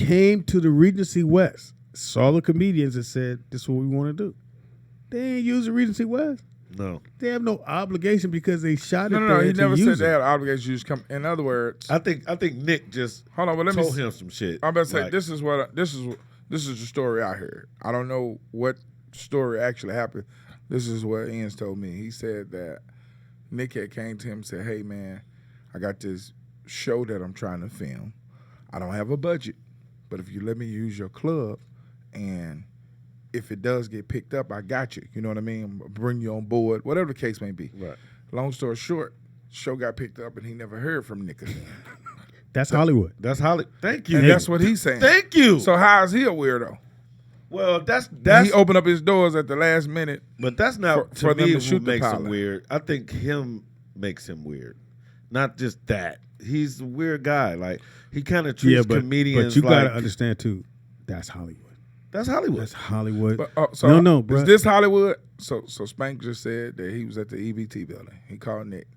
came to the Regency West, saw the comedians and said, this is what we want to do. They ain't use the Regency West. No. They have no obligation because they shot it. No. He never said they had an obligation to just come. In other words, I think Nick just hold on, but let me told him some shit. I'm about to say like, this is the story I heard. I don't know what story actually happened. This is what Ian's told me. He said that Nick had came to him and said, "Hey man, I got this show that I'm trying to film. I don't have a budget, but if you let me use your club, and if it does get picked up, I got you. You know what I mean? I'll bring you on board, whatever the case may be." Right. Long story short, show got picked up and he never heard from Nick again. That's Hollywood. That's Hollywood. Thank you. And that's what he's saying. Thank you. So how is he a weirdo? Well, that's he opened up his doors at the last minute. But that's not for to me them to shoot what the makes him pilot. weird. I think him makes him weird. Not just that. He's a weird guy. Like he kind of treats comedians. But you like, gotta understand too. That's Hollywood. That's Hollywood. That's Hollywood. But, so no, bro. Is this Hollywood? So Spank just said that he was at the EBT building. He called Nick.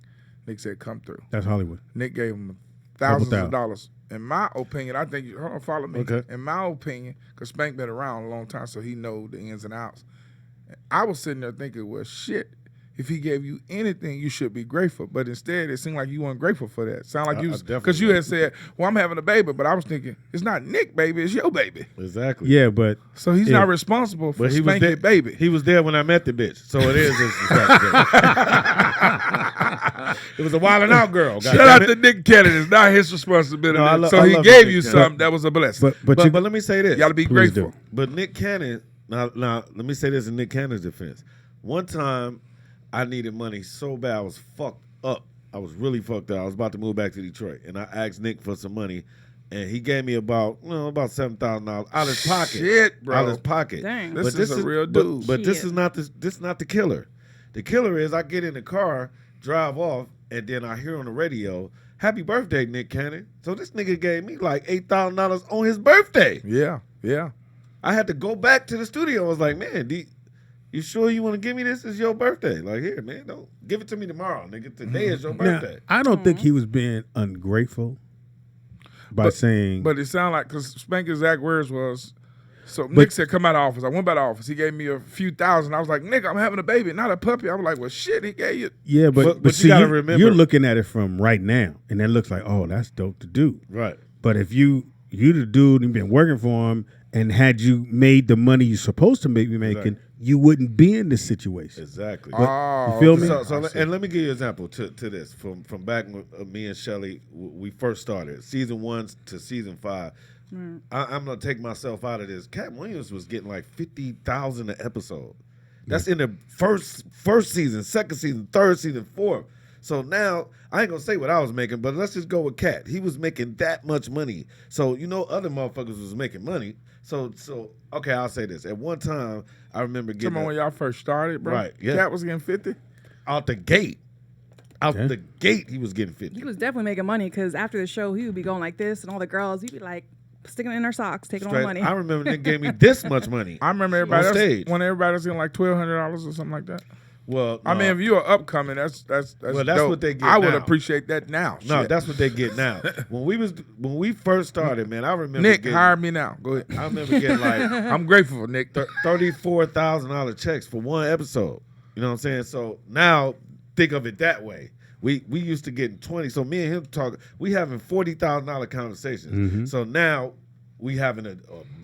Nick said, "Come through." That's Hollywood. Nick gave him thousands of dollars. In my opinion, I think, hold on, follow me. Okay. In my opinion, because Spank been around a long time, so he know the ins and outs. I was sitting there thinking, well, shit, if he gave you anything, you should be grateful. But instead, it seemed like you weren't grateful for that. Sound like you was, because you had said, well, I'm having a baby, but I was thinking, it's not Nick, baby, it's your baby. Exactly. Yeah, but So he's not responsible for spanking baby. He was there when I met the bitch, so it is his responsibility. It was a wilding out girl. Shout out to Nick Cannon. It's not his responsibility. No, so he gave you something that was a blessing. But let me say this. You got to be grateful. But Nick Cannon, now let me say this in Nick Cannon's defense. One time, I needed money so bad, I was fucked up. I was really fucked up. I was about to move back to Detroit, and I asked Nick for some money, and he gave me about $7,000 out of his pocket. Shit, bro. Out of his pocket. Dang. This is a real dude. But this is not the killer. The killer is I get in the car, drive off, and then I hear on the radio, "Happy birthday, Nick Cannon." So this nigga gave me like $8,000 on his birthday. Yeah. I had to go back to the studio. I was like, man, you sure you want to give me this? It's your birthday. Like, here, man, don't give it to me tomorrow, nigga. Today is your birthday. Now, I don't think he was being ungrateful by saying. But it sounded like, because Spank's exact words was, so Nick said, come out of office. I went by the office. He gave me a few thousand. I was like, Nick, I'm having a baby, not a puppy. I was like, well, shit, he gave you. Yeah, but you see, gotta remember, you're looking at it from right now, and that looks like, oh, that's dope to do. Right. But if you the dude and been working for him, and had you made the money you're supposed to be making, you wouldn't be in this situation. Exactly. You feel me? So and let me give you an example to this from back when me and Shelly we first started season 1 to season 5. I'm gonna take myself out of this. Cat Williams was getting like $50,000 an episode. That's in the first season, second season, third season, fourth. So now I ain't gonna say what I was making, but let's just go with Cat. He was making that much money. So other motherfuckers was making money. So okay, I'll say this. At one time, I remember getting. Come on, when y'all first started, bro. Right. Yeah. Cat was getting 50. Out the gate. The gate, he was getting 50. He was definitely making money because after the show, he would be going like this, and all the girls, he'd be like sticking it in their socks, taking all the money. I remember they gave me this much money. I remember everybody on stage. when everybody was getting like $1,200 or something like that. Well, I mean, if you're upcoming, that's dope. What they get. I would now. appreciate that now. No, Shit. that's what they get now. When we first started, man, I remember Nick, hire me now. Go ahead. I remember getting like I'm grateful, Nick. $34,000 checks for one episode. You know what I'm saying? So now think of it that way. We used to get 20. So me and him talk. We having $40,000 conversations. Mm-hmm. So now we having a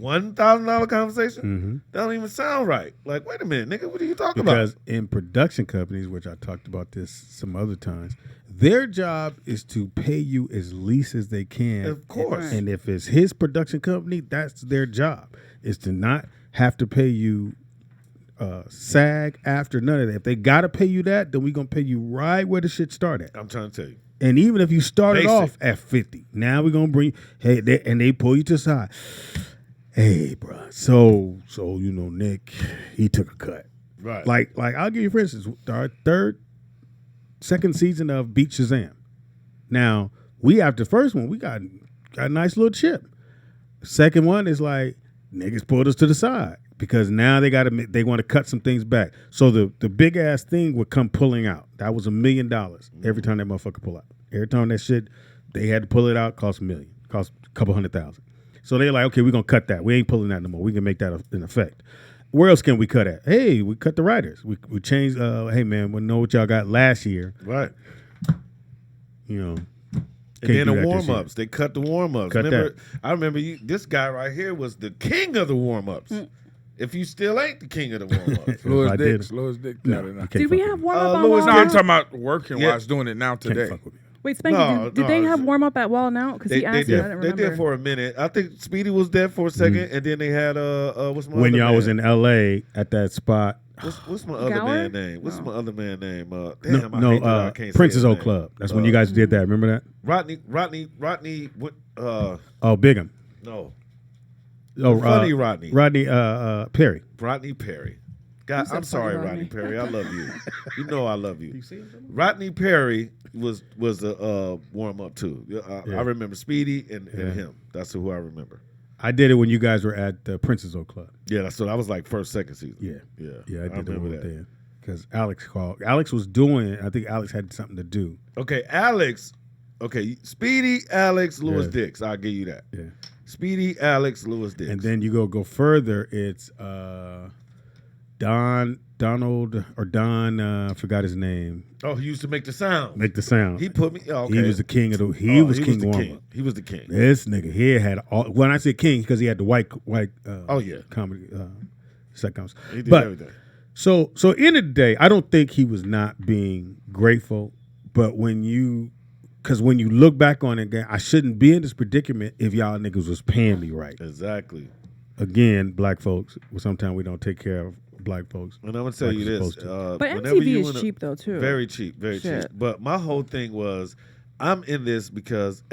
$1,000 conversation. Mm-hmm. That don't even sound right. Like, wait a minute, nigga, what are you talking about? Because in production companies, which I talked about this some other times, their job is to pay you as least as they can. Of course. And if it's his production company, that's their job, is to not have to pay you SAG after none of that. If they got to pay you that, then we're going to pay you right where the shit started. I'm trying to tell you. And even if you started Basic. off at 50, now we're gonna bring they pull you to the side. Hey, bro. So Nick, he took a cut. Right. Like I'll give you for instance, our second season of Beat Shazam. Now we after the first one, we got a nice little chip. Second one is like niggas pulled us to the side because now they want to cut some things back. So the big ass thing would come pulling out. That was $1 million every time that motherfucker pull out. Every time that shit they had to pull it out, cost $1 million, cost a couple $100,000. So they're like, okay, we're gonna cut that. We ain't pulling that no more. We can make that an effect. Where else can we cut at? Hey, we cut the writers. We changed. Hey man, we know what y'all got last year. Right. You know. And then do the that this warm ups. They cut the warm ups. Cut Remember, that. I remember this guy right here was the king of the warm ups. If you still ain't the king of the warm ups. Louis I Dix. did. Louis Dix. No, got it you now. can't Did we fuck have with warm up on Louis Wall No, I'm Out? talking about working Yeah. while it's doing it now me. Can't today. fuck with me. Wait, Spanky, No, did they no, have it's- warm up at Wall Out? Because he asked me. I didn't They remember. did for a minute. I think Speedy was there for a second, and then they had what's my When other y'all man? was in L.A. at that spot. What's my other Gower? man name? What's No. my other man name? No, Damn, I hate that I can't say Princess his O name. Club. That's when you guys did that. Remember that? Rodney. Oh, Bigham. No, Oh, funny Rodney. Rodney Perry. Rodney Perry. God, said I'm sorry, funny Rodney Rodney? Perry. I love you. You know I love you. Rodney Perry was a warm up too. I remember Speedy and him. That's who I remember. I did it when you guys were at the Princess O Club. Yeah, that was like first, second season. Yeah. yeah. I did remember that that. then. Because Alex called. Alex was doing it. I think Alex had something to do. Okay, Alex. Okay, Speedy, Alex, Louis Yeah. Dix. I'll give you that. Yeah. Speedy, Alex, Louis Dix. And then you go further. It's Donald or Don. Forgot his name. oh, he used to make the sound. Make the sound. He put me. Oh, okay. He was the king of the. He was king the warm king. up. He was the king. This nigga here had all. When I say king, because he had the white. Oh, yeah. Comedy sitcoms. He did But everything. so end of the day, I don't think he was not being grateful. But when you look back on it again, I shouldn't be in this predicament if y'all niggas was paying me right. Exactly. Again, black folks. Sometimes we don't take care of black folks. And I'm gonna tell Like you you're this. supposed to. But whenever MTV you is wanna- cheap though too. Very cheap, very cheap. Shit. But my whole thing was, I'm in this because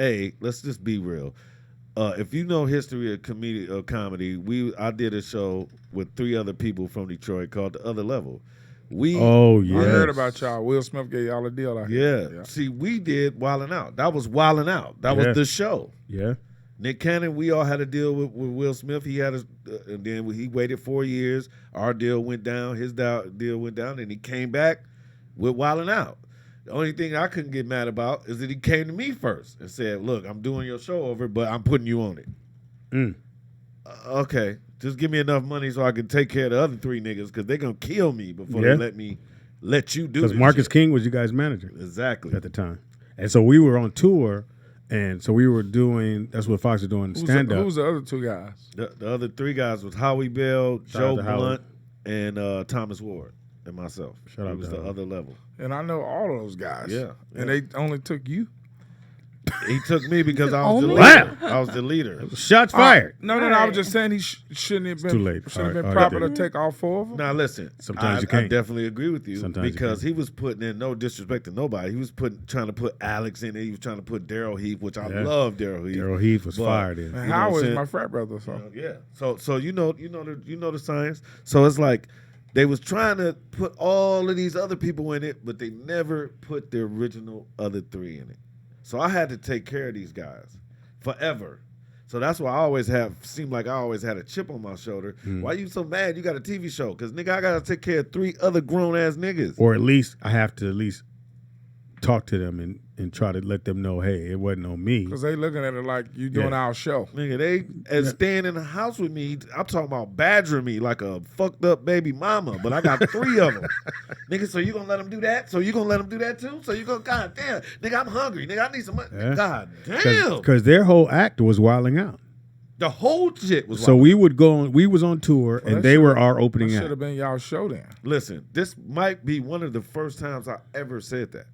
let's just be real. If you know history of comedy, I did a show with 3 other people from Detroit called The Other Level. Oh yeah. I heard about y'all. Will Smith gave y'all a deal out here. Yeah. See, we did Wildin' Out. That was Wildin' Out. That Yeah. was the show. Yeah. Nick Cannon, we all had a deal with Will Smith. He had and then he waited 4 years. Our deal went down. His deal went down, and he came back with Wildin' Out. The only thing I couldn't get mad about is that he came to me first and said, "Look, I'm doing your show over, but I'm putting you on it." Mm. Okay, just give me enough money so I can take care of the other 3 niggas because they're gonna kill me before Yeah. they let you do. Because this Marcus shit. King was you guys' manager Exactly. at the time, and so we were on tour, and so we were doing. That's what Fox was doing stand up. Who's the other 2 guys? The other 3 guys was Howie Bell, Shout Joe out to Howie. Blunt, and Thomas Ward, and myself. Shout it out was to the Howie. other level. And I know all of those guys. Yeah, And they only took you? He took me because I was the Only? leader. I was the leader. Shots fired. No. I was Right. just saying he shouldn't have been. too late. Shouldn't have All been right, proper all to take all 4 of them. Now listen, Sometimes you I can't. definitely agree with you Sometimes you because can't. he was putting in no disrespect to nobody. He was trying to put Alex in it. He was trying to put Daryl Heath, which I Yeah. love Daryl Heath. Daryl Heath was But- fired in. And know what I'm Howard is saying? my frat brother, so. Yeah. So you know the science. So it's like they was trying to put all of these other people in it, but they never put the original other 3 in it. So I had to take care of these guys forever. So that's why seemed like I always had a chip on my shoulder. Why you so mad? You got a TV show? Because nigga, I gotta take care of 3 other grown ass niggas. Or at least I have to at least talk to them and try to let them know, hey, it wasn't on me. Because they looking at it like you doing Yeah. our show. Nigga, they as staying in the house with me. I'm talking about badgering me like a fucked up baby mama. But I got 3 of them. Nigga, so you gonna let them do that? So you gonna let them do that too? So you gonna, God damn, nigga, I'm hungry. Nigga, I need some money. Yeah. God damn. Because their whole act was wilding out. The whole shit was So wild. we was on tour, Well, and that they were should've- our That opening should act. have been y'all show then. Listen, this might be one of the first times I ever said that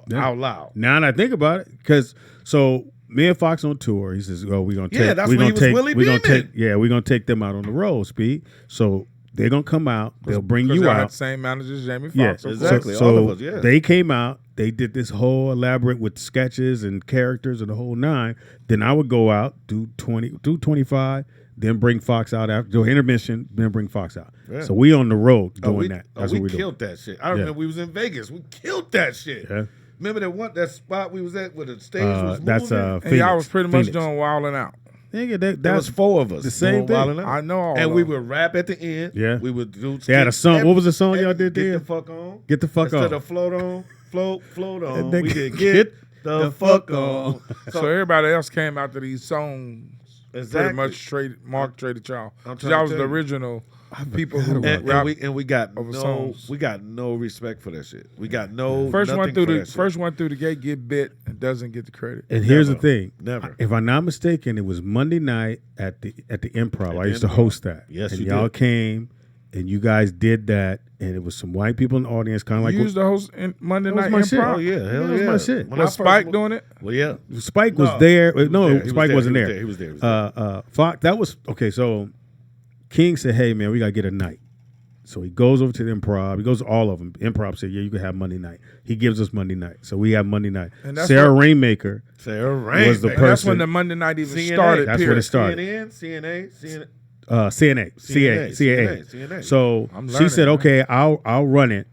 Yeah. out loud. Now that I think about it, because so me and Fox on tour, he says, "Oh, we're gonna take, Yeah, that's we when he gonna was take, Willie we gonna Beeman. take, yeah, we're gonna take them out on the road, Speed. So they're gonna come out, they'll bring 'Cause you y'all had out, the same managers, Jamie Foxx. yeah, of course. Exactly. So, all of us, yeah. they came out, they did this whole elaborate with sketches and characters and the whole 9. Then I would go out, do 25, then bring Fox out after do intermission, then bring Fox out. Yeah. So we on the road doing that. That's we what we killed doing. that shit. I remember we was in Vegas. We killed that shit. Yeah. Remember that spot we was at where the stage was moving? That's And Phoenix. y'all was pretty much Phoenix. doing Wildin' Out. Nigga, There was 4 of us. the same doing thing. Wildin' Out. I know all And of we them. would rap at the end. Yeah. We would do. They had a song. What was the song y'all did Get there? the fuck on. Get the fuck Instead on. of float on, float on. And they We did get get the fuck on. So everybody else came out to these songs Exactly. Pretty much Mark traded y'all. I'm trying Y'all to was the tell you. original people who And rap we got over no songs. we got no respect for that shit. We got no First one nothing through for the that shit. first one through the gate get bit and doesn't get the credit. And here's the Never. thing. Never. If I'm not mistaken, it was Monday night at the Improv. I the used to Improv. host that. Yes, and you y'all did. came and you guys did that, and it was some white people in the audience, kind of like You used to host Monday That was night my shit. improv. Oh yeah, hell that was yeah. my shit. When I Was first Spike moved- doing it? Well, yeah. Spike was No, there. he was No, there. He was Spike there. wasn't He was there. there. He was there. He was there. Fox. That was okay. So King said, "Hey man, we gotta get a night." So he goes over to the Improv. He goes to all of them. Improv said, "Yeah, you can have Monday night." He gives us Monday night, so we have Monday night. And that's Sarah what- Rainmaker Sarah Rain was the And that's when person- the Monday night even CNA. started. That's period. when it started. CNN, CNA. CNA, CAA. CNA. So I'm she learning, said, man. "Okay, I'll run it."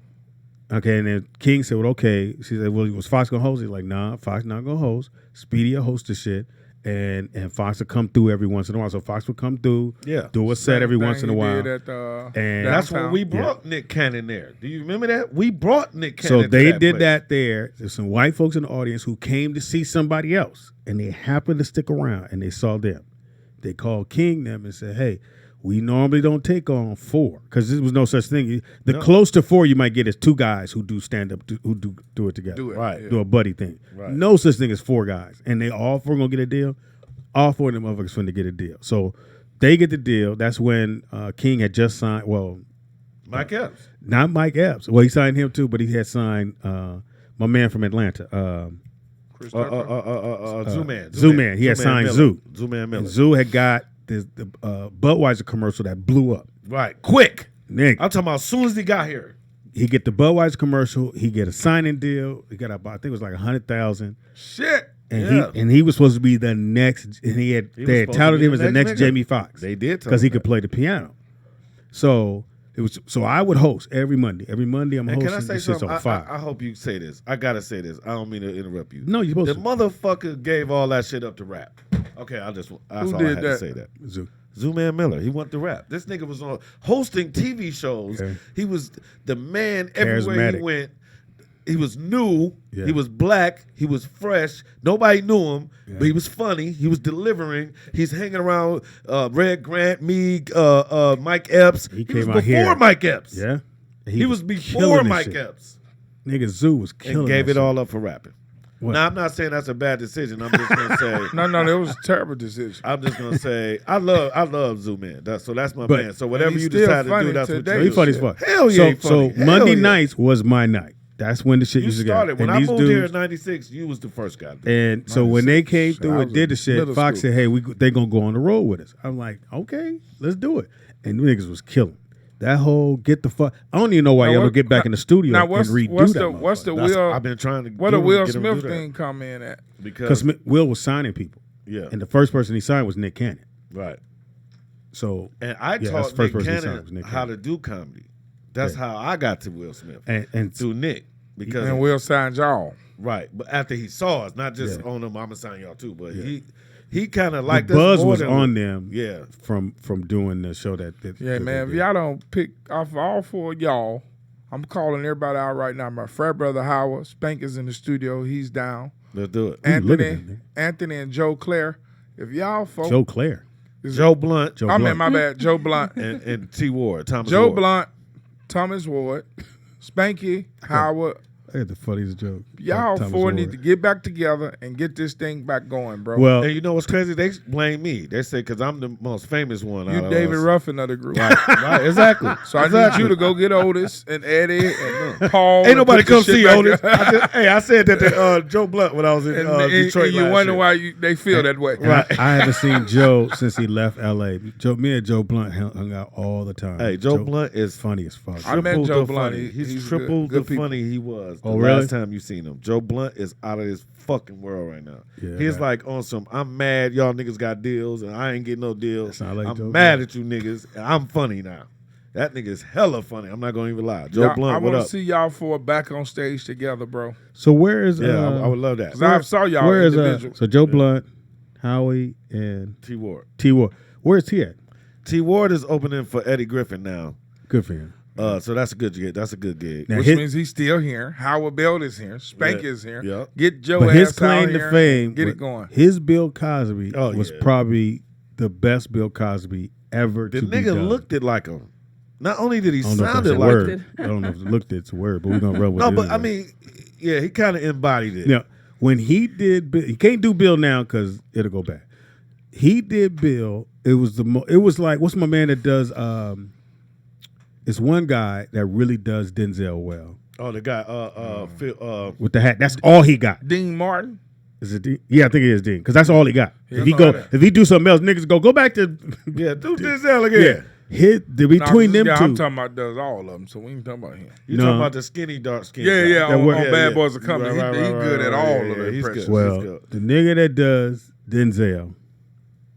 Okay, and then King said, "Well, okay." She said, "Well, was Fox gonna host?" He's like, "Nah, Fox not gonna host. Speedy will host the shit, and Fox will come through every once in a while." So Fox will come through, Yeah. do a set every Same once in a thing he while. did at, And That's when downtown. we brought Nick Cannon there. Do you remember that? We brought Nick Cannon. So to they that did place. that there. There's some white folks in the audience who came to see somebody else, and they happened to stick around, and they saw them. They called King them and said, "Hey, we normally don't take on 4 because there was no such thing. The No. close to 4 you might get is 2 guys who do stand up, who do it together, Do it. Right. Yeah. do a buddy thing. Right. No such thing as 4 guys, and they all 4 gonna get a deal. All 4 of them motherfuckers finna get a deal. So they get the deal. That's when King had just signed. Well, Mike Epps. not Mike Epps. Well, he signed him too, but he had signed my man from Atlanta. Chris Tucker. Zoo Man. Zoo Man. He had signed Miller. Zoo. Zoo Man Miller. And Zoo had got the Budweiser commercial that blew up. Right. Quick. Nigga, I'm talking about as soon as he got here. he get the Budweiser commercial. He get a signing deal. He got about, I think it was like 100,000. Shit. And he was supposed to be the next. And He they was had supposed to touted be him the as the next next nigga. Jamie Foxx. They did tell because he him could that. play the piano. So it was. So I would host every Monday. Every Monday I'm And hosting. can I say This shit's something? on fire. I hope you say this. I gotta say this. I don't mean to interrupt you. No, you're supposed The to. motherfucker gave all that shit up to rap. Okay, that's Who all I did had to that? say that. Zoo. Zoo Man Miller. He went to rap. This nigga was on hosting TV shows. Okay. He was the man everywhere he Charismatic. went. He was new. Yeah. He was black. He was fresh. Nobody knew him, Yeah. but he was funny. He was delivering. He's hanging around Red Grant, me, Mike Epps. He was came out before here. Mike Epps. Yeah. He was killing before this Mike shit. Epps. Nigga, Zoo was killing And gave that it shit. all up for rapping. What? Now, I'm not saying that's a bad decision. I'm just going to say. No, that was a terrible decision. I'm just gonna say I love Zoo Man. That's my But- man. So whatever he's you still decide to funny do, that's what today. you He do. funny as fuck. Hell yeah, he So funny. Hell Monday yeah. nights was my night. That's when the shit You used to started go. when And I these moved here in dudes- '96. You was the first guy. And so when they came 96, through I and was did the in shit, middle Fox school. said, "Hey, they gonna go on the road with us." I'm like, "Okay, let's do it." And the niggas was killing. That whole get the fuck. I don't even know why Now y'all what- don't get back in the studio Now and what's redo what's that. the what's the motherfucker. Will? I've been trying to. What the Will get him to do Smith that. thing come in at? Because Because Will was signing people, yeah, and the first person he signed was Nick Cannon. right. So And I that's the taught first Nick person he signed was Cannon Nick how Cannon. to do comedy. That's how I got to Will Smith and through Nick because And Will signed y'all. right. But after he saw us, not just Yeah. on them, I'm gonna sign y'all too. But he kind of the liked us buzz more was than on we- them. Yeah. from doing the show that. Yeah, man. If y'all don't pick off all 4 of y'all, I'm calling everybody out right now. My frat brother Howard, Spank is in the studio. He's down. Let's do it. Ooh, look at Anthony, that, nigga. Anthony and Joe Claire. If y'all folks, Joe Claire, Joe Blunt Joe I Blunt. mean, my bad, Joe Blunt, and T Ward, Thomas Joe Ward. Blunt, Thomas Ward, Spanky, Howard. I had the funniest joke. Y'all Thomas 4 Ward. need to get back together and get this thing back going, bro. Well, And you know what's crazy? They blame me. They say because I'm the most famous one. you out of David us. Ruffin of the group. Right, exactly. So I need you to go get Otis and Eddie and Paul. Ain't and nobody put the come shit see back Otis. up. I said that to Joe Blunt when I was in and Detroit. and you last wonder year. why they feel that way. I haven't seen Joe since he left L.A. Me and Joe Blunt hung out all the time. Hey, Joe Blunt is funny as fuck. I met triple Joe the Blunt. funny. He's He's triple good the people. funny he was the Oh, really? last time you seen him. Joe Blunt is out of this fucking world right now. Yeah, He's man. like on some, I'm mad y'all niggas got deals and I ain't getting no deals. That sound like I'm Joe mad Blunt. at you niggas and I'm funny now. That nigga is hella funny. I'm not gonna even lie. Joe Y'all- I Blunt, what want to up? see y'all 4 back on stage together, bro. So where is Yeah, I would love that. 'Cause I saw y'all where is individual. so Joe Blunt, Howie, and T Ward. T Ward? Where's T at? T Ward is opening for Eddie Griffin now. Good for him. So that's a good gig. That's a good gig. Now, Which his- means he's still here. Howard Belt is here. Spank Yeah. is here. Yeah. Get Joe But his ass claim out to here fame, and get it going. his Bill Cosby Oh, was yeah. probably the best Bill Cosby ever The to be done. nigga looked it like him. Not only did he I don't know if sound that's it a like word. him. I don't know if looked it's a word, but we're gonna run with No, it. but I anyway. mean, yeah, he kind of embodied it. Yeah, when he did, he can't do Bill now because it'll go bad. He did Bill. It was it was like, what's my man that does? It's one guy that really does Denzel well Oh, the guy, Phil, with the hat. That's all he got. Dean Martin. Is it Dean? Yeah, I think it is Dean because that's all he got. He If he do something else, niggas go back to yeah, do Denzel again. hit the, between this them guy two. I'm talking about does all of them, so we ain't talking about him. You No. talking about the skinny, dark skin? Yeah, guy. yeah, on, work- on yeah, Bad yeah. Boys of Company. Right, he right, good right, at right, all yeah, of yeah, the he's impressions. good. Well, good. the nigga that does Denzel,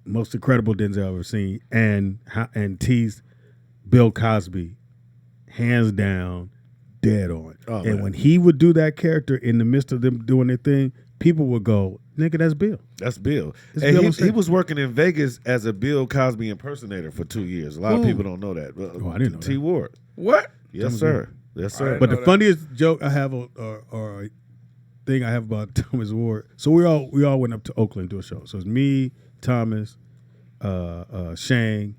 most incredible Denzel I've ever seen, and teased Bill Cosby, hands down, dead on. Oh, and man. when he would do that character in the midst of them doing their thing, people would go, "Nigga, that's Bill." That's Bill. It's And Bill he himself. was working in Vegas as a Bill Cosby impersonator for 2 years. A lot of people don't know that. Oh, I didn't know T. that. Ward. What? Yes, sir. Yes, sir. didn't But know the that. funniest joke I have, or thing I have about Thomas Ward. So we all went up to Oakland to a show. So it's me, Thomas, Shane,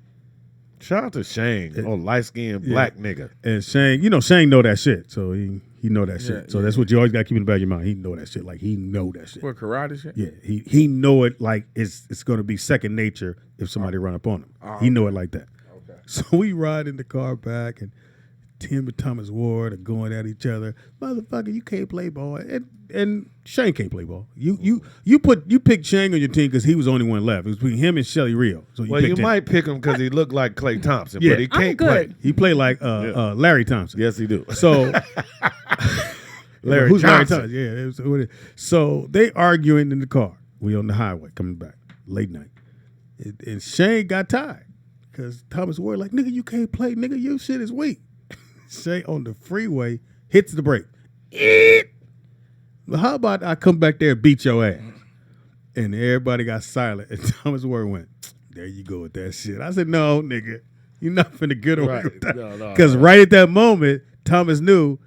Shout out to Shane. Light skinned black nigga. and Shane. You know, Shane know that shit. So he know that shit. Yeah, So that's what you always got to keep in the back of your mind. He know that shit. Like he know that shit. What, karate shit? Yeah, he know it like it's going to be second nature if somebody run up on him. He know it like that. Okay. So we ride in the car back, and Tim and Thomas Ward are going at each other. Motherfucker, you can't play ball, and Shane can't play ball. You picked Shane on your team because he was the only one left. It was between him and Shelly Rio. So Well, you picked him. might pick him because he looked like Klay Thompson, Yeah. but he I'm can't good. play. He played like Larry Thompson. Yes, he do. So Larry who's Larry Johnson. Thompson? Yeah. It was, what it- so they arguing in the car. We on the highway coming back late night, and Shane got tired because Thomas Ward like, nigga, you can't play, nigga, your shit is weak. Shane on the freeway hits the brake. Well, how about I come back there and beat your ass? And everybody got silent, and Thomas Ward went, there you go with that shit. I said, no, nigga, you're not finna get away Right. with that. No, Because right at that moment, Thomas knew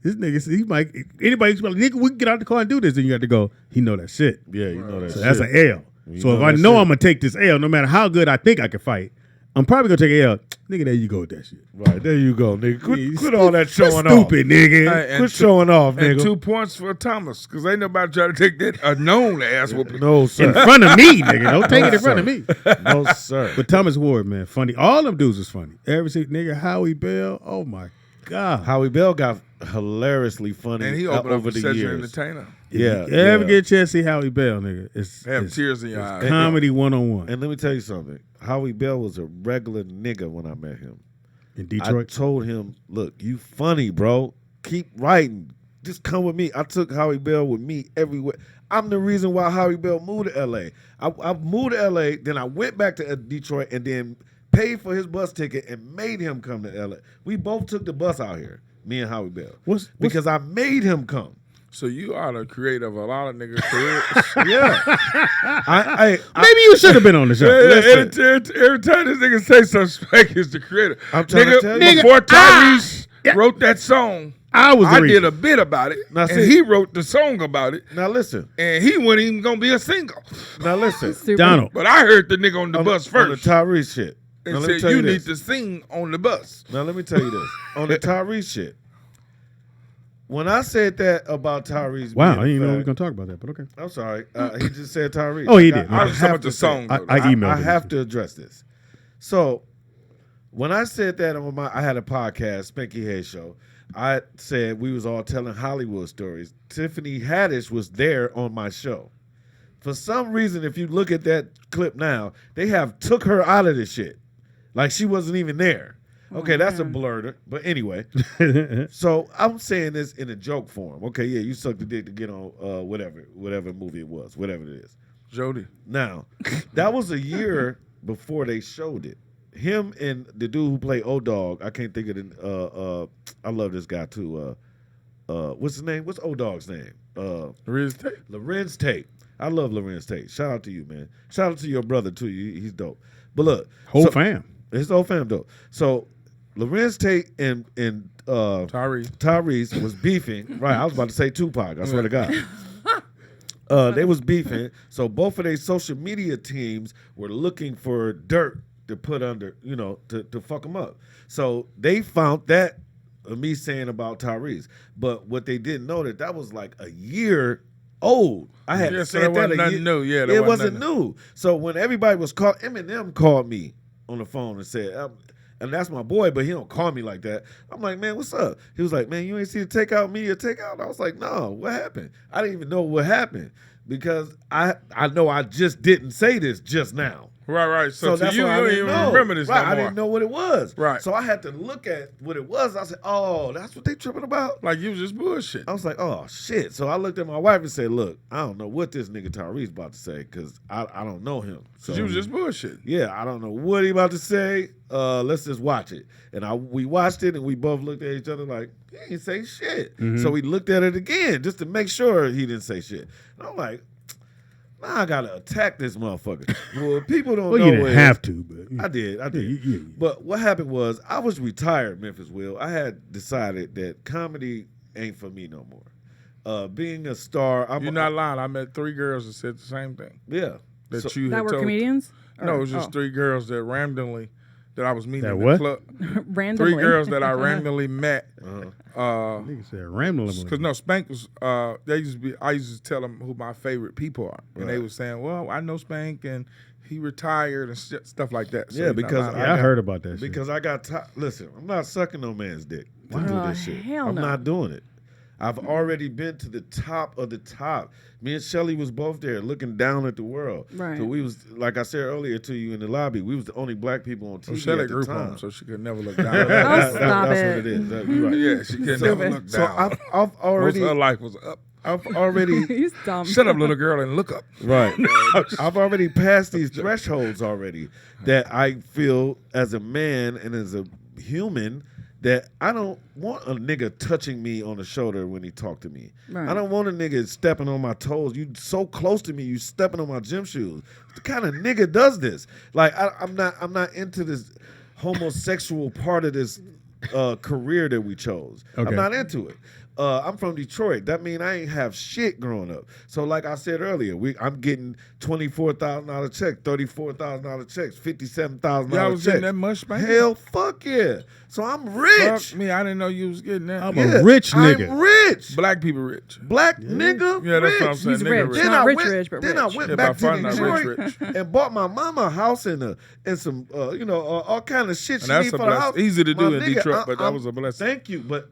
this nigga, he might, anybody's like, nigga, we can get out the car and do this. And you got to go, he know that shit. Yeah, you know that So shit. that's an L. You So if know I that know shit. I'm going to take this L, no matter how good I think I can fight, I'm probably going to take an L. Nigga, there you go with that shit. Right, there you go, nigga. Yeah, Quit all that showing off. Stupid, nigga. Hey, and Quit showing off, And nigga. 2 points for Thomas, because ain't nobody trying to take that a known ass whooping. No, sir. In front of me, nigga. Don't take it in front of me. No, sir. But Thomas Ward, man, funny. All them dudes was funny. Every single nigga, Howie Bell, oh my God. Howie Bell got hilariously funny And he opened up over for the Cedric years. Entertainer. Yeah, If you ever yeah. get a chance to see Howie Bell, nigga, it's Have tears in your eyes. comedy one-on-one. And let me tell you something. Howie Bell was a regular nigga when I met him. In I Detroit. told him, look, you funny, bro. Keep writing. Just come with me. I took Howie Bell with me everywhere. I'm the reason why Howie Bell moved to L.A. I moved to L.A., then I went back to Detroit and then paid for his bus ticket and made him come to L.A. We both took the bus out here, me and Howie Bell. Because I made him come. So you are the creator of a lot of niggas' careers. Yeah. Maybe you should have been on the show. Every time this nigga say something, Spank is the creator. I'm trying to tell you. Before Tyrese wrote that song, I was the I reason. did a bit about it, Now, and see- he wrote the song about it, Now listen. and he wasn't even gonna be a single. Now listen. Super. Donald. But I heard the nigga on the bus On the first Tyrese shit. Now, and let me said, tell "You this. need to sing on the bus." Now let me tell you this. On the Tyrese shit. When I said that about Tyrese, Wow, I being didn't know we fat- were going to talk about that, but okay. I'm sorry. He just said Tyrese. Oh, he did. I was talking have about the to song. say- though. I emailed I him. have to address this. So, when I said that on I had a podcast, Spanky Hay Show. I said we was all telling Hollywood stories. Tiffany Haddish was there on my show. For some reason, if you look at that clip now, they have took her out of the shit, like she wasn't even there. Okay, that's a blurter. But anyway, so I'm saying this in a joke form. Okay, yeah, you sucked the dick to get on whatever movie it was, whatever it is. Jody. Now, that was a year before they showed it. Him and the dude who played O-Dog, I can't think of the. I love this guy too. What's his name? What's O-Dog's name? Riz Tate. Lorenz Tate. I love Lorenz Tate. Shout out to you, man. Shout out to your brother too. He's dope. But look, Whole so- fam. his whole fam dope. So Lorenz Tate and Tyrese. Tyrese was beefing. Right, I was about to say Tupac. I swear to God. They was beefing, so both of their social media teams were looking for dirt to put under, to fuck them up. So they found that me saying about Tyrese, but what they didn't know that was like a year old. I had so said that wasn't that nothing new. Yeah, it wasn't new. So when everybody was called, Eminem called me on the phone and said, and that's my boy, but he don't call me like that. I'm like, man, what's up? He was like, man, you ain't see the takeout media takeout? I was like, no, what happened? I didn't even know what happened because I know I just didn't say this just now. Right. So to that's you, why I you don't didn't even know. remember this Right, no more. I didn't know what it was. Right. So I had to look at what it was. I said, oh, that's what they tripping about? Like you was just bullshit. I was like, oh, shit. So I looked at my wife and said, look, I don't know what this nigga Tyrese about to say because I don't know him. So You was just bullshit. yeah, I don't know what he about to say. Let's just watch it. And we watched it and we both looked at each other like, he ain't say shit. So we looked at it again just to make sure he didn't say shit. And I'm like, now I gotta attack this motherfucker. Well, people don't know. Well, you didn't have to, but I did. Yeah. But what happened was I was retired, Memphis Will. I had decided that comedy ain't for me no more. Being a star, You're not lying. I met 3 girls that said the same thing. Yeah. That So- you That had were told. comedians? No, it Or- was just 3 girls that randomly that I was meeting That in what? the club. randomly. 3 girls that I randomly met. Nigga said rambling. Because no, Spank was. I used to tell them who my favorite people are, and they was saying, "Well, I know Spank, and he retired and stuff like that." So Yeah, he's not because lying. Yeah, I heard about that shit. Because I got listen, I'm not sucking no man's dick to do Oh, this shit. hell I'm no. not doing it. I've already been to the top of the top. Me and Shelly was both there looking down at the world. Right. So we was, like I said earlier to you in the lobby, we was the only black people on TV Well, Shelly at the grew time. home, so she could never look down. Oh, That's stop what it. it is. You're right. Yeah, she could Stupid. never look So down. I've Most already, of her life was up. I've already, He's dumb. Shut up, little girl, and look up. right. I've already passed these thresholds already that I feel as a man and as a human that I don't want a nigga touching me on the shoulder when he talk to me. Right. I don't want a nigga stepping on my toes. You so close to me, you stepping on my gym shoes. The kind of nigga does this? Like I'm not into this homosexual part of this career that we chose. Okay. I'm not into it. I'm from Detroit. That mean I ain't have shit growing up. So like I said earlier, I'm getting $24,000 checks, $34,000 checks, $57,000 Y'all was checks. getting that much, Spank? Hell, fuck yeah. So I'm rich. Fuck me, I didn't know you was getting that. I'm a rich nigga. I'm rich. Black people rich. Black nigga. Yeah, that's rich. what I'm saying. He's nigga rich. rich. Then Not I rich, went, rich, but then I rich. went Yeah, back by to far not Detroit rich, and bought my mama a house and some all kind of shit And she that's need a for the blessing. house. Easy to do My in nigga, Detroit, but that I'm- was a blessing. Thank you, but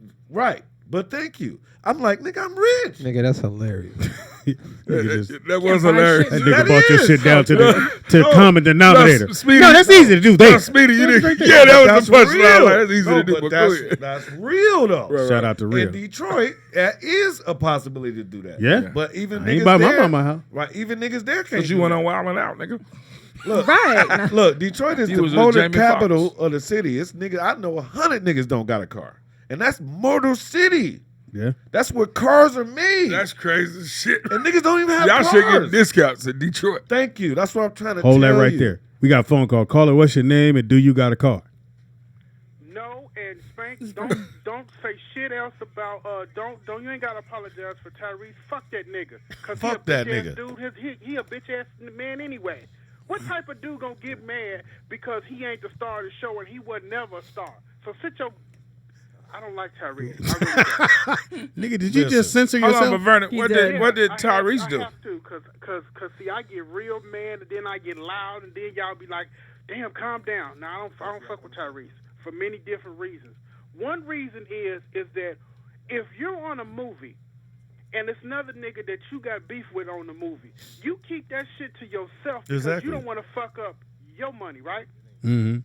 thank you. I'm like, nigga, I'm rich. Nigga, that's hilarious. Nigga just- That was Can't buy hilarious. That shit. nigga That brought your is. shit down to the No, common denominator. no, Speedy- No, that's easy to do. There. No, Speedy, you That's didn't. right Yeah, there. that was the That's punchline. real. Like, that's easy No, to do, but but go ahead. that's real though. Right, Shout out to In Real. Detroit, that is a possibility to do that. Yeah. But even I ain't niggas buy my there, mama a house. right? Even niggas there can't. Because you do went that. on Wild 'N Out, nigga. Look, Right. look, Detroit is You the was a motor Jamie capital Foxx. of the city. It's nigga. I know 100 niggas don't got a car, and that's Motor City. Yeah. That's where cars are made. That's crazy as shit. and niggas don't even have Y'all cars. should get discounts in Detroit. Thank you. That's what I'm trying to tell Hold that right you. there. We got a phone call. Caller, what's your name and do you got a car? No, and Spank, don't say shit else about don't you ain't gotta apologize for Tyrese. Fuck that nigga. Cause Fuck he a that bitch nigga. ass dude. He a bitch ass man anyway. What type of dude gonna get mad because he ain't the star of the show and he was never a star? So sit your. I don't like Tyrese. I really don't. Nigga, did you Listen. just censor Hold on, yourself? but Vernon, He what did. did I Tyrese do? have to, cause see, I get real mad and then I get loud and then y'all be like, "Damn, calm down." Now I don't fuck with Tyrese for many different reasons. One reason is that if you're on a movie and it's another nigga that you got beef with on the movie, you keep that shit to yourself because Exactly. you don't want to fuck up your money, right? Mm-hmm.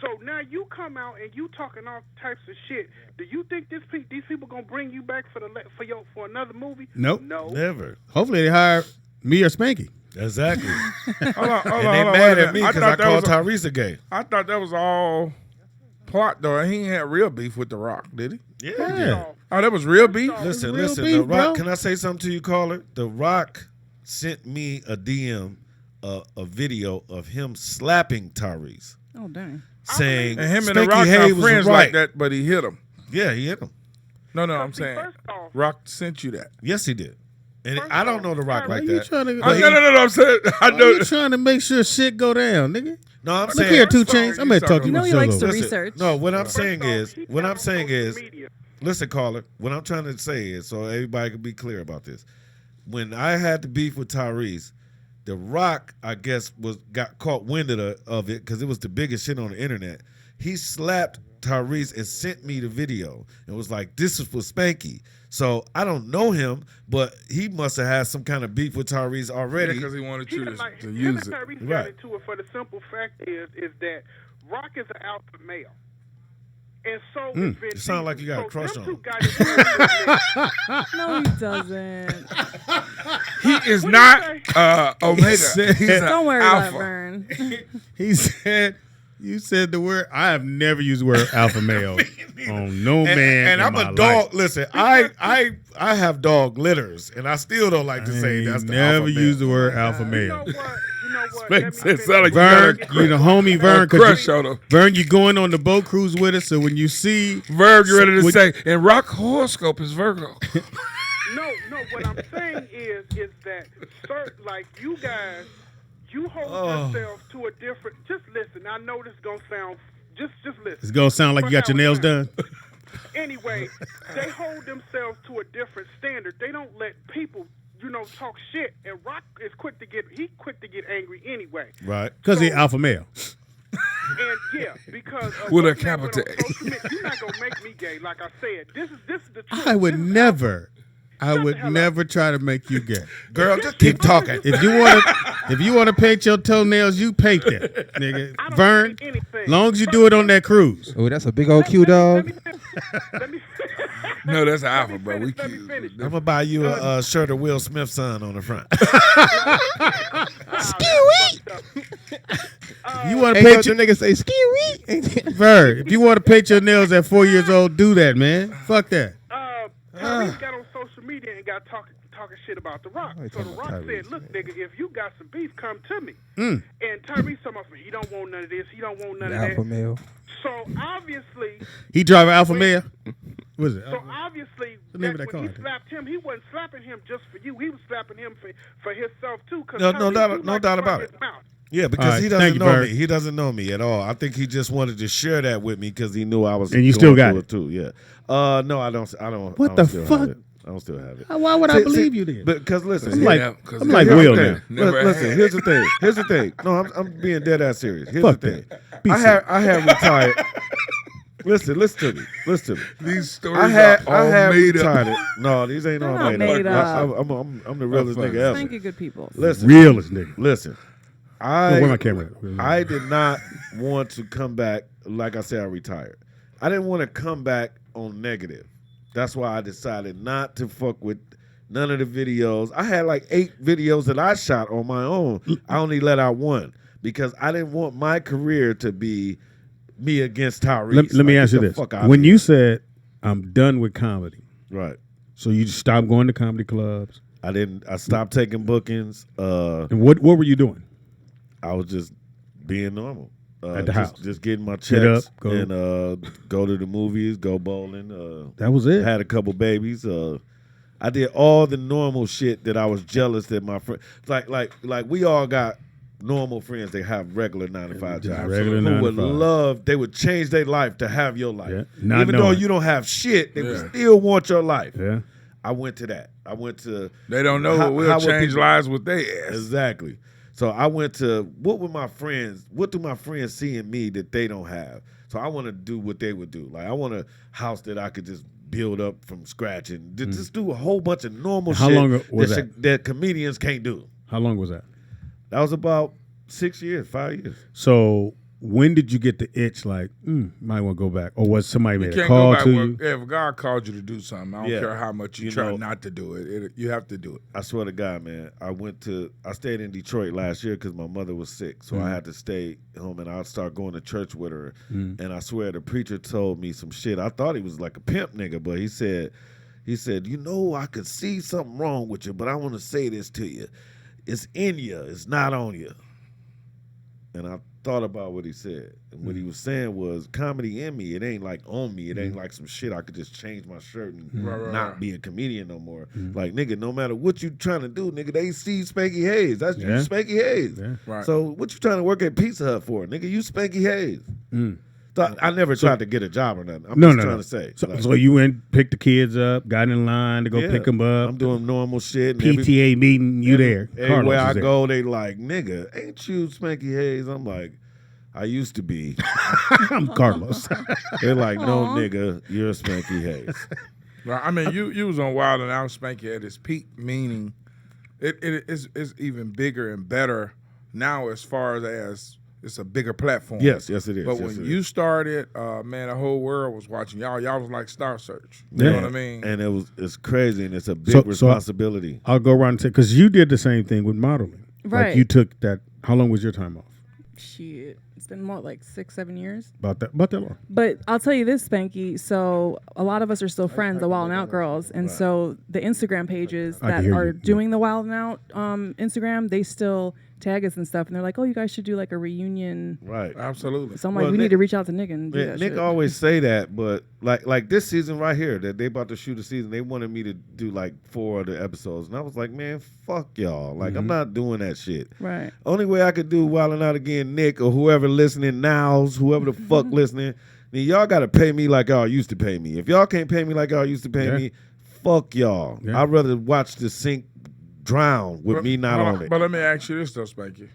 So now you come out and you talking all types of shit. Do you think these people gonna bring you back for another movie? Nope. No. Never. Hopefully they hire me or Spanky. Exactly. Hold on, and they wait mad a at me minute. because I that called was Tyrese a gay. I thought that was all plot, though. He ain't had real beef with The Rock, did he? Yeah. Oh, that was real beef? Listen, Real listen. beef, The Rock. bro. Can I say something to you, caller? The Rock sent me a DM, a video of him slapping Tyrese, Oh, dang. saying And him and The Spanky Rock Hay not was friends right. like that, but he hit him. Yeah, he hit him. No, I'm See, saying first off, Rock sent you that. Yes, he did. And First I don't off, know The Rock Tyrese- like You that. trying to? No, I'm saying I Why know. you trying to make sure shit go down, nigga? No, I'm Look saying. here, 2 First of all, Chainz. I'm gonna talk to you you know about he the likes show's to over. research. No, what I'm First saying off, is, he what got I'm on saying social is, media. listen, caller. What I'm trying to say is, so everybody can be clear about this. When I had the beef with Tyrese, The Rock, I guess, got caught wind of it because it was the biggest shit on the internet. He slapped Tyrese and sent me the video and was like, "This is for Spanky." So I don't know him, but he must have had some kind of beef with Tyrese already. because he wanted you to Him use and it. Tyrese Right. got into it for the simple fact is that Rock is an alpha male. And so is Vin You sound like you got a Diesel. crush So on them him. two got into it. No, he doesn't. He is What not did you Omega. said- He's an Don't worry about it, alpha. Vern. He said, "You said the word. I have never used the word alpha male on no man." And in I'm my a dog. life. Listen, I have dog litters, and I still don't like to say I that's the never alpha used the male. word my alpha God. You male. know what? Let me Makes sense. finish. Sound like you Vern, got you the homie Vern, crush 'cause on him. Vern, you going on the boat cruise with us, so when you see Verb, you ready to Would- say, and Rock horoscope is Virgo. No, what I'm saying is that like you guys, you hold yourselves to a different. Just listen. I know this gonna sound. Just listen. it's gonna sound like you got your nails done. Anyway, they hold themselves to a different standard. They don't let people, talk shit. And Rock is quick to get angry anyway. Right. Because he alpha male. And yeah, because of With a what you have capital on social media, you're not gonna make me gay. Like I said, this is the truth. I would This is never. I Shut would the hell up. never try to make you gay. Girl, just keep talking. If you want to paint your toenails, you paint them, nigga. I don't Vern, paint anything. long as you do it on that cruise. Oh, that's a big old Q dog. Let me No, that's let me alpha, bro. We finish, let me cute. finish. I'm gonna buy you a shirt of Will Smith's son on the front. You want to Ain't paint what the your nigga say, ski Vern? If you want to paint your nails at 4 years old, do that, man. Fuck that. Tyrese got on social media and got talking shit about The Rock. Oh, he So The talking Rock about said, Tyrese, "Look, nigga, if you got some beef, come to me." Mm. And Tyrese talking about, he don't want none of this. He don't want none of Alpha that. male. So obviously, He drive an alpha male. What is it? the name of that when car? he slapped him, he wasn't slapping him just for you. He was slapping him for himself too. No doubt about it. Yeah, because All right, he thank doesn't you, know Vern. me. He doesn't know me at all. I think he just wanted to share that with me because he knew I was. And you going still got through it? too. Yeah. No, I don't. What I don't the still fuck? Have it. I don't still have it. Why would I believe you then? Because listen, I'm like, Yeah, 'cause I'm he like never Will did. now. Never listen. had. Here's the thing. Here's the thing. No, I'm being dead ass serious. Here's Fuck the thing. that. Be I had retired. Listen to me. Listen to me. These stories I had are all made retired. up. No, these ain't all not made, made up. up. I'm the realest That's nigga funny. ever. Thank you, good people. Listen, Realest nigga. listen. Where my camera at? I did not want to come back. Like I said, I retired. I didn't want to come back on negative. That's why I decided not to fuck with none of the videos. I had like 8 videos that I shot on my own. I only let out 1 because I didn't want my career to be me against Tyrese. Let me Like, ask you get the this: fuck out when here. you said I'm done with comedy, right, so you just stopped going to comedy clubs, I didn't. I stopped taking bookings. and what were you doing? I was just being normal. At the house. Just getting my Get up, checks go. and go to the movies, go bowling. That was it. Had a couple babies. I did all the normal shit that I was jealous that my friend, like we all got normal friends that have regular 9-to-5 Just jobs. regular who 9 to would 5. love, they would change their life to have your life. Yeah, not Even though knowing. you don't have shit, they would Yeah. still want your life. Yeah. I went to that. I went to They don't know How- what how will would change people- lives with their ass. Exactly. So I went to what do my friends see in me that they don't have? So I want to do what they would do. Like I want a house that I could just build up from scratch and just do a whole bunch of normal How shit long was that comedians can't do. How long was that? That was about 6 years, 5 years. So when did you get the itch? Like, might want to go back, or was somebody You made a can't call go back. to Well, you? if God called you to do something, I don't Yeah. care how much you You try know- not to do it. You have to do it. I swear to God, man. I stayed in Detroit last year because my mother was sick. So I had to stay home and I'd start going to church with her. And I swear the preacher told me some shit. I thought he was like a pimp nigga, but he said, I could see something wrong with you, but I want to say this to you. It's in you. It's not on you. And I thought about what he said. And what he was saying was comedy in me. It ain't like on me. It ain't like some shit I could just change my shirt and not be a comedian no more. Like, nigga, no matter what you trying to do, nigga, they see Spanky Hayes. That's you, Spanky Hayes. Yeah. Right. So what you trying to work at Pizza Hut for? Nigga, you Spanky Hayes. So I never tried to get a job or nothing. I'm just trying to say. So you went, picked the kids up, got in line to go pick them up. I'm doing normal shit. And PTA meeting, you there. Everywhere I there. go, they like, nigga, ain't you Spanky Hayes? I'm like, I used to be. I'm Carlos. They're like, no, nigga, you're Spanky Hayes. Right. I mean, you was on Wild and Out Spanky at its peak, meaning it's even bigger and better now as far as it's a bigger platform. Yes, it is. But yes, when it you is. started, man, the whole world was watching y'all. Y'all was like Star Search. You know what I mean? And it's crazy, and it's a big responsibility. I'll go around and say, because you did the same thing with modeling. Right. Like you took that, how long was your time off? Shit. It's been more like 6-7 years. About that long. But I'll tell you this, Spanky. So a lot of us are still friends, the Wild and Out girls, and so the Instagram pages that are doing the Wild and Out Instagram, they still tag us and stuff, and they're like, "Oh, you guys should do like a reunion." Right. Absolutely. So I'm like, we need to reach out to Nick and do that Nick shit. always say that, but like this season right here that they about to shoot a season, they wanted me to do like 4 of the episodes, and I was like, man, fuck y'all. Like I'm not doing that shit. Right. Only way I could do Wild and Out again, Nick or whoever listening nows, whoever the fuck listening, then y'all got to pay me like y'all used to pay me. If y'all can't pay me like y'all used to pay me, fuck y'all. Yeah. I'd rather watch the sink drown with me not on it. But let me ask you this though, Spanky.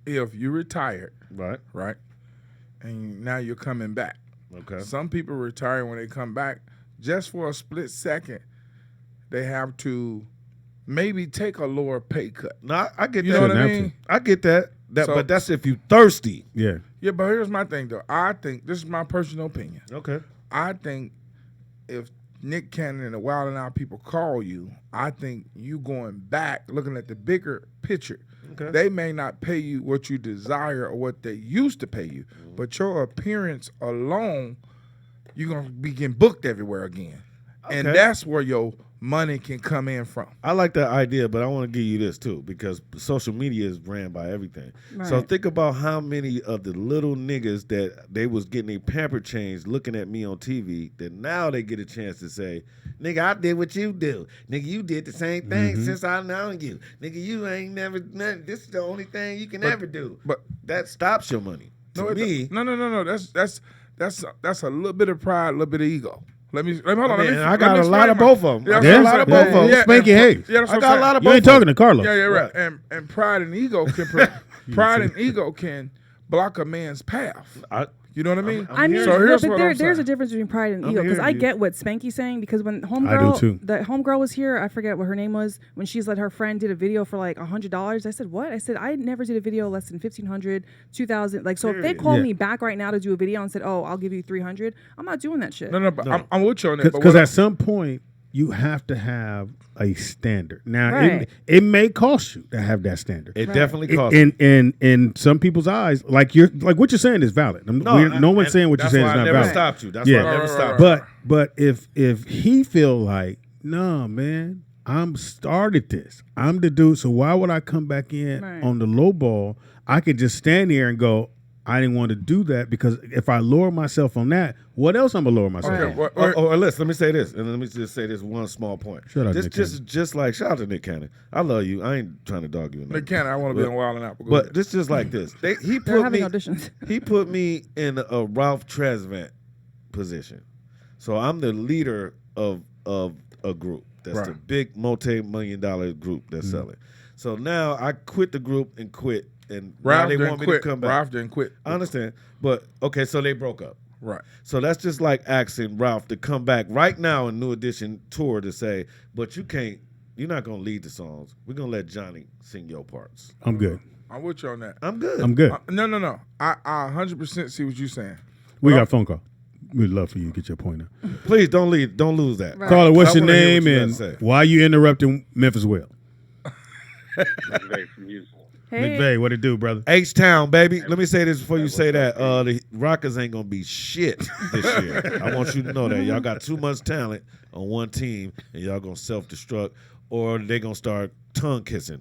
If you retired, Right. and now you're coming back. Okay. Some people retire when they come back just for a split second. They have to maybe take a lower pay cut. No, I get You that. know what I Shouldn't have mean? I get that. So- But that's if you thirsty. Yeah. Yeah, but here's my thing though. I think this is my personal opinion. Okay. I think if Nick Cannon and the Wild and Out people call you, I think you going back, looking at the bigger picture. Okay. They may not pay you what you desire or what they used to pay you, but your appearance alone, you're going to be getting booked everywhere again. And Okay. that's where your money can come in from. I like that idea, but I want to give you this too, because social media is ran by everything. So Right. think about how many of the little niggas that they was getting a pamper change looking at me on TV that now they get a chance to say, nigga, I did what you do. Nigga, you did the same thing since I known you. Nigga, you ain't never, this is the only thing you can ever do. But That stops your money. To me, no. That's a little bit of pride, a little bit of ego. Let me hold on. man, let me, I got let me a lot explain of my- both of them. Yeah, I that's got a what lot I'm of saying. both of them. Yeah, Spanky Hayes. Yeah, that's I what got I'm a lot saying. of You both ain't of talking to Carlos. Yeah, right. And pride and ego can block a man's path. You know what I mean? I mean, so here's but what there's I'm a difference between pride and I'm ego, because I hearing you. get what Spanky's saying, because when I homegirl, do too. the homegirl was here, I forget what her name was, when she's like her friend did a video for like $100. I said, what? I said, I never did a video less than $1,500, $2,000. Like, so if they call Yeah. me back right now to do a video and said, oh, I'll give you $300, I'm not doing that shit. No, but I'm with you on that. But Because what at some point, you have to have a standard. Now, Right. it may cost you to have that standard. It Right. definitely costs. In some people's eyes, like what you're saying is valid. No one's saying what you're saying is I not never valid. stopped you. That's Yeah. why I never Right, stopped right, you. But if he feel like, no, man, I'm started this. I'm the dude. So why would I come back in Right. on the low ball? I could just stand here and go, I didn't want to do that, because if I lower myself on that, what else I'm gonna lower myself Okay, on? what- Or let me say this, and let me just say this one small point. Shout out Just, Nick just like shout out to Nick Cannon. I love you. I ain't trying to dog you. or Nick nothing. Cannon, I want to be But- on Wild and Out. Go But ahead. this just like this. He They're put having me. auditions. He put me in a Ralph Tresvant position. So I'm the leader of a group. That's the Right. big multi-million-dollar group that's selling. So now I quit the group and quit, and now Ralph they didn't want me quit. to come back. Ralph didn't quit. I understand, but okay, so they broke up. Right. So that's just like asking Ralph to come back right now in New Edition tour to say, but you're not gonna lead the songs. We're gonna let Johnny sing your parts. I'm good. I'm with you on that. I'm good. I'm good. No. I 100% see what you're saying. We got a phone call. We'd love for you to get your point out. Please don't leave. Don't lose that. Right. Caller, what's I your wanna hear name what you gotta and say. why you interrupting Memphis Will? McVeigh from Houston. Hey, McVeigh, what it do, brother? H-Town, baby. Let me say this before you say that. The Rockets ain't going to be shit this year. I want you to know that. Y'all got too much talent on one team, and y'all going to self-destruct, or they going to start tongue kissing.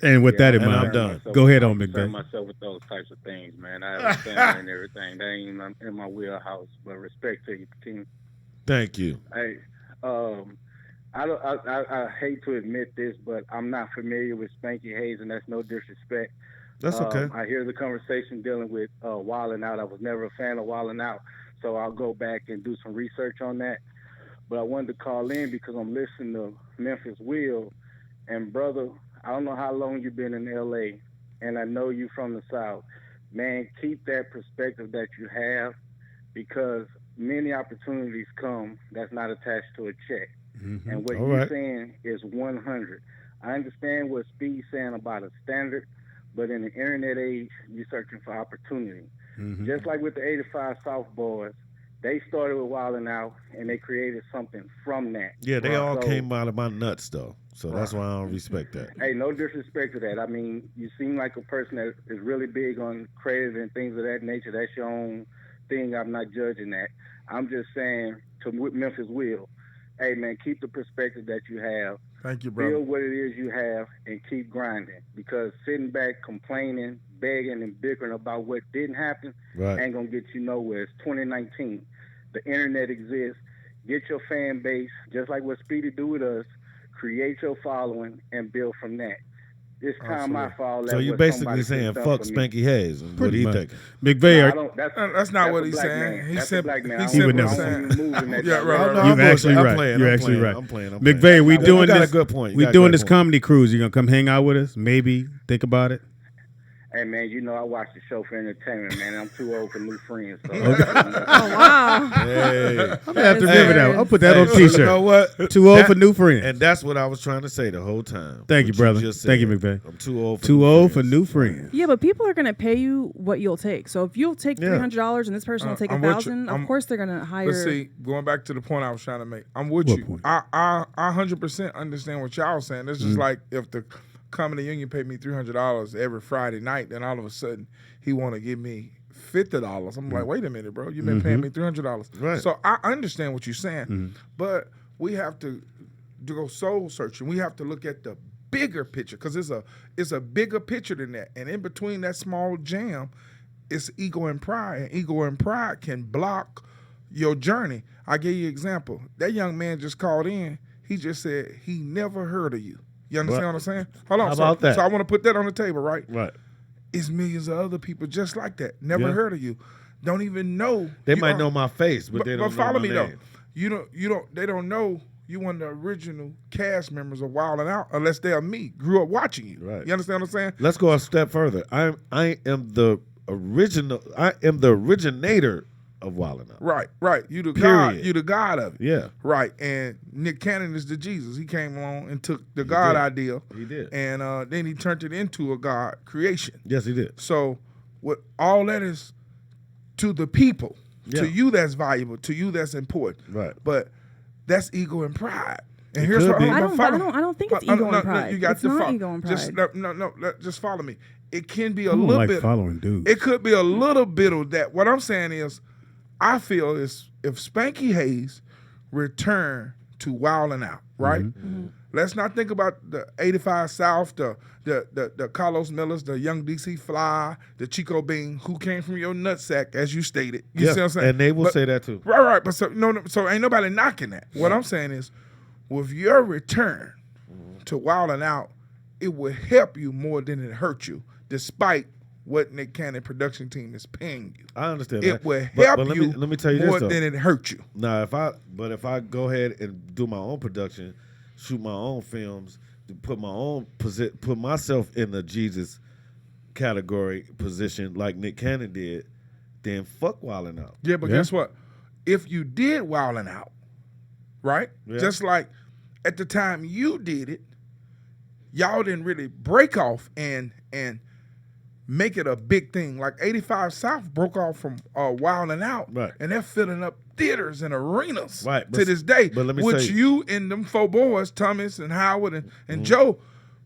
And with that in and mind, I'm done. Go ahead on, I concern McVay. myself with those types of things, man. I have a family and everything. That ain't in my wheelhouse. But respect to you, team. Thank you. Hey, I hate to admit this, but I'm not familiar with Spanky Hayes, and that's no disrespect. That's okay. I hear the conversation dealing with Wildin' Out. I was never a fan of Wildin' Out, so I'll go back and do some research on that. But I wanted to call in because I'm listening to Memphis Will, and brother, I don't know how long you've been in L.A., and I know you from the South. Man, keep that perspective that you have, because many opportunities come that's not attached to a check. Mm-hmm. And what All you're right. saying is 100. I understand what Speed's saying about a standard, but in the internet age, you're searching for opportunity. Mm-hmm. Just like with the 85 South Boys, they started with Wildin' Out, and they created something from that. Yeah, they all So- came out of my nuts though, so that's why I don't respect that. Hey, no disrespect to that. I mean, you seem like a person that is really big on credit and things of that nature. That's your own thing. I'm not judging that. I'm just saying to Memphis Will, hey, man, keep the perspective that you have. Thank you, brother. Build what it is you have and keep grinding. Because sitting back, complaining, begging, and bickering about what didn't happen Right. ain't going to get you nowhere. It's 2019. The internet exists. Get your fan base, just like what Speedy do with us. Create your following and build from that. It's time I fall. So you basically saying fuck Spanky Hayes and what Pretty he much. thinking. McVay, I are- don't, That's not what a he's black saying. man. He That's said a black man. he I said would don't- never I don't even move in that Yeah, direction. right, Oh, right, no, right. You've I'm actually bullshit. right. I'm playing. You're I'm actually playing. right. I'm playing. McVay, we You doing got this. a good point. You We got a doing good this point. comedy cruise. You gonna come hang out with us? Maybe think about it. Hey, man, you know I watch the show for entertainment, man. I'm too old for new friends. So Oh wow. Hey. I'm gonna have to is remember that. hilarious. I'll put that on Hey, T-shirt. You know what? Too old That- for new friends. And that's what I was trying to say the whole time. Thank you, What brother. just Thank you, said. McVay. I'm too old for Too new old for friends. new friends. Yeah, but people are gonna pay you what you'll take. So if you'll take Yeah. $300 and this person will take I'm with you. 1,000, I'm- of course they're gonna hire. But see, going back to the point I was trying to make, I'm with What you. point? I 100% understand what y'all saying. It's just like if the comedy union paid me $300 every Friday night, then all of a sudden he want to give me $50. I'm like, wait a minute, bro, you've been paying me $300. Right. So I understand what you're saying, but we have to go soul searching. We have to look at the bigger picture because it's a bigger picture than that. And in between that small jam, it's ego and pride. And ego and pride can block your journey. I gave you an example. That young man just called in. He just said he never heard of you. You understand what I'm saying? Hold on. How about that? So I want to put that on the table, right? Right. It's millions of other people just like that. Never Yeah. heard of you. Don't even know. They you might are- know my face, but they don't know follow my me name. though. They don't know you one of the original cast members of Wild 'N Out unless they are me. Grew up watching you. Right. You understand what I'm saying? Let's go a step further. I am the original. I am the originator of Wildin' Out. Right. You the God. Period. You the God of it. Yeah. Right. And Nick Cannon is the Jesus. He came along and took the God did. idea. He did. And then he turned it into a God creation. Yes, he did. So what all that is to the people, Yeah. to you that's valuable, to you that's important. Right. but that's ego and pride. And It here's could what be. I don't think it's ego and pride. You got It's to not follow. ego and Just pride. just follow me. It can be a I don't little like bit. following dudes. It could be a little bit of that. What I'm saying is, I feel is if Spanky Hayes return to Wild 'N Out, right? Let's not think about the 85 South, the Carlos Millers, the Young DC Fly, the Chico Bean, who came from your nutsack, as you stated. You Yeah, see what I'm saying? and they will But- say that too. Right. But so ain't nobody knocking that. What I'm saying is, with your return to Wild 'N Out, it will help you more than it hurt you, despite what Nick Cannon production team is paying you. I understand It that. will But help let you me tell you more this though. than it hurt you. Now, if I go ahead and do my own production, shoot my own films, to put myself in the Jesus category position like Nick Cannon did, then fuck Wildin' Out. Yeah, but Yeah. guess what? If you did Wild 'N Out, right? Yeah. Just like at the time you did it, y'all didn't really break off and make it a big thing. Like 85 South broke off from Wild 'N Out, Right. and they're filling up theaters and arenas Right, to but- this day. but let me which say- you and them four boys, Thomas and Howard and Joe,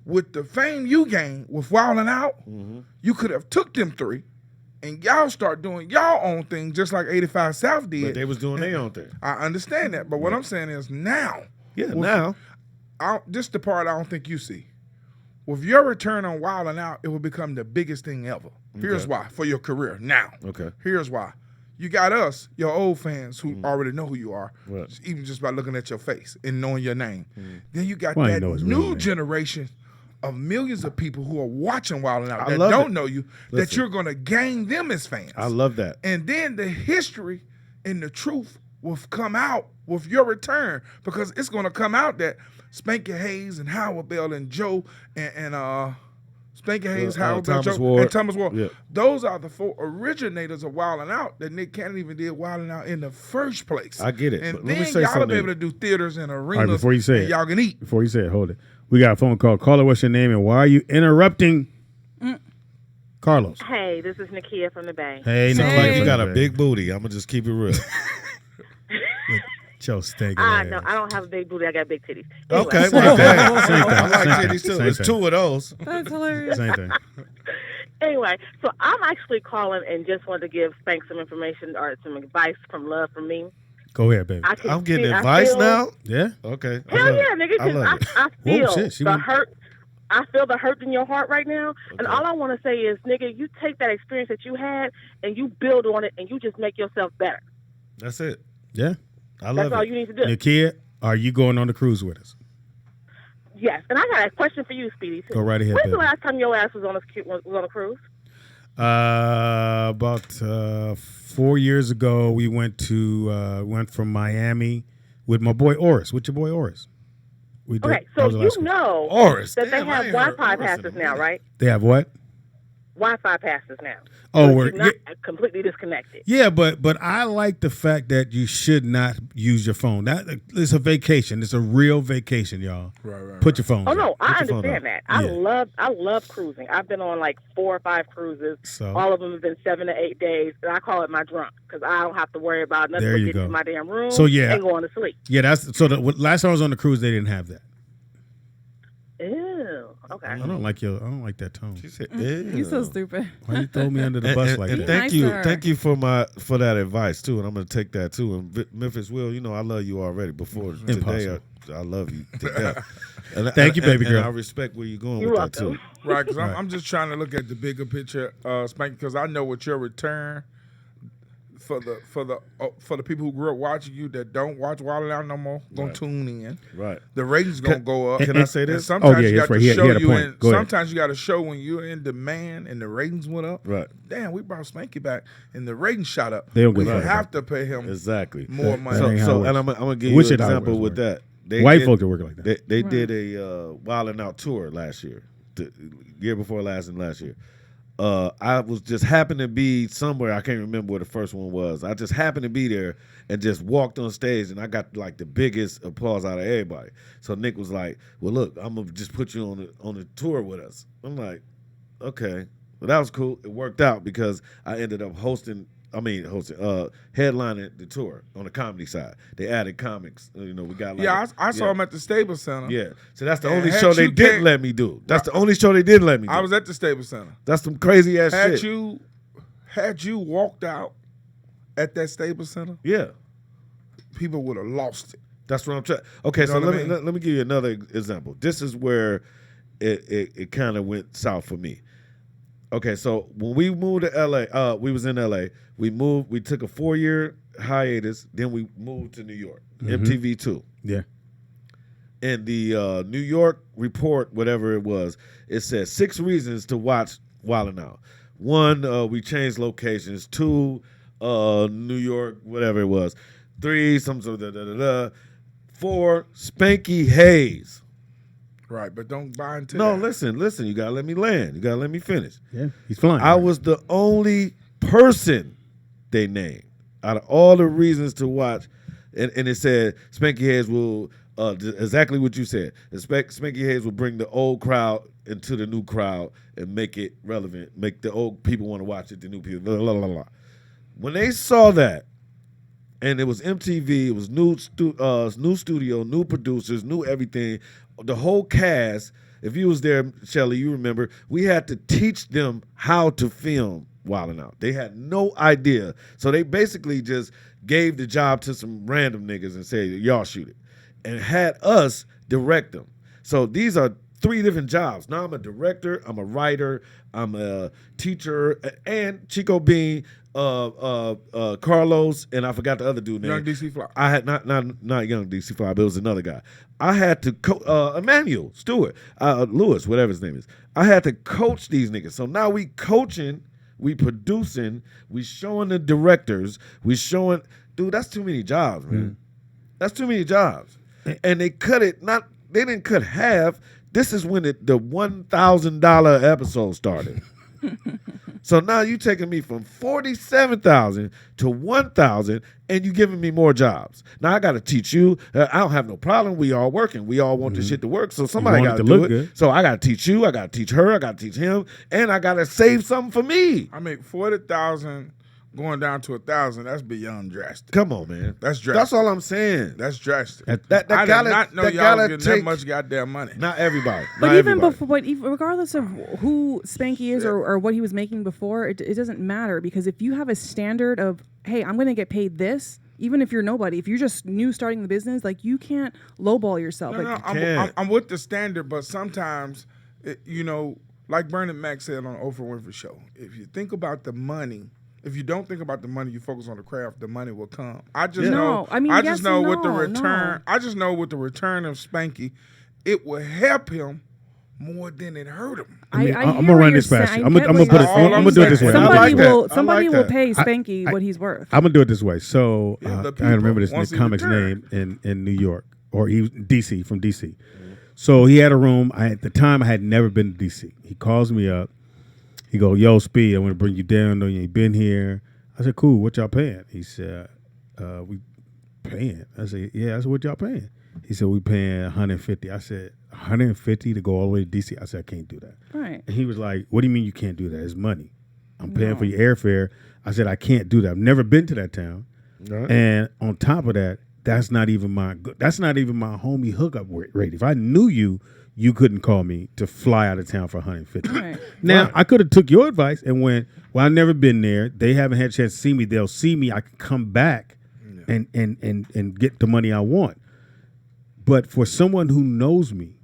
with the fame you gained with Wild 'N Out, you could have took them three and y'all start doing y'all own thing just like 85 South did. But they was doing their own thing. I understand that, but what I'm saying is now, Yeah, with- now. this the part I don't think you see. with your return on Wild 'N Out, it will become the biggest thing ever. Here's why, for your career now. Okay. Here's why. You got us, your old fans who already know who you are, Right. even just by looking at your face and knowing your name. Then you got Well, I that know his real new name. generation of millions of people who are watching Wild 'N Out that love don't it. know you, that Listen. you're going to gain them as fans. I love that. And then the history and the truth will come out with your return, because it's going to come out that Spanky Hayes and Howard Bell and Joe and Spanky Hayes, Howard Bell, Thomas Joe, Ward. and Thomas Ward. Yeah. Those are the 4 originators of Wild 'N Out that Nick Cannon even did Wild 'N Out in the first place. I get it, And but let then me say y'all will something. be able to do theaters and All arenas. right, before you say and it, y'all can eat. Before you say it, hold it. We got a phone call. Caller, what's your name and why are you interrupting Carlos? Hey, this is Nakia from the Bay. Hey, Sound Nick, like you got a big booty. I'm gonna just keep it real. Joe stinking No, ass. I don't have a big booty. I got big titties. Anyway, Okay, Same my thing. bad. Same thing. I like Same titties thing. too. Same There's thing. 2 of those. That's hilarious. Same thing. Anyway, so I'm actually calling and just wanted to give Spank some information or some advice from love from me. Go ahead, baby. I can I'm getting I advice feel- now. Yeah? Okay. I Hell love yeah, it. nigga. I love it. I feel Whoa, shit, she the went- hurt. I feel the hurt in your heart right now. And all I want to say is, nigga, you take that experience that you had and you build on it and you just make yourself better. That's it. Yeah? I love That's all it. you need to do. Nakia, are you going on the cruise with us? Yes. And I got a question for you, Speedy. Go right ahead, When's the baby. last time your ass was on a cruise? About 4 years ago, we went from Miami with my boy Oris. With your boy Oris. We did. Okay, that so was the last you one. know Oris, that damn, they I have ain't heard Wi-Fi Oris in a passes now, minute. right? They have what? Wi-Fi passes now. Oh, So we're you're not completely disconnected. yeah, but I like the fact that you should not use your phone. That it's a vacation. It's a real vacation, y'all. Right. Put your phone. Oh no, I your phone understand on. that. Yeah. I love cruising. I've been on like 4 or 5 cruises. So? All of them have been 7 to 8 days, and I call it my drunk because I don't have to worry about nothing There but you getting go. to my damn room So, yeah. and going to sleep. Yeah, that's so. Last time I was on the cruise, they didn't have that. Ew. Okay. I don't like that tone. She said, He's so stupid. Why you throw me under the bus like and that? thank Nicer. you for that advice too, and I'm gonna take that too. And Memphis Will, you know I love you already. Before today, Impossible. I love you to death. And Thank you, baby and girl. I respect where you're going You're with that welcome. too. Right, because Right. I'm just trying to look at the bigger picture, Spanky, because I know with your return, for the people who grew up watching you that don't watch Wild 'N Out no more, gonna Right. tune in. Right. The ratings gonna go up. Can I say And this? sometimes Oh, yeah, you that's got right. to He show had a you point. in. Go ahead. Sometimes you got to show when you're in demand and the ratings went up. Right. Damn, we brought Spanky back and the ratings shot up. They don't we give a fuck have to pay him Exactly. more money. That ain't how it So works. and I'm gonna give Wish you an it how it example was with that. They White did- folk that work like that. They did a Wild 'N Out tour last year, year before last and last year. I was just happened to be somewhere. I can't remember where the first one was. I just happened to be there and just walked on stage, and I got like the biggest applause out of everybody. So Nick was like, "Well, look, I'm gonna just put you on the tour with us." I'm like, "Okay." But that was cool. It worked out because I ended up headlining the tour on the comedy side. They added comics. You know, we got like I saw him at the Staples Center. yeah. So that's the And only had show they you didn't came- let me do. That's the only show they didn't let me do. I was at the Staples Center. That's some crazy ass Had shit. you walked out at that Staples Center, Yeah. people would have lost it. That's what I'm trying. Okay, You so know what I mean? let me give you another example. This is where it kind of went south for me. Okay, so when we moved to LA, we was in LA. We took a 4-year hiatus, then we moved to New York, MTV 2. Yeah. And the New York report, whatever it was, it said 6 reasons to watch Wild 'N Out. 1, we changed locations. 2, New York, whatever it was. 3, some sort of da-da-da-da. 4, Spanky Hayes. Right, but don't buy into No, that. listen. You gotta let me land. You gotta let me finish. Yeah. He's flying. I was the only person they named out of all the reasons to watch, and it said Spanky Hayes will exactly what you said. Spanky Hayes will bring the old crowd into the new crowd and make it relevant, make the old people want to watch it, the new people. Blah, blah, blah, blah. When they saw that, and it was MTV, it was new studio, new producers, new everything, the whole cast. If you was there, Shelly, you remember, we had to teach them how to film Wild 'N Out. They had no idea. So they basically just gave the job to some random niggas and said, y'all shoot it. And had us direct them. So these are 3 different jobs. Now I'm a director, I'm a writer, I'm a teacher, and Chico Bean, Carlos, and I forgot the other dude name. Young DC Fly. I had not Young DC Fly, but it was another guy. I had to Emmanuel Stewart, Lewis, whatever his name is. I had to coach these niggas. So now we coaching, we producing, we showing the directors, we showing. Dude, that's too many jobs, man. That's too many jobs. And they cut it. They didn't cut half. This is when the $1,000 episode started. So now you taking me from 47,000 to 1,000, and you giving me more jobs. Now I got to teach you. I don't have no problem. We all working. We all want this shit to work. So somebody got to do it. Good. So I got to teach you. I got to teach her. I got to teach him, and I got to save something for me. I mean, 40,000 going down to 1,000. That's beyond drastic. Come on, man. That's drastic. That's all I'm saying. That's drastic. That I gotta, did not know that y'all gotta was getting take, that much goddamn money. Not everybody. But not even everybody. before, regardless of who Spanky is or what he was making before, it doesn't matter, because if you have a standard of, hey, I'm going to get paid this, even if you're nobody, if you're just new starting the business, like, you can't lowball yourself. No, I'm with the standard, but sometimes, like Bernard Mac said on Oprah Winfrey Show, if you think about the money. If you don't think about the money, you focus on the craft, the money will come. I just know. I just know with the return. I just know with the return of Spanky, it will help him more than it hurt him. I'm gonna run this past you. I'm gonna do it this way. Somebody will pay Spanky what he's worth. I'm gonna do it this way. So I remember this comic's name in New York, or he was DC, from DC. So he had a room. At the time, I had never been to DC. He calls me up. He go, yo, Speed, I want to bring you down. Know you ain't been here. I said, cool. What y'all paying? He said, we paying. I said, yeah. I said, what y'all paying? He said, we paying 150. I said, 150 to go all the way to DC? I said, I can't do that. Right. And he was like, what do you mean you can't do that? It's money. I'm paying for your airfare. I said, I can't do that. I've never been to that town. Right. And on top of that, that's not even my homie hookup rate. If I knew you, you couldn't call me to fly out of town for 150. Right. Now, I could have took your advice and went, well, I've never been there. They haven't had a chance to see me. They'll see me. I can come back and get the money I want. But for someone who knows me,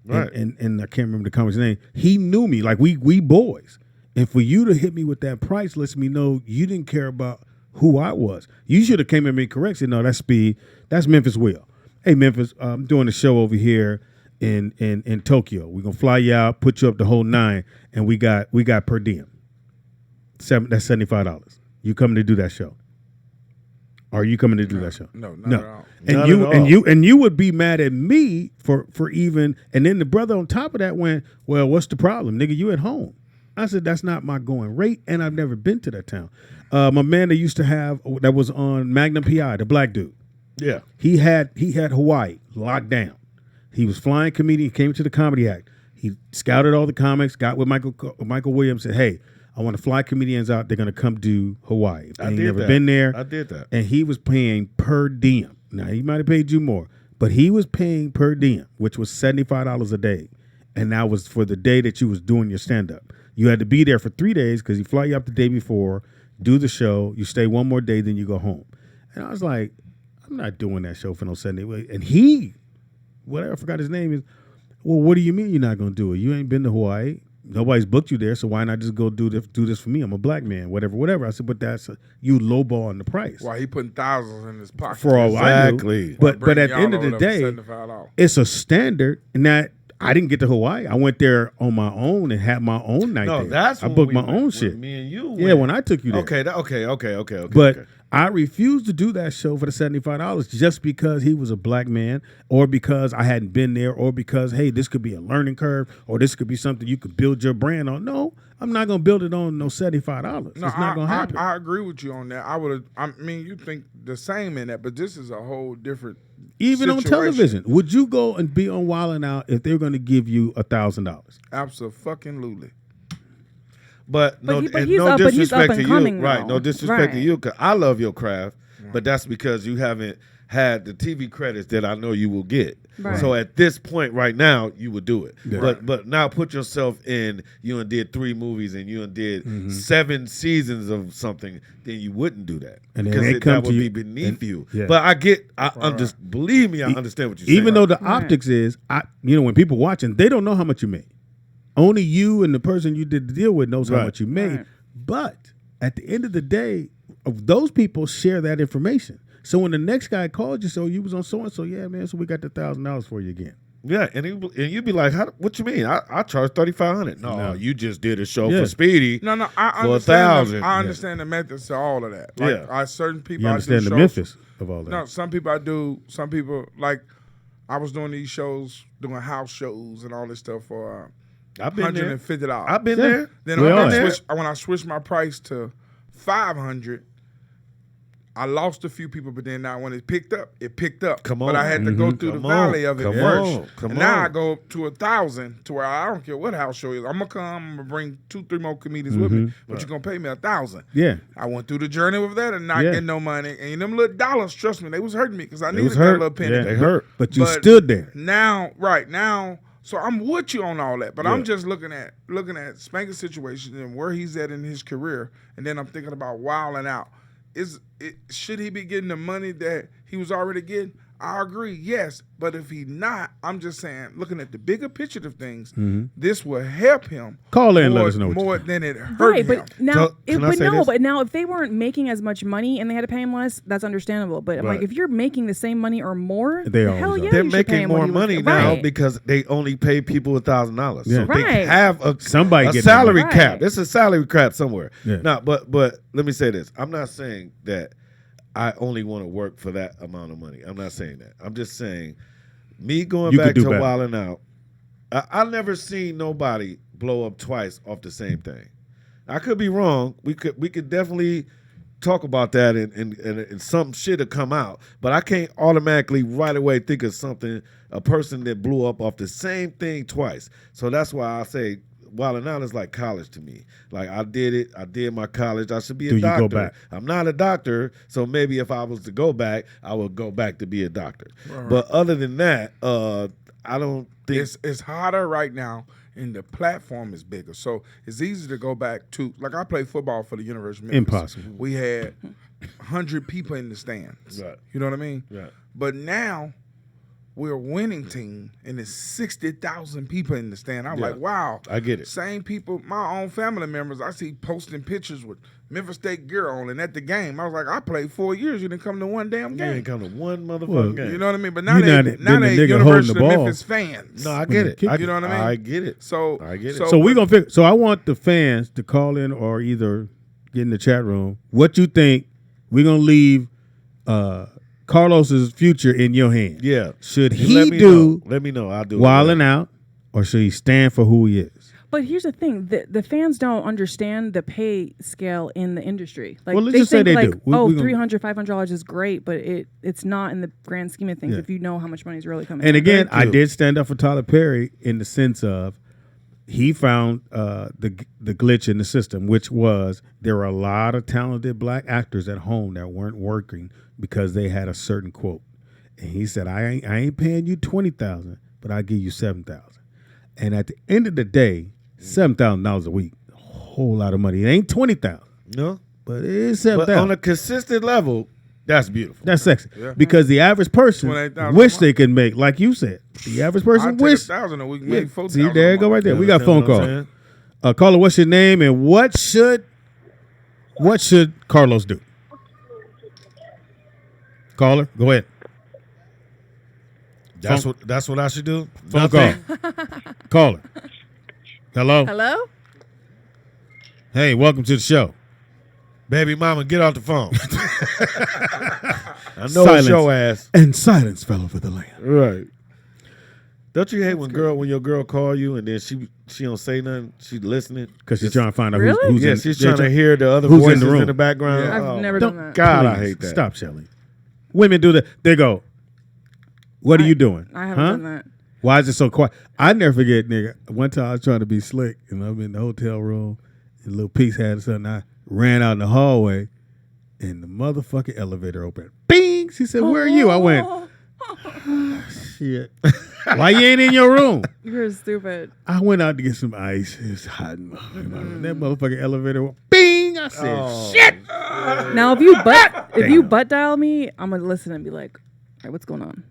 and I can't remember the comic's name, he knew me. Like, we boys. And for you to hit me with that price lets me know you didn't care about who I was. You should have came at me correct. Said, no, that's Speed. That's Memphis Will. Hey, Memphis, I'm doing a show over here in Tokyo. We're gonna fly you out, put you up the whole 9, and we got per diem. That's $75. You coming to do that show? Are you coming to do that show? No, not at all. And you would be mad at me for even, and then the brother on top of that went, well, what's the problem? Nigga, you at home. I said, that's not my going rate, and I've never been to that town. My man that used to have, that was on Magnum PI, the black dude. Yeah. He had Hawaii locked down. He was flying comedian, came to the Comedy Act. He scouted all the comics, got with Michael Williams, said, hey, I want to fly comedians out. They're going to come do Hawaii. They ain't never been there. I did that. And he was paying per diem. Now, he might have paid you more, but he was paying per diem, which was $75 a day. And that was for the day that you was doing your stand-up. You had to be there for 3 days because he fly you up the day before, do the show, you stay one more day, then you go home. And I was like, I'm not doing that show for no Sunday. And he, whatever, I forgot his name is, well, what do you mean you're not going to do it? You ain't been to Hawaii. Nobody's booked you there, so why not just go do this for me? I'm a black man, whatever. I said, but that's you lowballing the price. Why he putting thousands in his pocket? For all I knew. But at the end of the day, it's a standard, and that I didn't get to Hawaii. I went there on my own and had my own night there. That's I booked my own shit. Me and you. Yeah, when I took you there. Okay. But I refused to do that show for the $75 just because he was a black man, or because I hadn't been there, or because, hey, this could be a learning curve, or this could be something you could build your brand on. No, I'm not going to build it on no $75. No, it's not going to happen. I agree with you on that. I mean, you think the same in that, but this is a whole different Even situation. On television. Would you go and be on Wild 'N Out if they were going to give you $1,000? Absolutely. But no disrespect to you, right? No disrespect to you, because I love your craft, but that's because you haven't had the TV credits that I know you will get. Right. So at this point right now, you would do it. Yeah. But now put yourself in, you done did 3 movies and you done did 7 seasons of something, then you wouldn't do that. And then because they come that to would you be beneath you. Yeah. But I'm just, believe me, I understand what you're saying. Even though the optics is, when people watching, they don't know how much you made. Only you and the person you did the deal with knows how much you made. Right. But at the end of the day, those people share that information. So when the next guy called you, so you was on so and so, yeah, man, so we got the $1,000 for you again. Yeah, and you'd be like, what you mean? I charged $3,500. No, you just did a show Yeah. for Speedy. No, I for understand. $1,000. I understand the methods to all of that. Like, Yeah. certain people You I understand do the shows, Memphis of all that. No, some people I do. Some people, like, I was doing these shows, doing house shows and all this stuff for I've been there. $150. I've been there. Then We when all I switched my price to $500, I lost a few people, but then now when it picked up. Come on. But I had to go through Come the on. valley of it Come first. on. Come and now on. I go up to 1,000 to where I don't care what house show is. I'm gonna bring 2-3 more comedians with me, but you're gonna pay me 1,000. Yeah. I went through the journey with that and not getting no money. And them little dollars, trust me, they was hurting me because I needed was that hurt. little penny. Yeah. They hurt. But you stood there. Now, so I'm with you on all that, but I'm just looking at Spanker's situation and where he's at in his career, and then I'm thinking about wilding out. Should he be getting the money that he was already getting? I agree, yes. But if he not, I'm just saying, looking at the bigger picture of things, this will help him. Call in and more, let us know what you more think. than it hurt Right, him. but now, can I say this? but now if they weren't making as much money and they had to pay him less, that's understandable. But I'm like, Right. if you're making the same money or more, They hell always are. yeah, They're you should pay making him what more he was- money now Right. because they only pay people $1,000. Yeah. So they Right. have Somebody a getting salary that money. cap. Right. There's a salary cap somewhere. Yeah. No, but let me say this. I'm not saying that I only want to work for that amount of money. I'm not saying that. I'm just saying me going You back could do to better. Wildin' Out, I never seen nobody blow up twice off the same thing. I could be wrong. We could definitely talk about that and some shit will come out. But I can't automatically right away think of a person that blew up off the same thing twice. So that's why I say Wildin' Out is like college to me. Like I did my college. I should be a Do you doctor. go back? I'm not a doctor, so maybe if I was to go back, I would go back to be a doctor. But other than that, I don't think It's harder right now, and the platform is bigger. So it's easy to go back to, like I played football for the University of Memphis. Impossible. We had 100 people in the stands. Right. You know what I mean? Right. But now we're a winning team, and there's 60,000 people in the stand. I'm Yeah. like, wow. I get it. Same people, my own family members, I see posting pictures with Memphis State gear on, and at the game, I was like, I played 4 years. You didn't come to one damn you game. ain't come to one motherfucking Well, game. You know what I mean? But now You're not they been the nigga holding University the of ball. Memphis fans. No, I When get they it. kick you know what I mean? I get it. So I get it. So we're gonna figure. So I want the fans to call in or either get in the chat room. What you think? We're gonna leave Carlos's future in your hands. Yeah. Should You he let me do know. Let me know. I'll do it. Wildin' Out, or should he stand for who he is? But here's the thing: the fans don't understand the pay scale in the industry. Like, Well, let's they just say think they like, do. We gonna- $300, $500 is great, but it's not in the grand scheme of things Yeah. if you know how much money is really coming. And in. again, Thank I you. did stand up for Tyler Perry in the sense of he found the glitch in the system, which was there were a lot of talented black actors at home that weren't working because they had a certain quote. And he said, I ain't paying you $20,000, but I'll give you $7,000. And at the end of the day, $7,000 a week, a whole lot of money. It ain't $20,000, No. but it is But on $7,000. a consistent level, that's beautiful. That's sexy. Yeah. Because the average person 28,000 wish a they could make, like you said, the average person I take wish. 1,000 a week, Yeah. make 4,000. See, there you go right there. We got a phone Understand what call. I'm saying? Caller, what's your name and what should Carlos do? Caller, go ahead. That's what I should do. Phone call. Caller. Hello. Hello. Hey, welcome to the show. Baby mama, get off the phone. I know Silence. it's your ass. And silence fell over the land. Right. Don't you hate when your girl call you and then she don't say nothing? She listening Because she's trying to find out Really? who's yeah, in. she's they're trying to hear the other who's in the voices in room. the background. Yeah. I've Oh, never done that. God, I Please, hate that. Stop, Shelly. Women do that. They go, what are you doing? I haven't done that. Why is it so quiet? I never forget, nigga. One time I was trying to be slick, and I'm in the hotel room, and Little Peace had something. I ran out in the hallway, and the motherfucking elevator opened. Bing! She said, "Where are you?" I went, "Shit. Why you ain't in your room?" You're stupid. I went out to get some ice. It's hot. That motherfucking elevator went, bing! I said, "Shit." Now, if you butt dial me, I'm gonna listen and be like, "All right, what's going on?"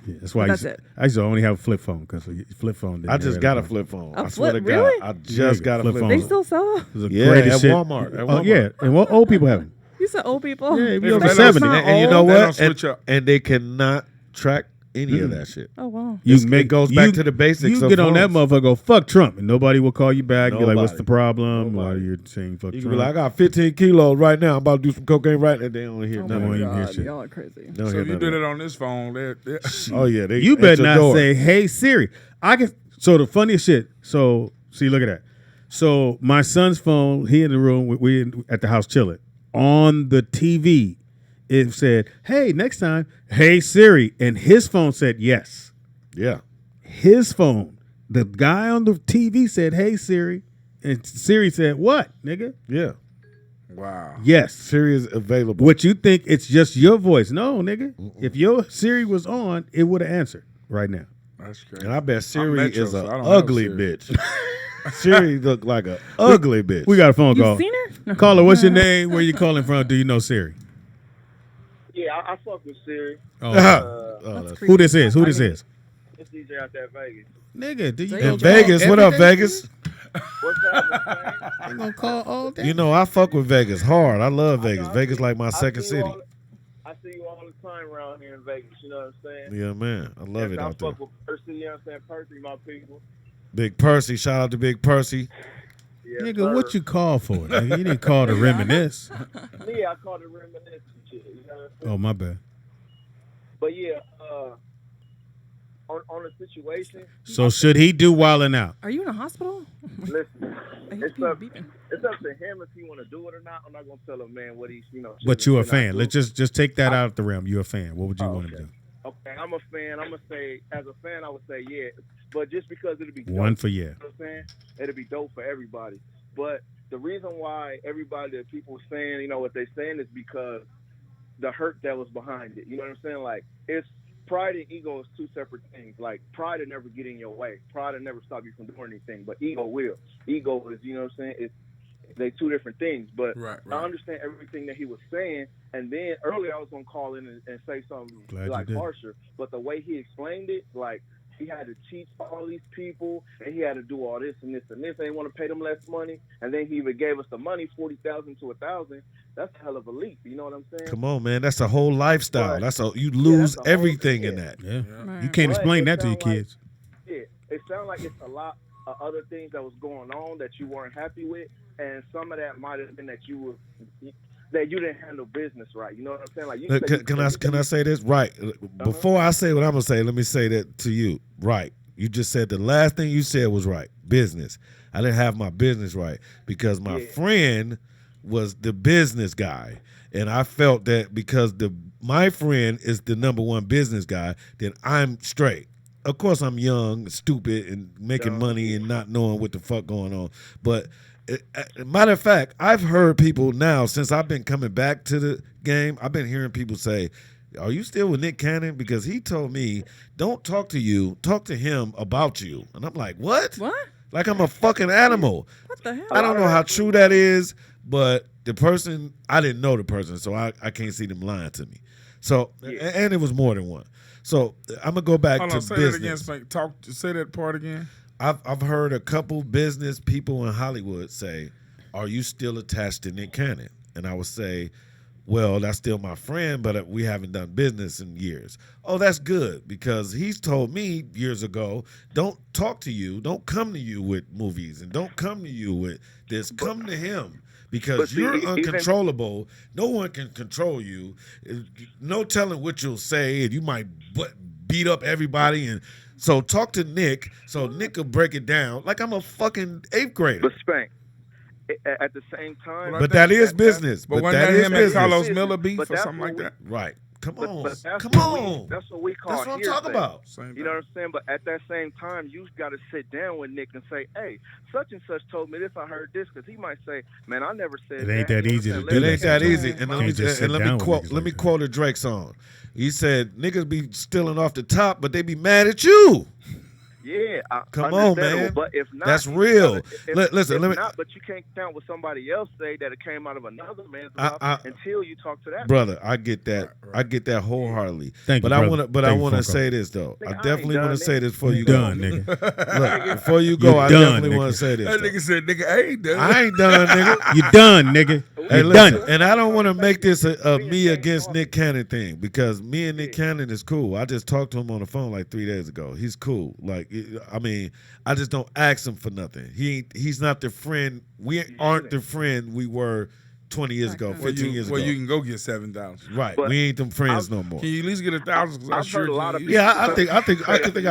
Yeah, that's why That's it. I used to only have a flip phone because flip phone. I just got a flip phone. A I swear to flip, God, really? I just got a flip phone. They still sell them? It was the Yeah, greatest at shit. Walmart. At Oh Walmart. yeah, and what old people have them? You said old people? Yeah, if They you're over don't 70. sound And you know old. They what? don't switch up. And they cannot track any of that shit. Oh, wow. It goes back to the basics You of get on that phones. motherfucker, go fuck Trump, and nobody will call you back. You're like, "What's Nobody. the problem?" Nobody. Or you're saying fuck You Trump. can be like, "I got 15 kilos right now. I'm about to do some cocaine right now." They don't hear Oh, nothing. Won't my even hear God. shit. Y'all are crazy. They don't So hear if you nothing. did it on this phone, Oh yeah, they You at better your not door. say, "Hey Siri." I can. So the funniest shit. So see, look at that. So my son's phone, he in the room. We at the house chilling. On the TV, it said, "Hey, next time, hey Siri," and his phone said yes. Yeah. His phone. The guy on the TV said, "Hey Siri," and Siri said, "What, nigga?" Yeah. wow. Yes. Siri is available. What you think it's just your voice? No, nigga. If your Siri was on, it would have answered right now. That's crazy. And I bet Siri Metro, is so an I don't have ugly Siri. bitch. Siri look like an ugly bitch. We got a phone You call. seen her? Caller, what's your name? Where you calling from? Do you know Siri? Yeah, I fuck with Siri. Oh, that's who this is? Who this is? It's DJ out there in Vegas. Nigga, do you in Vegas. What up, Vegas? What's happening, man? I'm gonna call all day. You know, I fuck with Vegas hard. I love Vegas. I Vegas see- like my I second see you city. I see you all the time around here in Vegas. You know what I'm saying? Yeah, man. I love it I out there. fuck with Percy. You know what I'm saying? Percy, my people. Big Percy. Shout out to Big Percy. Yes, Nigga, sir. what you call for? Nigga? You didn't call to reminisce. Yeah, I call it reminiscent shit. You know what I'm saying? Oh, my bad. But yeah, on the situation. So should he do wilding out? Are you in a hospital? Listen, I hear it's people up, beeping. it's up to him if he want to do it or not. I'm not gonna tell him, man, what he's But you a should not fan. do. Let's just take that out of the realm. You're a fan. What would you want to do? Okay, I'm a fan. I'm gonna say, as a fan, I would say yeah. But just because it'll be dope, One for yeah. you know what I'm saying? It'll be dope for everybody. But the reason why everybody that people saying, you know, what they're saying is because the hurt that was behind it. You know what I'm saying? Like, it's pride and ego is two separate things. Like, pride will never get in your way. Pride will never stop you from doing anything. But ego will. Ego is, you know what I'm saying? They two different things. But Right. I understand everything that he was saying. And then earlier I was gonna call in and say something Glad like you did. harsher. But the way he explained it, like, he had to teach all these people, and he had to do all this and this and this. They didn't want to pay them less money, and then he even gave us the money, 40,000 to 1,000. That's a hell of a leap. You know what I'm saying? Come on, man. That's a whole lifestyle. Right. That's you lose that's a whole everything thing, in yeah. that. Yeah. Right. You can't But explain it that to your sound like- kids. Yeah, it sounds like it's a lot of other things that was going on that you weren't happy with, and some of that might have been that you didn't handle business right. You know what I'm saying? Like, you Look, can I say this? Right. Before I say what I'm gonna say, let me say that to you. Right. You just said the last thing you said was right. Business. I didn't have my business right because my friend was the business guy. And I felt that because my friend is the number one business guy, then I'm straight. Of course, I'm young, stupid, and making money and not knowing what the fuck going on. But matter of fact, I've heard people now, since I've been coming back to the game, I've been hearing people say, "Are you still with Nick Cannon?" Because he told me, "Don't talk to you, talk to him about you." And I'm like, what? What? Like I'm a fucking animal. What the hell? I don't know how true that is, but the person, I didn't know the person, so I can't see them lying to me. So, and it was more than one. So I'm gonna go back Hold to on, say business. that again, Spank. Say that part again. I've heard a couple business people in Hollywood say, "Are you still attached to Nick Cannon?" And I would say, "Well, that's still my friend, but we haven't done business in years." Oh, that's good, because he's told me years ago, don't talk to you, don't come to you with movies, and don't come to you with this. Come to him, because see, you're even- uncontrollable. No one can control you. No telling what you'll say, and you might beat up everybody. And so talk to Nick, so Nick will break it down. Like I'm a fucking 8th grader. But Spank, at the same time, But that is business. But But wasn't that that is him and business. Carlos Miller beef But or that's something what like we- that? Right. Come on. But that's Come what on. that's what we call That's what I'm hearsay. talking about. You know what I'm saying? But at that same time, you got to sit down with Nick and say, hey, such and such told me this, I heard this, because he might say, man, I never said that. It ain't that easy to do. It ain't that easy. And And let me quote a Drake song. He said, niggas be stealing off the top, but they be mad at you. Yeah, come on, man. But if not, that's real. Listen, let me. Not, but you can't count what somebody else say that it came out of another man's mouth until you talk to that. Brother, I get that. I get that wholeheartedly. Thank but you, I want to. But I want to say this though. Nigga, I definitely want to say this before you done, go. Nigga. Look, before you go, I definitely want to say this. That nigga said, "Nigga, I ain't done. I ain't done, nigga. You done, nigga. Hey, You listen, done. and I don't want to make this a me against Nick Cannon thing because me and Nick Cannon is cool. I just talked to him on the phone like 3 days ago. He's cool. Like, I mean, I just don't ask him for nothing. He's not the friend. We aren't the friend we were 20 years ago, 15 years ago. Well, you can go get 7,000. Right. But we ain't them friends no more. Can you at least get 1,000? I've heard a lot of people. Yeah, I think I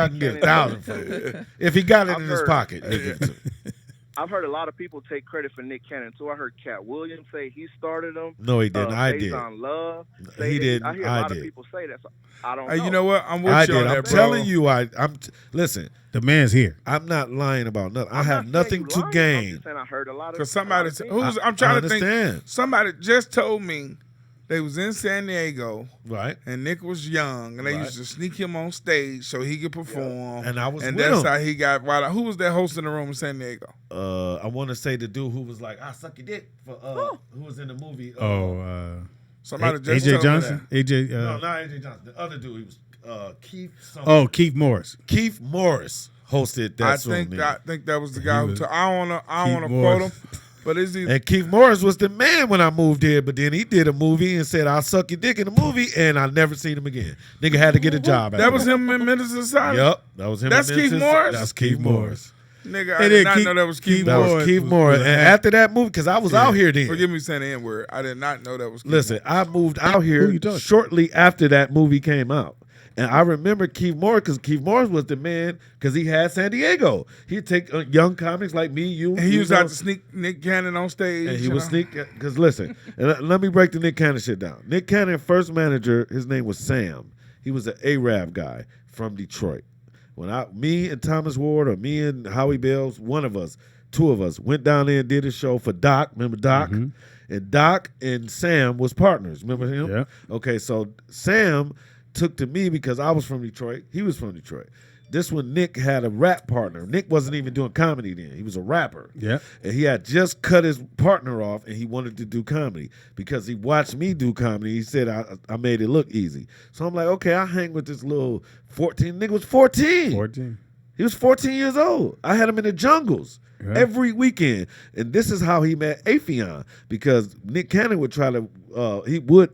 can get 1,000 from him. If he got it in his pocket, he'll give it to me. I've heard a lot of people take credit for Nick Cannon too. I heard Cat Williams say he started him. No, he didn't. I did. On Love. He didn't. I hear a lot of people say that. So I don't know. You know what? I'm with I you did. on that, I'm bro. telling you, listen. The man's here. I'm not lying about nothing. I have nothing to gain. I'm just saying I heard a lot of. Because somebody, I'm I trying to understand. think. Somebody just told me they was in San Diego, right? And Nick was young, and they used to sneak him on stage so he could perform. And I was and with that's him. how he got. Who was that host in the room in San Diego? I want to say the dude who was like, "I suck your dick," for who was in the movie. Somebody just AJ told Johnson. me that. AJ. No, not AJ Johnson. The other dude, he was Keith. Something. Oh, Keith Morris. Keith Morris hosted that. I think that was the guy who. I don't want to Morris. quote him, but is he? And Keith Morris was the man when I moved here, but then he did a movie and said, "I'll suck your dick" in the movie, and I never seen him again. Nigga had to get a job. That was him in Menace to Society. Yep, that was him. That's in Keith Memphis. Morris? That's Keith Morris. Nigga, I did not know that was Keith That Morris. was Keith Morris. And after that movie, because I was out here then. Forgive me saying the N-word. I did not know that was Keith Listen, Morris. I moved out here shortly after that movie came out. And I remember Keith Morris because Keith Morris was the man because he had San Diego. He'd take young comics like me, you. And he was out to sneak Nick Cannon on stage. And he was sneak because listen, and let me break the Nick Cannon shit down. Nick Cannon first manager, his name was Sam. He was an Arab guy from Detroit. When me and Thomas Ward or me and Howie Bells, two of us went down there and did a show for Doc. Remember Doc? Mm-hmm. And Doc and Sam was partners. Remember him? Yeah. Okay, so Sam took to me because I was from Detroit. He was from Detroit. This one, Nick had a rap partner. Nick wasn't even doing comedy then. He was a rapper. Yeah. And he had just cut his partner off and he wanted to do comedy because he watched me do comedy. He said I made it look easy. So I'm like, okay, I'll hang with this little 14. Nigga was 14. 14. He was 14 years old. I had him in the jungles every weekend. And this is how he met Afion because Nick Cannon would try to, he would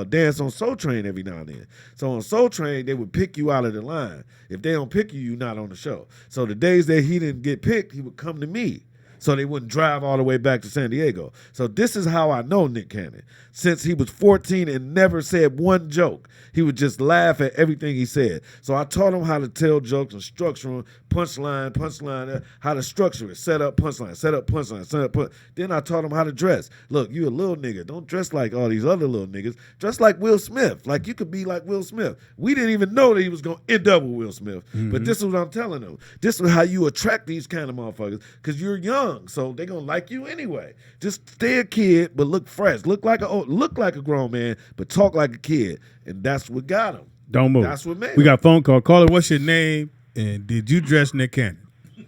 dance on Soul Train every now and then. So on Soul Train, they would pick you out of the line. If they don't pick you, you're not on the show. So the days that he didn't get picked, he would come to me. So they wouldn't drive all the way back to San Diego. So this is how I know Nick Cannon. Since he was 14 and never said one joke, he would just laugh at everything he said. So I taught him how to tell jokes and structure them, punchline, how to structure it, set up, punchline, set up, punchline. Then I taught him how to dress. Look, you a little nigga. Don't dress like all these other little niggas. Dress like Will Smith. Like you could be like Will Smith. We didn't even know that he was going to end up with Will Smith. Mm-hmm. But this is what I'm telling them. This is how you attract these kind of motherfuckers because you're young. So they're going to like you anyway. Just stay a kid, but look fresh. Look like a grown man, but talk like a kid. And that's what got him. Don't move. That's what made We him. got a phone call. Caller, what's your name? And did you dress Nick Cannon?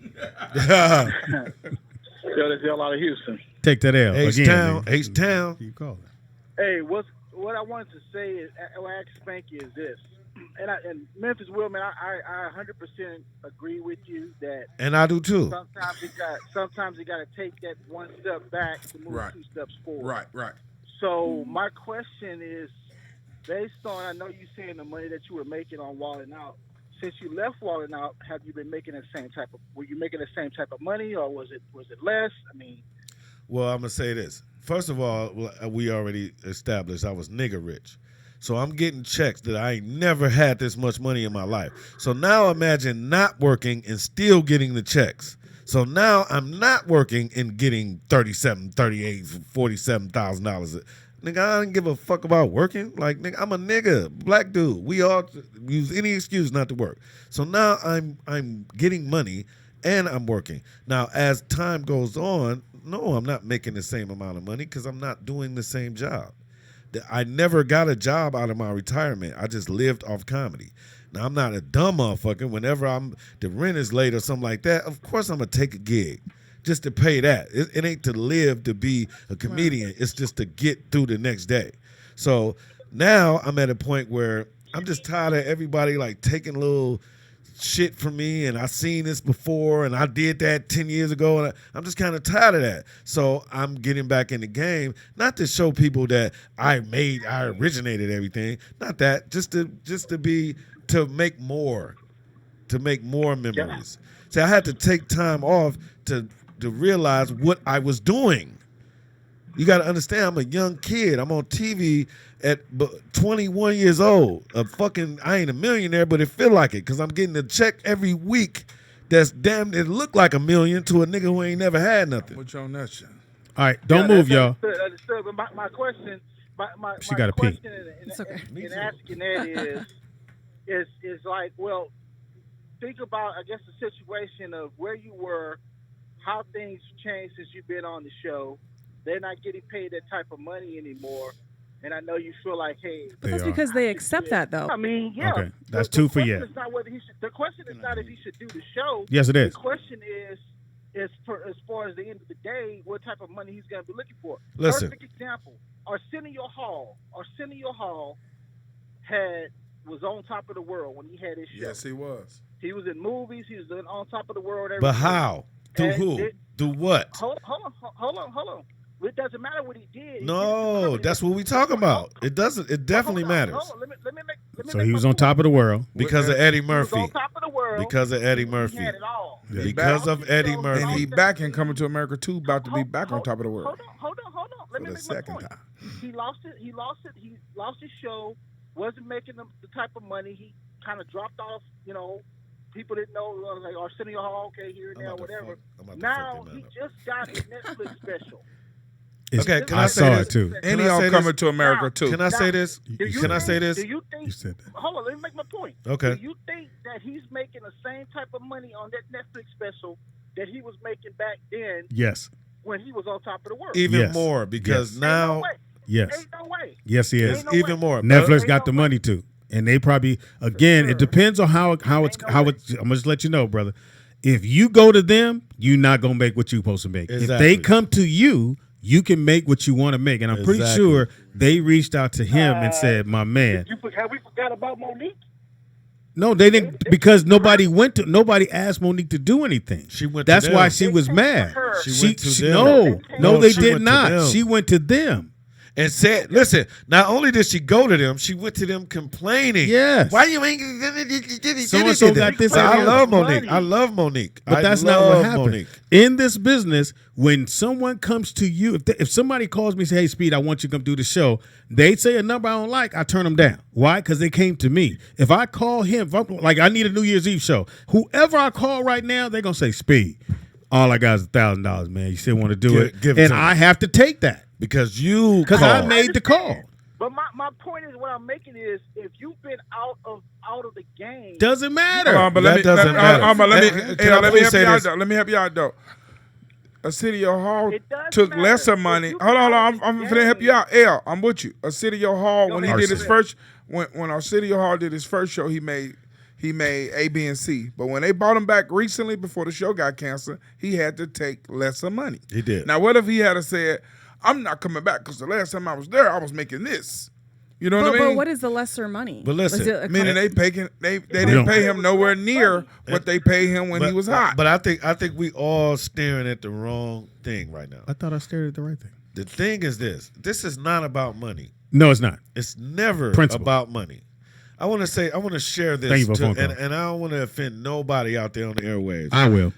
Yo, this L out of Houston. Take that L. H-Town. H-Town. You call it. Hey, what I wanted to say is, what I ask Spanky is this, and Memphis Will, man, I 100% agree with you that. And I do too. Sometimes you got to take that one step back to move two steps forward. Right. So my question is, based on, I know you saying the money that you were making on Wildin' Out. Since you left Wildin' Out, have you been making were you making the same type of money, or was it less? I mean, well, I'm gonna say this. First of all, we already established I was nigga rich, so I'm getting checks that I ain't never had this much money in my life. So now imagine not working and still getting the checks. So now I'm not working and getting $37,000, $38,000, $47,000 Nigga, I don't give a fuck about working. Like, nigga, I'm a nigga, black dude. We all use any excuse not to work. So now I'm getting money and I'm working. Now, as time goes on, no, I'm not making the same amount of money because I'm not doing the same job. I never got a job out of my retirement. I just lived off comedy. Now, I'm not a dumb motherfucker. Whenever the rent is late or something like that, of course I'm going to take a gig just to pay that. It ain't to live to be a comedian. It's just to get through the next day. So now I'm at a point where I'm just tired of everybody like taking little shit from me, and I seen this before, and I did that 10 years ago, and I'm just kind of tired of that. So I'm getting back in the game, not to show people that I originated everything, not that, just to make more memories. See, I had to take time off to realize what I was doing. You got to understand, I'm a young kid. I'm on TV at 21 years old. I ain't a millionaire, but it feel like it because I'm getting a check every week that's damn, it look like $1 million to a nigga who ain't never had nothing. What's on that shit? All right, don't move, y'all. Understood. But my question, She got to pee. in asking that is like, well, think about, I guess, the situation of where you were, how things changed since you've been on the show. They're not getting paid that type of money anymore. And I know you feel like, hey. But that's because they accept that, though. I mean, yeah. Okay, that's two for you. The question is not if he should do the show. Yes, it is. The question is as far as the end of the day, what type of money he's going to be looking for. Listen. Perfect example. Arsenio Hall was on top of the world when he had his show. Yes, he was. He was in movies. He was on top of the world. But how? Through who? Do what? Hold on. It doesn't matter what he did. No, that's what we talking about. It doesn't. It definitely matters. Let me So he was on top of the world. Because of Eddie Murphy. He was on top of the world. Because of Eddie Murphy. He had it all. Because of Eddie Murphy. And he back in Coming to America 2, about to be back on top of the world. Hold on. Let me For the make second my point. time. He lost it. He lost his show. Wasn't making the type of money. He kind of dropped off. People didn't know, like Arsenio Hall, okay, here and there, whatever. Now he just got his Netflix special. Okay, can I say saw this? it too. And he I on say Coming this? to America 2. Can I say this? Can I say this? Do you think? You said that. Hold on, let me make my point. Okay. Do you think that he's making the same type of money on that Netflix special that he was making back then? Yes. When he was on top of the world. Even Yes. more because Yes. now. Ain't no way. Yes. Ain't no way. Yes, he is. Ain't no Even way. more. Netflix Ain't got the no way. money too, and they probably again. It depends on how it's no way. I'm gonna just let you know, brother. If you go to them, you're not gonna make what you're supposed to make. If Exactly. they come to you, you can make what you want to make. And I'm pretty Exactly. sure they reached out to him and said, "My man." Have we forgot about Monique? No, they didn't, because nobody asked Monique to do anything. She went to That's them. why she was mad. She went to them. No, No, they she did went to not. them. She went to them. And said, listen, not only did she go to them, she went to them complaining. Yes. Why you ain't So-and-so got this I idea. love Monique. I love Monique. But I that's not love what happened. Monique. In this business, when someone comes to you, if somebody calls me and say, "Hey, Speed, I want you to come do the show," they say a number I don't like, I turn them down. Why? Because they came to me. If I call him, like I need a New Year's Eve show, whoever I call right now, they're going to say, "Speed, all I got is $1,000, man. You still want to do it?" Give it And to me. I have to take that Because I made the call. But my point is, what I'm making is, if you've been out of the game, Doesn't matter. But That doesn't matter. let me help say you out this? though. Let me help you out though. Arsenio Hall It does took matter. lesser If money. you Hold get on. out of I'm the finna help game- you out. I'm with you. Arsenio Hall, when he ahead. did his first, when Arsenio Hall did his first show, he made A, B, and C. But when they brought him back recently before the show got canceled, he had to take lesser money. He did. Now, what if he had said, "I'm not coming back because the last time I was there, I was making this." You know what I mean? But what is the lesser money? But listen, Was it a Meaning they didn't pay him nowhere near what they paid him when he was hot. But I think we all staring at the wrong thing right now. I thought I stared at the right thing. The thing is this. This is not about money. No, it's not. It's never Principle. about money. I want to share this, Thank you for to- phone call. and I don't want to offend nobody out there on the airwaves. I will.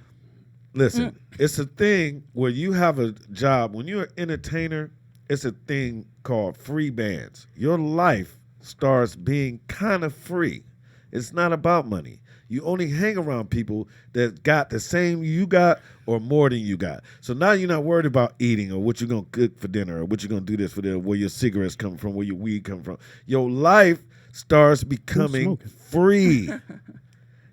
Listen, it's a thing where you have a job. When you're an entertainer, it's a thing called free bands. Your life starts being kind of free. It's not about money. You only hang around people that got the same you got or more than you got. So now you're not worried about eating or what you're going to cook for dinner or what you're going to do this for dinner, where your cigarettes come from, where your weed come from. Your life starts becoming free.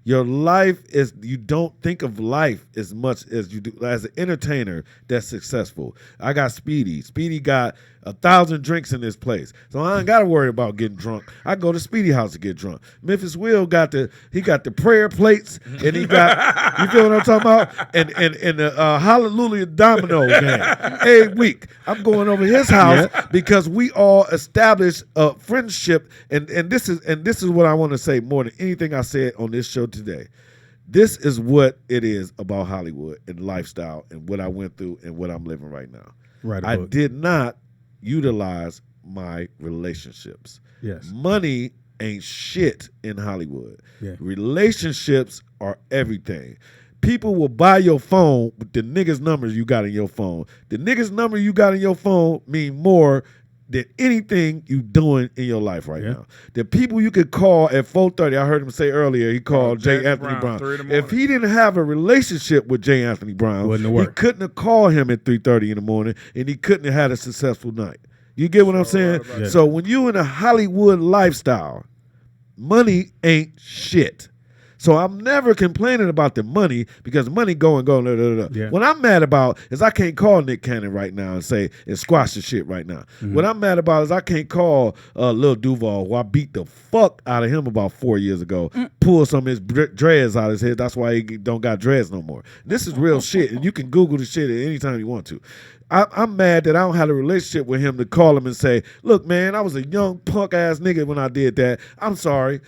Your life is, you don't think of life as much as you do as an entertainer that's successful. I got Speedy. Speedy got 1,000 drinks in this place. So I ain't got to worry about getting drunk. I go to Speedy house to get drunk. Memphis Will got the prayer plates, and he got, you feel what I'm talking about? And the Hallelujah Domino game. Every week, I'm going over his house because we all established a friendship, and this is what I want to say more than anything I said on this show today. This is what it is about Hollywood and lifestyle and what I went through and what I'm living right now. I did not utilize my relationships. Yes. Money ain't shit in Hollywood. Yeah. Relationships are everything. People will buy your phone with the niggas' numbers you got in your phone. The niggas' number you got in your phone mean more than anything you doing in your life right now. The people you could call at 4:30, I heard him say earlier, he called J. Anthony Brown. If he didn't have a relationship with J. Anthony Brown, he couldn't have called him at 3:30 in the morning, and he couldn't have had a successful night. You get what I'm saying? Yeah. So when you in a Hollywood lifestyle, money ain't shit. So I'm never complaining about the money because money go. Yeah. What I'm mad about is I can't call Nick Cannon right now and squash the shit right now. Mm-hmm. What I'm mad about is I can't call Lil Duval, who I beat the fuck out of him about 4 years ago, pull some of his dreads out of his head. That's why he don't got dreads no more. This is real shit, and you can Google the shit at any time you want to. I'm mad that I don't have a relationship with him to call him and say, look, man, I was a young punk-ass nigga when I did that. I'm sorry.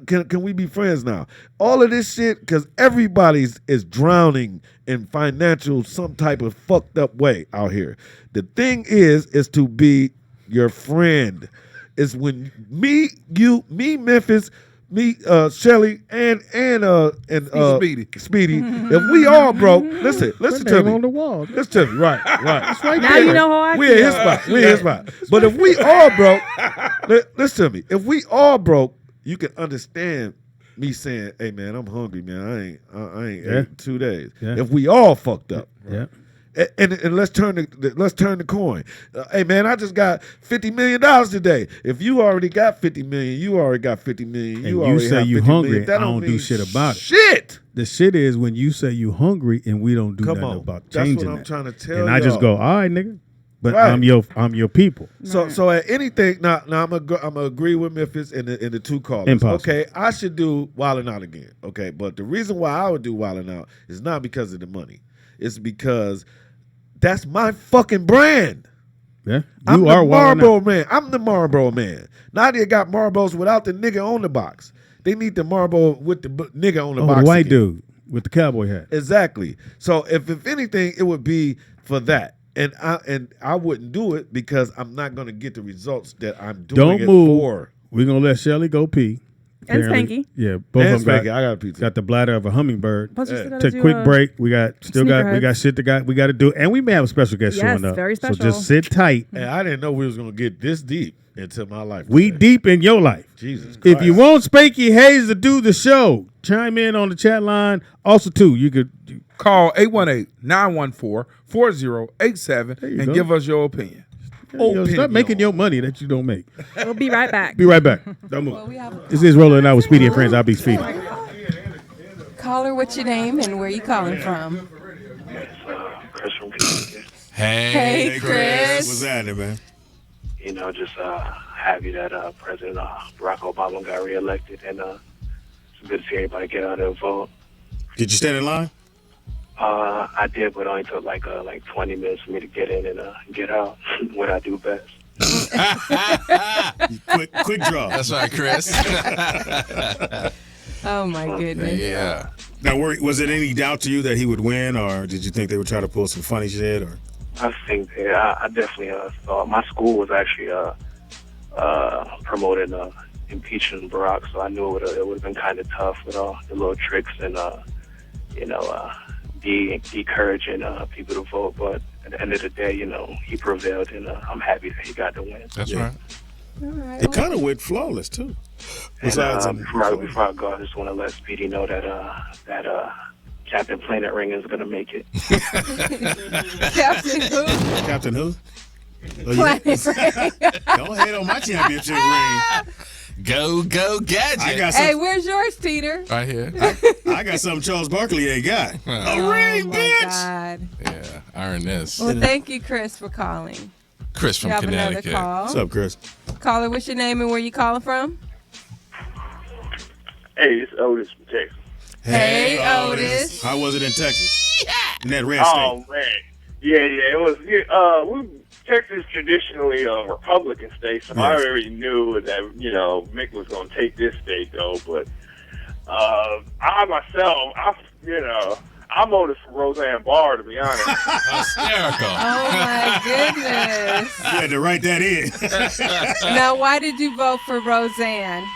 Can we be friends now? All of this shit, because everybody is drowning in financial, some type of fucked up way out here. The thing is to be your friend. It's when me, Memphis, me, Shelly, and Speedy. If we all broke, listen to me. On the wall. Listen to me, right. It's right Now there. you know how I We in his spot. We in his spot. But if we all broke, listen to me. If we all broke, you can understand me saying, "Hey man, I'm hungry, man. I ain't ate 2 days." Yeah. If we all fucked up. Yeah. And let's turn the coin. Hey man, I just got $50 million today. If you already got $50 million, you already got $50 million. You say you hungry, I don't do shit about it. Shit. The shit is when you say you hungry and we don't do nothing about changing That's what I'm trying to tell and I just go, all right, nigga. But I'm your people. So at anything now I'm gonna agree with Memphis in the two callers. Impossible. Okay, I should do Wildin' Out again. Okay, but the reason why I would do Wildin' Out is not because of the money. It's because that's my fucking brand. Yeah, I'm the Marlboro man. I'm the Marlboro man. Nadia got Marlboros without the nigga on the box. They need the Marlboro with the nigga on the box. The white again. dude with the cowboy hat. Exactly. So if anything, it would be for that. And I wouldn't do it because I'm not going to get the results that I'm doing Don't move. for. We're going to let Shelly go pee. And Apparently. Spanky. Yeah, both And of them Spanky, I got a pizza. got the bladder of a hummingbird. Plus, you still gotta Took a do quick break. We got shit we got to do, and we may have a special guest showing up. Very special. So just sit tight. And I didn't know we was going to get this deep into my life. We today. deep in your life. Jesus Christ. If you want Spanky Hayes to do the show, chime in on the chat line. Also, too, you could call 818-914-4087 and go. give us your opinion. Stop making your money that you don't make. We'll be right back. Be right back. Don't move. This is Rolling Out with Speedy and Friends. I'll be Speedy. Caller, what's your name and where you calling from? Chris from Connecticut. Hey, Chris. What's happening, man? You know, just happy that President Barack Obama got reelected, and it's good to see everybody get out there and vote. Did you stand in line? I did, but it only took like 20 minutes for me to get in and get out. What I do best. quick draw. That's right, Chris. Oh my goodness. Yeah. Now, was it any doubt to you that he would win, or did you think they would try to pull some funny shit? Or I think I definitely thought my school was actually promoting impeaching Barack, so I knew it would have been kind of tough with all the little tricks and encouraging people to vote. But at the end of the day, he prevailed, and I'm happy that he got the win. That's right. All right. it kind of went flawless too. And before I go, I just want to let Speedy know that Captain Planet Ring is gonna make it. Captain who? Captain who? Planet Ring. Don't hate on my championship ring. Go Gadget. Hey, where's yours, Teeter? Right here. I got something Charles Barkley ain't got. Oh, ring, my bitch. God. Yeah, I earned this. Well, thank you, Chris, for calling. Chris from You have Connecticut. another call. What's up, Chris? Caller, what's your name and where you calling from? Hey, it's Otis from Texas. Hey, Otis. How was it in Texas? In that red Oh state? man, yeah, it was. Texas traditionally a Republican state, so I already knew that Mick was going to take this state though. But I myself, I voted for Roseanne Barr, to be honest. Hysterical. Oh my goodness. You had to write that in. Now, why did you vote for Roseanne?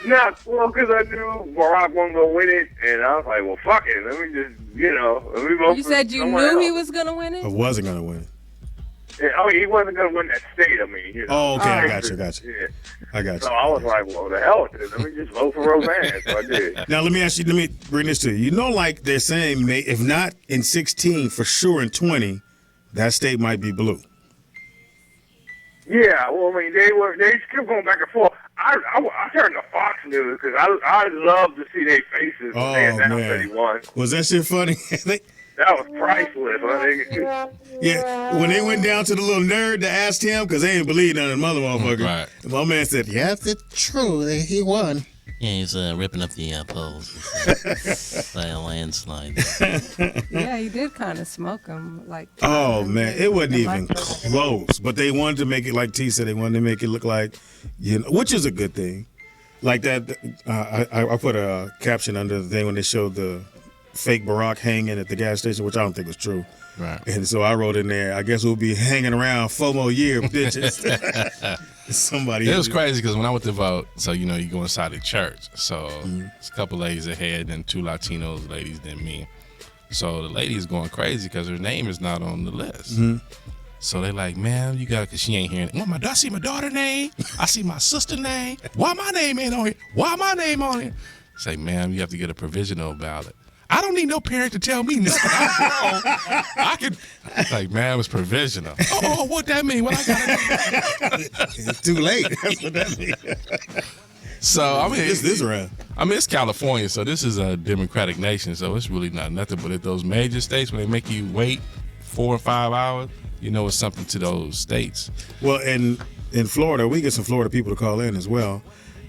Because I knew Barack wasn't going to win it, and I was like, well, fuck it. Let me just, let me vote You for said you someone knew else. he was going to win it? I wasn't going to win. Yeah, he wasn't going to win that state, Oh, okay, I got you. Yeah. I got you. So I was like, well, the hell with it. Let me just vote for Roseanne. So I did. Now, let me bring this to you. like they're saying, if not in 16, for sure in 20, that state might be blue. Yeah, well, they kept going back and forth. I turned to Fox News because I love to see their faces when they announced that he won. Was that shit funny? That was priceless. Yeah, when they went down to the little nerd to ask him, because they didn't believe none of the mother motherfucker. Right. My man said, yes, it's true that he won. Yeah, he's ripping up the polls by a landslide. Yeah, he did kind of smoke him. Oh, man, it wasn't even close. But they wanted to make it, like T said, they wanted to make it look like, which is a good thing. Like that, I put a caption under the thing when they showed the fake Barack hanging at the gas station, which I don't think was true. Right. And so I wrote in there, I guess we'll be hanging around 4 more years, bitches. Somebody. It was crazy because when I went to vote, so you go inside the church. So it's a couple ladies ahead and 2 Latinos ladies than me. So the lady is going crazy because her name is not on the list. Mm-hmm. So they like, man, you got, because she ain't hearing it. Well, I see my daughter's name. I see my sister's name. Why my name ain't on here? Why my name on here? Say, ma'am, you have to get a provisional ballot. I don't need no parent to tell me nothing. I'm wrong. I could, like, man, it was provisional. Oh, what that mean? What I got to do? It's too late. That's what that means. So, I mean, this round. I mean, it's California, so this is a democratic nation, so it's really not nothing. But at those major states, when they make you wait 4 or 5 hours, it's something to those states. Well, in Florida, we get some Florida people to call in as well.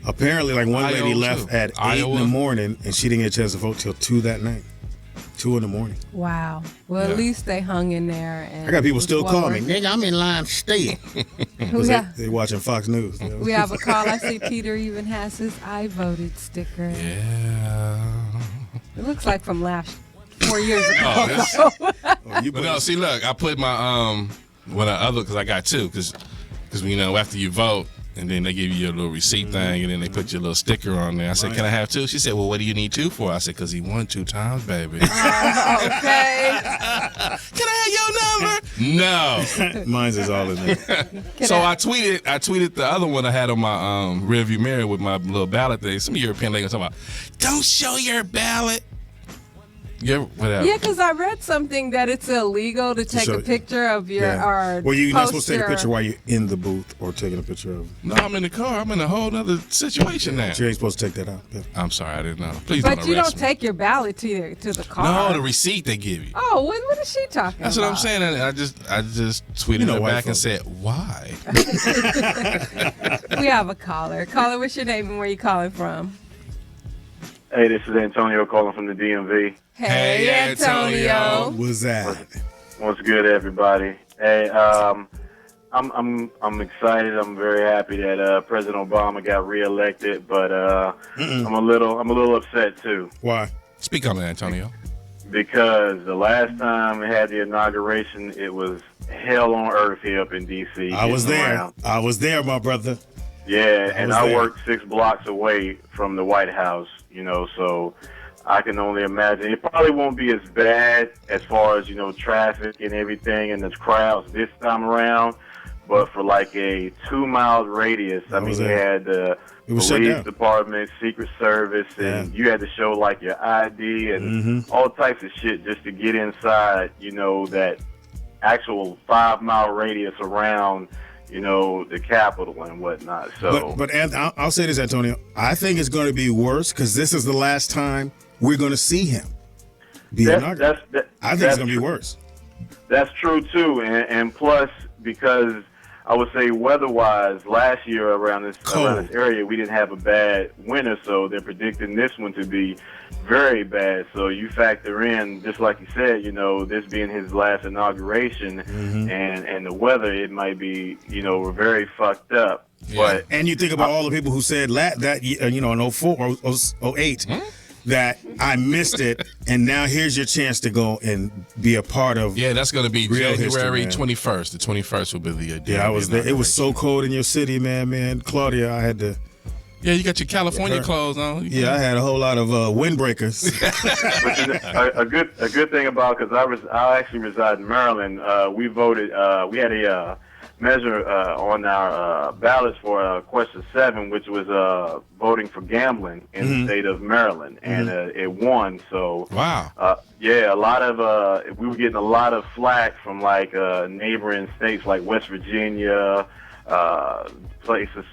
Apparently, like one lady left at 8 in the morning, and she didn't get a chance to vote till 2 that night. 2 in the morning. Wow. Well, at least they hung in there. And I got people still calling me. Nigga, I'm in line staying. They watching Fox News. We have a call. I see Peter even has his I voted sticker. Yeah. It looks like from last 4 years ago. But no, see, look, I put my because I got 2, because after you vote, and then they give you your little receipt thing, and then they put your little sticker on there. I said, can I have 2? She said, well, what do you need 2 for? I said, because he won 2 times, baby. Okay. Can I have your number? No. Mine's is all in there. So I tweeted the other one I had on my rearview mirror with my little ballot thing. Some European lady was talking about, don't show your ballot. Yeah, whatever. Yeah, because I read something that it's illegal to take a picture of your or well, you're not supposed to take a post picture while you're in the booth or taking a picture of. No, I'm in the car. I'm in a whole other situation now. You ain't supposed to take that out. Yeah. I'm sorry, I didn't know. Please But don't you arrest don't me. take your ballot to the car. No, the receipt they give you. Oh, what is she talking That's about? what I'm saying. And I just tweeted her back and said, why? We have a caller. Caller, what's your name and where you calling from? Hey, this is Antonio calling from the DMV. Hey, Antonio. What's that? What's good, everybody? Hey, I'm excited. I'm very happy that President Obama got reelected, but I'm a little upset too. Why? Speak on it, Antonio. Because the last time we had the inauguration, it was hell on earth here up in D.C. I was there. I was there, my brother. Yeah, and I there. worked 6 blocks away from the White House, so I can only imagine. It probably won't be as bad as far as, traffic and everything and the crowds this time around, but for like a 2 mile radius. I mean, you had the police department, Secret Service, and you had to show like your ID and all types of shit just to get inside, you know, that actual 5 mile radius around, you know, the Capitol and whatnot. So, but I'll say this, Antonio. I think it's going to be worse because this is the last time we're going to see him be inaugurated. I think it's going to be worse. That's true too, and plus because I would say weather-wise, last year around this area we didn't have a bad winter, so they're predicting this one to be very bad. So you factor in, just like you said, you know, this being his last inauguration, and the weather, it might be, you know, very fucked up. Yeah. And you think about all the people who said that you know, in 04 or 08 that I missed it, and now here's your chance to go and be a part of. Yeah, that's going to be real January history, 21st. The 21st will be the day. Yeah, I was there. It was so cold in your city, man. Claudia, I had to. Yeah, you got your California clothes on. Yeah, I had a whole lot of windbreakers. a good thing about, because I actually reside in Maryland. We voted. We had a measure on our ballots for question 7, which was voting for gambling in the state of Maryland, and it won. So wow. Yeah, a lot of we were getting a lot of flack from like neighboring states like West Virginia.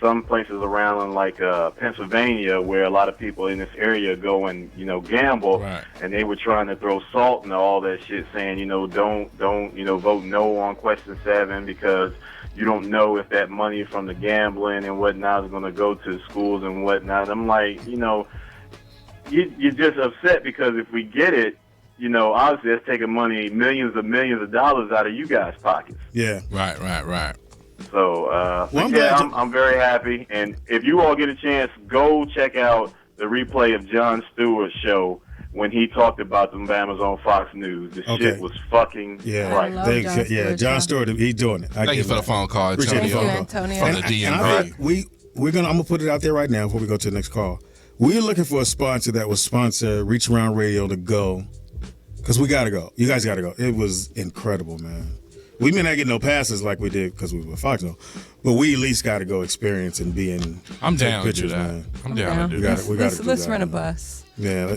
Some places around like Pennsylvania, where a lot of people in this area go and, you know, gamble, and they were trying to throw salt into all that shit, saying, you know, don't you know, vote no on question 7 because you don't know if that money from the gambling and whatnot is going to go to schools and whatnot. I'm like, you know, you're just upset because if we get it, you know, obviously that's taking money, millions of dollars out of you guys' pockets. Yeah. Right. So, I'm very happy. And if you all get a chance, go check out the replay of Jon Stewart's show when he talked about the Bama's on Fox News. The shit was fucking right. Jon Stewart, he's doing it. Thank you for the phone call, Appreciate Antonio. the phone call. From the DMV. I'm gonna put it out there right now before we go to the next call. We're looking for a sponsor that will sponsor Reach Around Radio to go, because we gotta go. You guys gotta go. It was incredible, man. We may not get no passes like we did because we were Fox, but we at least got to go experience and be in. I'm down pictures, to do that. man. I'm down to do that. Let's rent a bus. Yeah.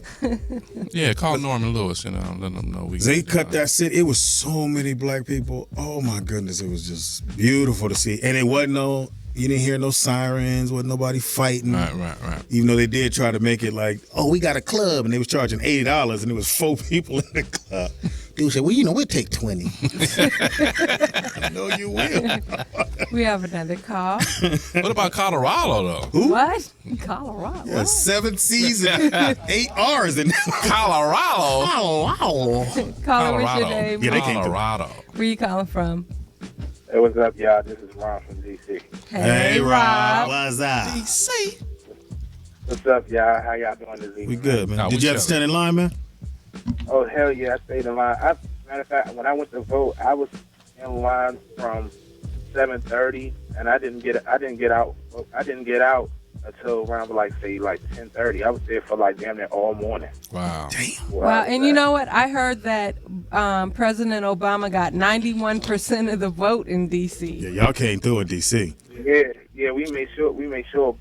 Yeah, call Norman Lewis, you know, let them know. They cut that city. It was so many black people. Oh, my goodness. It was just beautiful to see. And it wasn't you didn't hear no sirens, wasn't nobody fighting. Right. Even though they did try to make it like, oh, we got a club, and they was charging $80, and it was 4 people in the club. Dude said, well, you know, we'll take 20. I know you will. We have another call. What about Colorado, though? Who? What? Colorado? Yeah, 7 C's and 8 R's in Colorado. Caller, what's your name? Yeah, they came Colorado. Where you calling from? Hey, what's up, y'all? This is Ron from D.C. Hey, Rob. What's up? D.C. What's up, y'all? How y'all doing this evening? We good, man. Did you have to stand in line, man? Oh, hell yeah, I stayed in line. Matter of fact, when I went to vote, I was in line from 7:30, and I didn't get out until around like 10:30. I was there for like damn near all morning. Wow. Damn. Wow, and you know what? I heard that President Obama got 91% of the vote in D.C. Yeah, y'all came through in D.C. Yeah, we made sure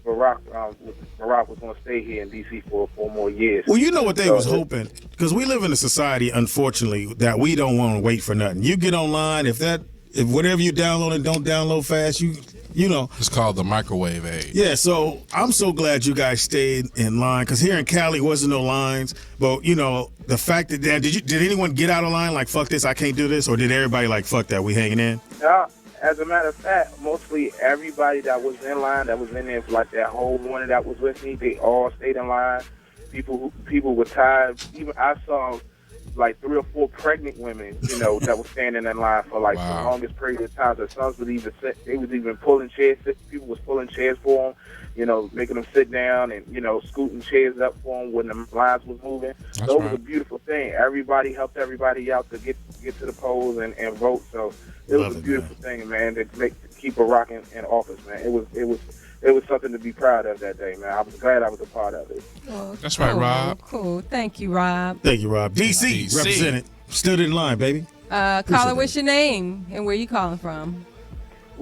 Barack was going to stay here in D.C. for 4 more years. Well, you know what they was hoping, because we live in a society, unfortunately, that we don't want to wait for nothing. You get online, if whatever you download and don't download fast, you know. It's called the microwave age. Yeah, so I'm so glad you guys stayed in line, because here in Cali wasn't no lines. But you know, the fact that did anyone get out of line like fuck this, I can't do this, or did everybody like fuck that, we hanging in? As a matter of fact, mostly everybody that was in line, that was in there for like that whole morning that was with me, they all stayed in line. People were tired. Even I saw like 3 or 4 pregnant women, you know, that were standing in line for like the longest period of time. The sons was even pulling chairs. People was pulling chairs for them, you know, making them sit down and, you know, scooting chairs up for them when the lines was moving. So it was a beautiful thing. Everybody helped everybody out to get to the polls and vote. So it was a beautiful thing, man, to keep Barack in office, man. It was something to be proud of that day, man. I was glad I was a part of it. Oh, that's right, Rob. Cool. Thank you, Rob. Thank you, Rob. DC represented. Stood in line, baby. Caller, what's your name and where you calling from?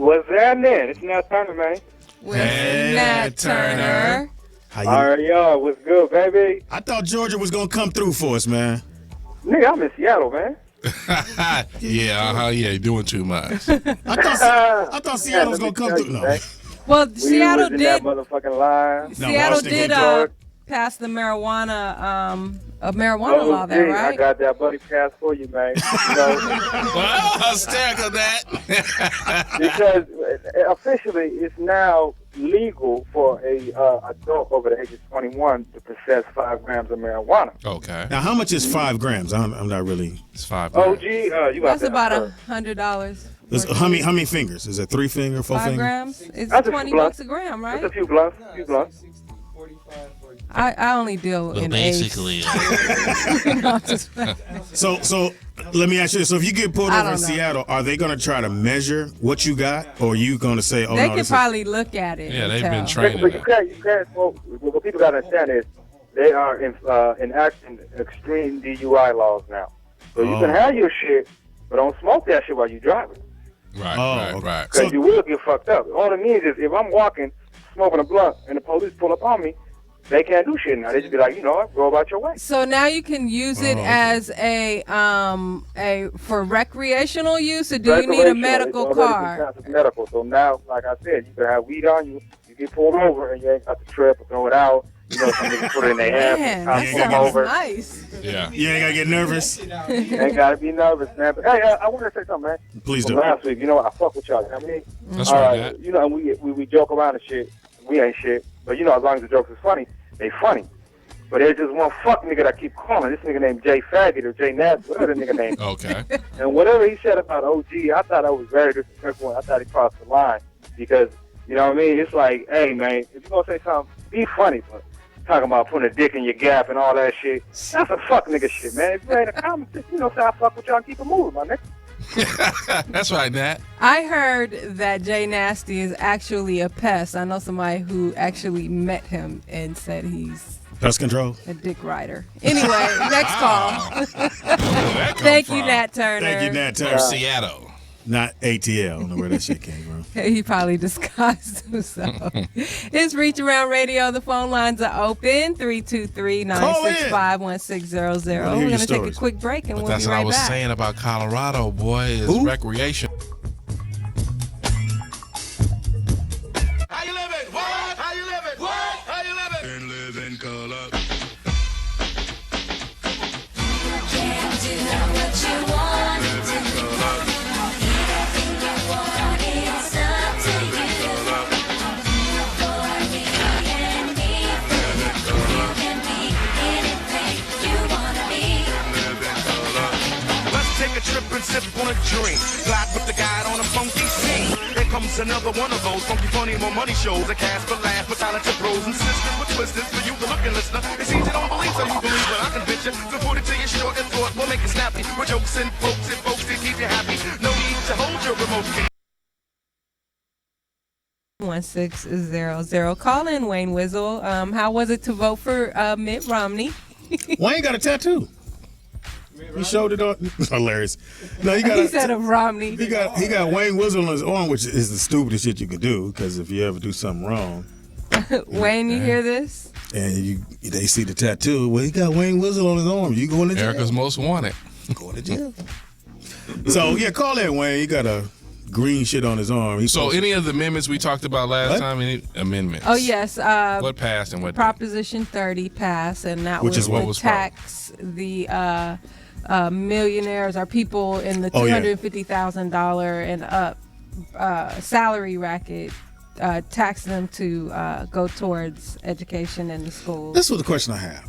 What's happening? It's Nat Turner, man. Hey, Nat Turner. How you? All right, y'all. What's good, baby? I thought Georgia was gonna come through for us, man. Nigga, I'm in Seattle, man. Yeah, you're doing too much. I thought Seattle was gonna come through. No. Well, We Seattle was in did. that motherfucking line. Seattle did pass the marijuana law there, gee, right? I got that buddy pass for you, man. You know, Well, I'll stack of that. because officially it's now legal for a adult over the age of 21 to possess 5 grams of marijuana. Okay. Now, how much is 5 grams? I'm not really. It's 5 grams. OG, you got That's that about first. $100. How many fingers? Is it 3 finger, 4 5 finger? grams? It's That's a $20 blunt. a gram, right? That's a few blunts. I only deal in basically, So let me ask you this: so if you get pulled I over in don't know. Seattle, are they going to try to measure what you got, or are you going to say, "Oh they no"? could probably look at it. Yeah, and they've tell. been training. But you can't smoke. What people got to understand is they are enacting extreme DUI laws now. So you can have your shit, but don't smoke that shit while you're driving. Right. Because you will get fucked up. All it means is if I'm walking, smoking a blunt, and the police pull up on me, they can't do shit now. They just be like, you know what, go about your way. So now you can use it as a for recreational use, or do you need a medical It's already card? been considered medical. So now, like I said, you can have weed on you. You get pulled over and you ain't got the trip or throw it out. You know, some niggas put it in their Man, ass. that And come sounds over. nice. Yeah. You ain't gotta get nervous. You ain't got to be nervous, man. But hey, I want to say something, man. Please From do. last week, you know what? I fuck with y'all. You know what I mean? That's right, Matt. You know, we joke around and shit. We ain't shit. But you know, as long as the jokes is funny, they funny. But there's just one fuck nigga that I keep calling. This nigga named Jay Faggot or Jay Nasty, whatever the nigga name. Okay. And whatever he said about OG, I thought that was very disrespectful. I thought he crossed the line because, you know what I mean? It's like, hey, man, if you're going to say something, be funny. But talking about putting a dick in your gap and all that shit, that's a fuck nigga shit, man. If you ain't a comment, just, you know, say I fuck with y'all and keep it moving, my nigga. That's right, Nat. I heard that Jay Nasty is actually a pest. I know somebody who actually met him and said he's Pest control. a dick rider. Anyway, next call. Thank you, Nat Turner. Thank you, Nat Turner. From Seattle. Not ATL. I don't know where that shit came from. He probably disguised himself. It's Reach Around Radio. The phone lines are open. 323-965-1600. We're going to take a quick break and But we'll that's be what I right was back. saying about Colorado, boy, is recreation. How you living? What? How you living? What? How you living? And live in color. Let's take a trip and sip on a drink. Glide with the guide on a funky scene. Here comes another one of those funky, funny, more money shows. A cast for laughs, for talented pros and sisters with twisters for you, the looking listener. It seems you don't believe, so you believe what I can bitch you. So put it to you short and thought, we'll make it snappy. With jokes and folks to keep you happy. No need to hold your remote. 1600. Call in, Wayne Wizzle. How was it to vote for Mitt Romney? Wayne got a tattoo. He showed it on. Hilarious. No, he got. He said of Romney. He got Wayne Wizzle on his arm, which is the stupidest shit you could do. Because if you ever do something wrong, Wayne, you hear this? and they see the tattoo, well, he got Wayne Wizzle on his arm. You going to jail? Erica's most wanted. Going to jail. So yeah, call that Wayne. He got a green shit on his arm. So any of the amendments we talked about last time, any amendments? Oh, yes. What passed and what didn't? Proposition 30 passed, and that Which was is what to was tax the millionaires or people in the Oh, yeah. $250,000 and up salary racket, tax them to go towards education in the schools. This was the question I have.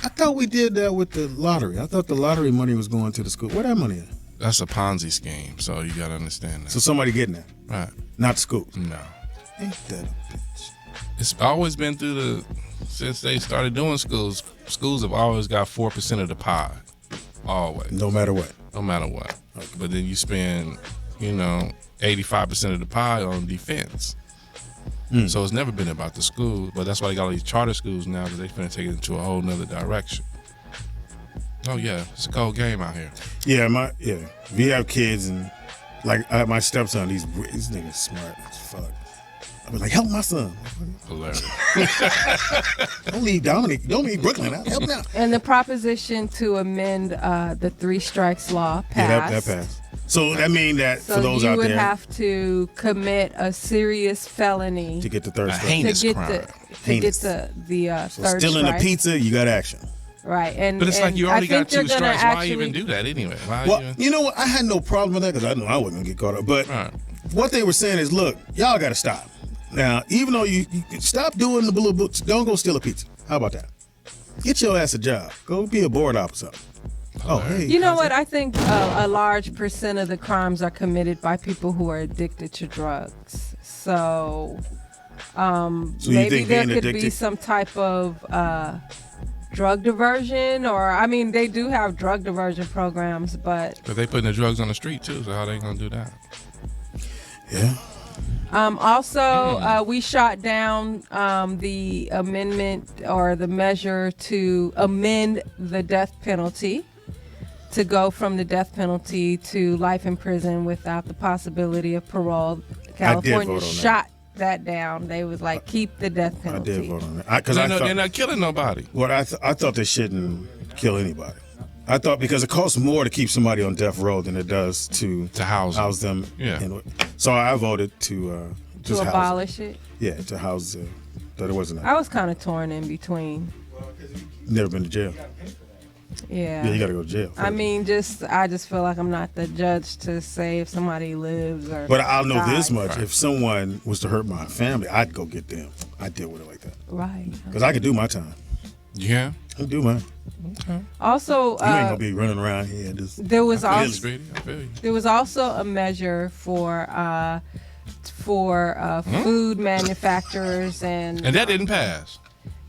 I thought we did that with the lottery. I thought the lottery money was going to the school. Where that money at? That's a Ponzi scheme, so you got to understand that. So somebody getting that, Right. not the schools. No. Ain't that a bitch? It's always been since they started doing schools. Schools have always got 4% of the pie. Always. No matter what. No matter what. Okay. But then you spend, 85% of the pie on defense. So it's never been about the school, but that's why they got all these charter schools now, because they finna take it into a whole nother direction. Oh yeah, it's a cold game out here. Yeah, if you have kids and Like my stepson, these niggas smart as fuck. I was like, help my son. Hilarious. Don't leave Dominic. Don't leave Brooklyn out. Help him out. And the proposition to amend the 3 strikes law passed. Yeah, that passed. So that means that So for those out you would there have to commit a serious felony to get the third strike. heinous to get crime. to get the So third stealing strike. the pizza, you got action. Right, and But it's like you I already think got 2 they're gonna strikes. Why actually- even do that anyway? Why Well, even? you know what? I had no problem with that because I knew I wasn't gonna get caught up. But what they were saying is, look, y'all got to stop. Now, even though you stop doing the blue books, don't go steal a pizza. How about that? Get your ass a job. Go be a board officer. Oh, hey. You know what? I think a large percent of the crimes are committed by people who are addicted to drugs. So, you maybe think there being could be addicted- some type of drug diversion, or I mean, they do have drug diversion programs, but But they putting the drugs on the street too, so how they gonna do that? Yeah. Also, we shot down the amendment or the measure to amend the death penalty to go from the death penalty to life in prison without the possibility of parole. California vote on that. shot that down. They was like, keep the death I penalty. did vote on that. Because They're not killing nobody. Well, I thought they shouldn't kill anybody. I thought because it costs more to keep somebody on death row than it does to house them. Yeah. So I voted to just house abolish them. it. Yeah, to house that it wasn't. I was kind of torn in between. Never been to jail. Yeah. Yeah, you got to go to jail. I mean, I just feel like I'm not the judge to say if somebody lives or. But I'll know this dies. much: if someone was to hurt my family, I'd go get them. I'd deal with it like that. Right. Because I could do my time. Yeah. I can do mine. Okay. Also, You ain't gonna be running around here. Just, there was I feel also you. there was also a measure for food manufacturers and that didn't pass.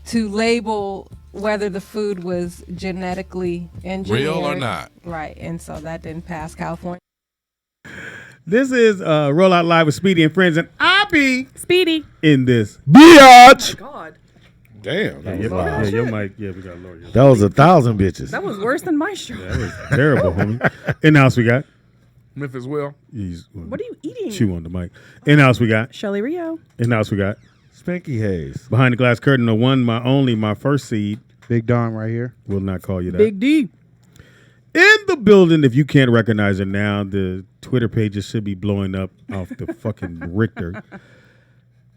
to label whether the food was genetically engineered, Real or not. right? And so that didn't pass California. This is Roll Out Live with Speedy and Friends, and I'll be Speedy in this Biatch. God, Damn. Yeah, your mic. Yeah, we got to lower your. That was 1,000 bitches. that was worse than my show. That was terrible, homie. In the house we got. Memphis Will. What are you eating? Chew on the mic. In the house we got. Shelly Rio. In the house we got. Spanky Hayes. Behind the glass curtain, the one, my only, my first seed. Big Don right here. Will not call you that. Big D. In the building, if you can't recognize her now, the Twitter pages should be blowing up off the fucking Richter.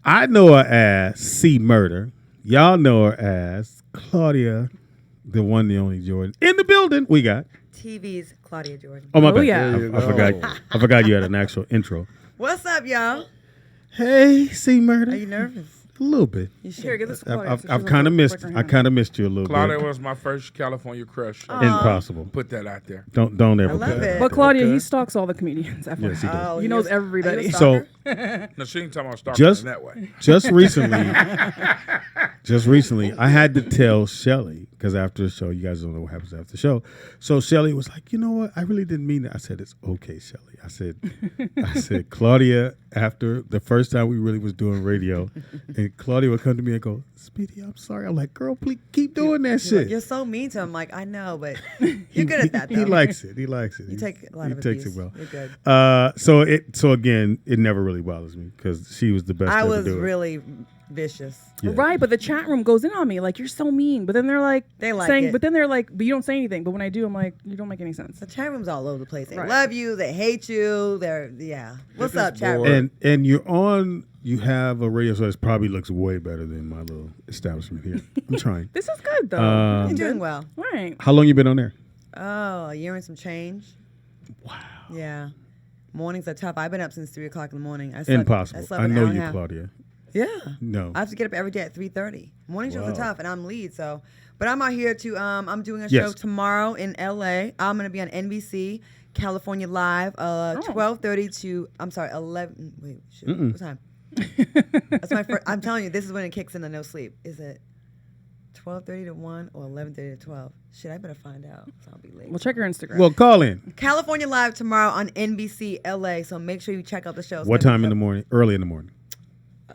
I know her as C Murder. Y'all know her as Claudia, the one, the only Jordan. In the building, we got. TV's Claudia Jordan. Oh, my bad. yeah. I forgot. I forgot you had an actual intro. What's up, y'all? Hey, C Murder. Are you nervous? A little bit. You should. Here, give this to Claudia. I've kind of missed. I kind of missed you a little Claudia bit. was my first California crush. Impossible. Put that out there. Don't ever. I love put that. it. But Claudia, Okay. he stalks all the comedians. FYI. Yes, he does. Oh, He knows Are everybody. you a So stalker? No, she ain't talking about stalking just in that way. just recently, I had to tell Shelly because after the show, you guys don't know what happens after the show. So Shelly was like, you know what? I really didn't mean that. I said, it's okay, Shelly. I said, Claudia. After the first time we really was doing radio, and Claudia would come to me and go, Speedy, I'm sorry. I'm like, girl, please keep doing that You're shit. like, you're so mean to him. Like, I know, but you're good at that, though. He likes it. He likes it. You take a lot he of takes abuse. it well. You're good. So again, it never really bothers me because she was the best. I to ever was do it. really vicious. Yeah. Right, but the chat room goes in on me like you're so mean. But then they're like They like saying, it. but then they're like, but you don't say anything. But when I do, I'm like, you don't make any sense. The chat room's all over the place. They Right. love you. They hate you. What's up, chat room? And you're on. You have a radio show that probably looks way better than my little establishment here. I'm trying. This is good though. You're doing well. Right. How long you been on there? Oh, a year and some change. Wow. Yeah. Mornings are tough. I've been up since 3 o'clock in the morning. I slept, Impossible. slept I an know hour and you, a half. Claudia. Yeah. No. I have to get up every day at 3:30. Morning shows Wow. are tough, and I'm lead. So, but I'm out here to. I'm doing a Yes. show tomorrow in LA. I'm gonna be on NBC, California Live, 12:30 to. I'm sorry, 11. Wait, shit, what time? That's my first. I'm telling you, this is when it kicks in the no sleep. Is it 12:30 to 1 or 11:30 to 12? Shit, I better find out. So I'll be late. Well, check your Instagram. Well, call in. California Live tomorrow on NBC LA. So make sure you check out the show. It's What gonna time be in the morning? Early in the morning.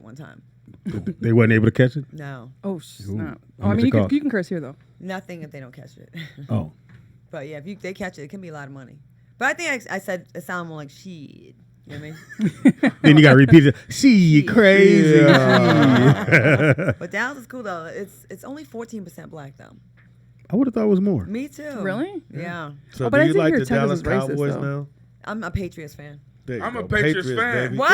it one time. They wasn't able to catch it. No. Oh snap! How much I mean, it cost? you can curse here though. Nothing if they don't catch it. Oh. But yeah, if they catch it, it can be a lot of money. But I think I said it sounded more like shit. You know what I mean? Then you got to repeat it. She crazy. Yeah. But Dallas is cool though. It's only 14% black though. I would have thought it was more. Me too. Really? Yeah. So do you like the Dallas Cowboys now? I'm a Patriots fan. I'm a Patriots fan. Baby. What?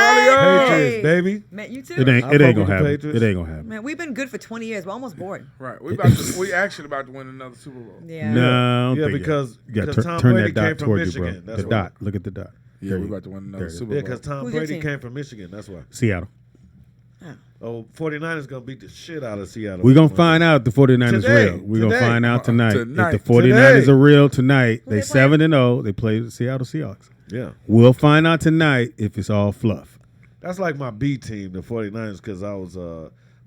Patriots, baby. Man, you too. It ain't gonna happen. It ain't gonna happen. Man, we've been good for 20 years. We're almost bored. Right. We actually about to win another Super Bowl. Yeah. No, I don't Yeah, think because you got because to Tom turn Brady that dot came from toward you, Michigan. bro. That's The why. dot. Look at the dot. Yeah, There we you about to win another go. Super Yeah, Bowl. because Tom Who's your Brady team? came from Michigan. That's why. Seattle. Oh, 49ers going to beat the shit out of Seattle. We're going to find out if the 49ers Today. real. We're going to find out tonight. Tonight. If the 49ers Today. are real tonight, they 7-0. They play the Seattle Seahawks. Yeah. We'll find out tonight if it's all fluff. That's like my B team, the 49ers, because I was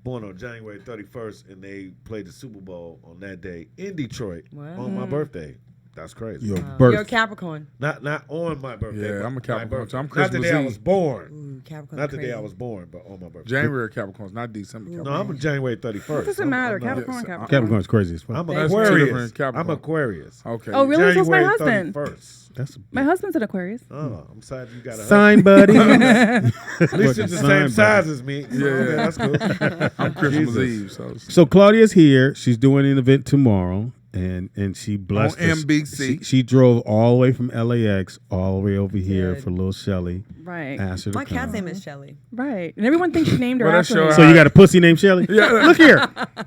born on January 31st, and they played the Super Bowl on that day in Detroit on my birthday. That's crazy. Your You're a Capricorn. Not on my birthday. Yeah, I'm a Capricorn. So I'm Not the Christmas day I Eve. was born. Ooh, Capricorn. Not the day I was born, but on my birthday. January Capricorns, not December No, Capricorns. I'm a January 31st. It doesn't matter. I'm not- Capricorn, Capricorn. Capricorn's crazy as fuck. I'm That's two Aquarius. different Capricorn. I'm Aquarius. Okay. Oh, really? So it's my January husband. 31st. That's My husband's an Aquarius. Oh, I'm sad you got a sign, buddy. At least it's the Sign, same buddy. size as me. Yeah, Okay, that's cool. I'm Christmas Jesus. Eve. So Claudia's here. She's doing an event tomorrow, and she blessed On us. NBC. She drove all the way from LAX all the way over here Good. for little Shelly. Right. Asked her to My cat's come. name is Shelly. Right. And everyone thinks she named her Well, that after show me. So you got a pussy named Shelly? Yeah. Look here.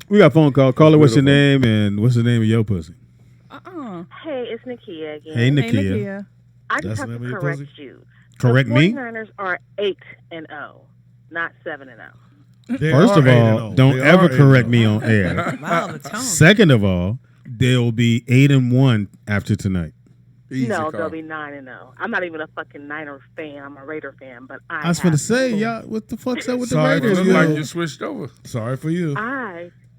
We got a phone call. Call her. What's your name and what's the name of your pussy? Hey, it's Nakia again. Hey, Nakia. I just That's have the to name of your correct pussy? you. Correct the me? 49ers are 8-0, not 7-0. They First are of 8-0. all, don't They ever are correct 8-0. me on air. Wow, the tone. Second of all, they'll be 8-1 after tonight. Easy No, call. they'll be 9-0. I'm not even a fucking Niner fan. I'm a Raider fan, but I was going to say, y'all, what the fuck's up with the Sorry for Raiders? Look you. like you switched over. Sorry for you.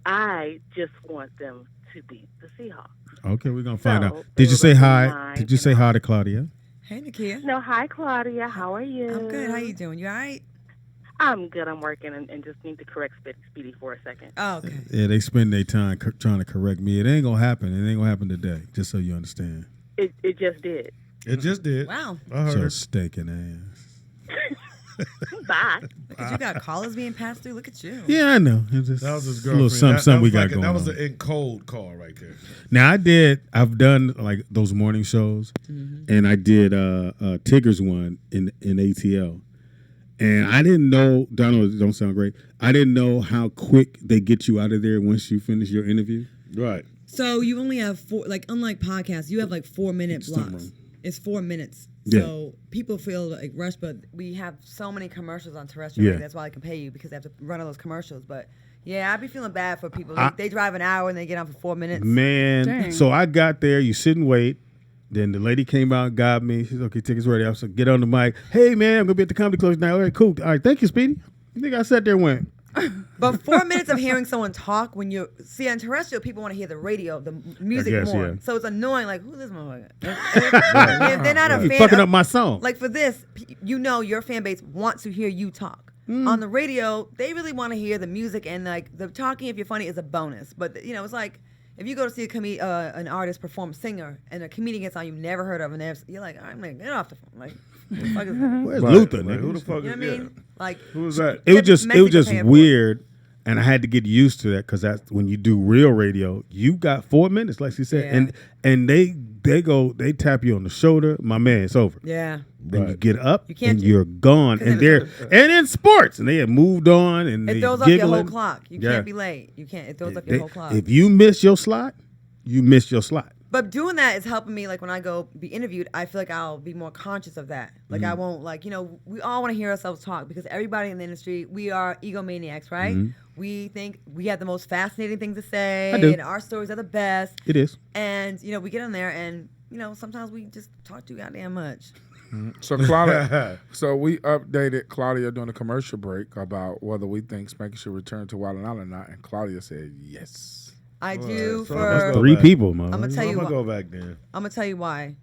I just want them to beat the Seahawks. Okay, we're going to find So, out. Did you they say were hi? nine, Did you say hi to Claudia? Hey, Nakia. No, hi Claudia. How are you? I'm good. How you doing? You all right? I'm good. I'm working and just need to correct Speedy for a second. Oh, okay. Yeah, they spend their time trying to correct me. It ain't going to happen. It ain't going to happen today, just so you understand. It just did. It just did. Wow. I heard Your her. stinking ass. Bye. Look at you got callers being passed through. Look at you. Yeah, I know. It's just That was his a little girlfriend. something we was got like going That was on. an in cold call right there. Now I've done like those morning shows, and I did Tigger's one in ATL, and I didn't know. Donald, don't sound great. I didn't know how quick they get you out of there once you finish your interview. Right. So you only have four, like unlike podcasts, you have like 4-minute Something blocks. wrong. It's 4 minutes. Yeah. So people feel like rushed, but we have so many commercials on terrestrial. Yeah. That's why I can pay you because they have to run all those commercials. But yeah, I'd be feeling bad for people. I- They drive an hour and they get on for 4 minutes. Man, Dang. so I got there. You sit and wait. Then the lady came out, got me. She's okay. Tickets ready. I said, get on the mic. Hey man, I'm gonna be at the comedy club now. All right, cool. All right, thank you, Speedy. You think I sat there and went? But 4 minutes of hearing someone talk when you see on terrestrial, people want to hear the radio, the music guess, more. yeah. So it's annoying. Like, who's this motherfucker? If they're not a You fan. fucking of- up my song. Like for this, you know, your fan base wants to hear you talk. On the radio, they really want to hear the music, and like the talking, if you're funny, is a bonus. But you know, it's like if you go to see an artist perform, singer, and a comedian gets on you've never heard of, and you're like, I'm like, get off the phone. Like, who the fuck is that? Where's Right. Luther? Like, nigga? who the fuck You know is what I mean? Like, Who was that? It was just Mexican paying for it. weird, and I had to get used to that because that's when you do real radio. You got 4 minutes, like she said, Yeah. and they tap you on the shoulder. My man, it's over. Yeah. Then you get up You can't and do- you're gone, 'cause and it's- they're and in sports, and they have moved on, and It they throws off your whole giggling. clock. You Yeah. can't be late. You can't. It throws off They- your whole clock. If you miss your slot, you miss your slot. But doing that is helping me. Like when I go be interviewed, I feel like I'll be more conscious of that. Like Mm-hmm. I won't like, you know, we all want to hear ourselves talk because everybody in the industry, we are egomaniacs, right? Mhm. We think we have the most fascinating things to say, I do. and our stories are the best. It is. And you know, we get in there, and you know, sometimes we just talk too goddamn much. So Claudia, so we updated Claudia during the commercial break about whether we think Spanky should return to Wild 'N Out or not, and Claudia said yes. I do So for let's go 3 back. people, man. I'm gonna tell you I'm why. gonna go back then. I'm gonna tell you why.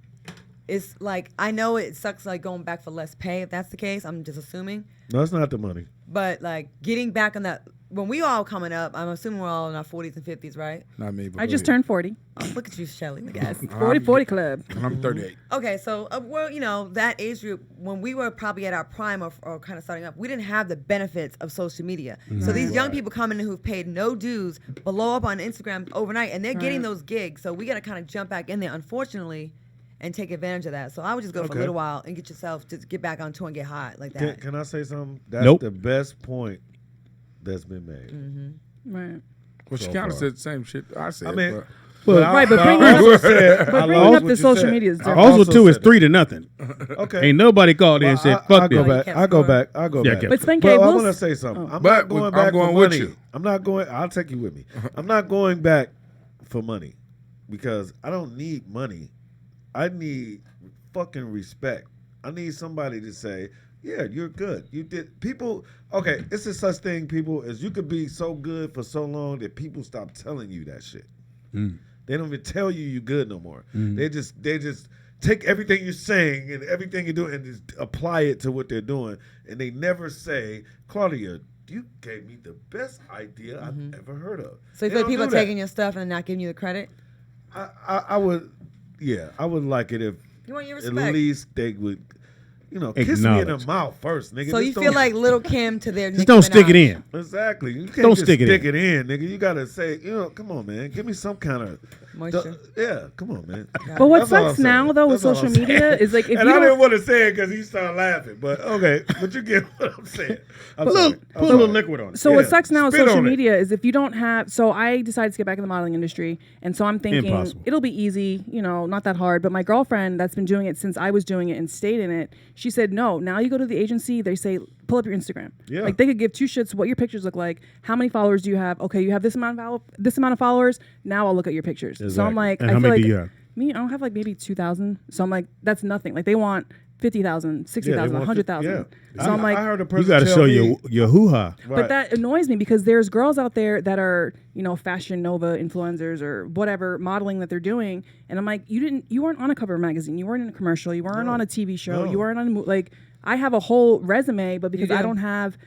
It's like I know it sucks like going back for less pay. If that's the case, I'm just assuming. No, it's not the money. But like getting back on that when we all coming up, I'm assuming we're all in our 40s and 50s, right? Not me, but I just turned 40. Oh, look at you, Shelly. Yes, 40 club. And I'm 38. Okay, so well, you know, that age group, when we were probably at our prime or kind of starting up, we didn't have the benefits of social media. So these young people coming in who've paid no dues, blow up on Instagram overnight, and they're getting those gigs. So we got to kind of jump back in there, unfortunately, and take advantage of that. So I would just go for a little while and get yourself to get back on tour and get hot like that. Can I say something? That's the best point that's been made. Mm-hmm. Right. Well, she kind of said the same shit I said. I mean, but bringing up the social media is different. Also, too, it's 3-0. Okay. Ain't nobody called in and said, fuck this. I go back. Yeah, But Spanky, I want to say something. I'm not going back for with money. you. I'm not going. I'll take you with me. I'm not going back for money because I don't need money. I need fucking respect. I need somebody to say, yeah, you're good. You did. People, okay, it's a such thing, people, as you could be so good for so long that people stop telling you that shit. They don't even tell you you're good no more. They just take everything you're saying and everything you're doing and just apply it to what they're doing. And they never say, Claudia, you gave me the best idea I've ever heard of. So you feel like people are taking your stuff and not giving you the credit? I would, I would like it if you want your at respect. least they would, kiss me in the mouth first, nigga. So you feel like Little Kim to their Just don't stick it in. Exactly. You can't Don't just stick it it in, nigga. You gotta say, come on, man. Give me some kind of moisture. Yeah, come on, man. But what That's all sucks I'm now, saying. though, with That's all social I'm media saying. is like if and you I don't- didn't want to say it because he started laughing, but okay. But you get what I'm saying. Put a little liquid on it. So what sucks now with Spit social on it. media is if you don't have. So I decided to get back in the modeling industry, and so I'm thinking Impossible. it'll be easy, not that hard. But my girlfriend that's been doing it since I was doing it and stayed in it, she said, no. Now you go to the agency, they say pull up your Instagram. Yeah. Like they could give two shits what your pictures look like. How many followers do you have? Okay, you have this amount of followers. Now I'll look at your pictures. So I'm Exactly. like, And I how feel many like do you have? me, I don't have like maybe 2,000. So I'm like, that's nothing. Like they want 50,000, 60,000, 100,000. So I'm like, I heard a You person got to tell show me, your hoo-ha. but that annoys me because there's girls out there that are, Fashion Nova influencers or whatever modeling that they're doing, and I'm like, you weren't on a cover of a magazine, you weren't in a commercial, you weren't on a TV show, you weren't on like, I have a whole resume, but because I don't have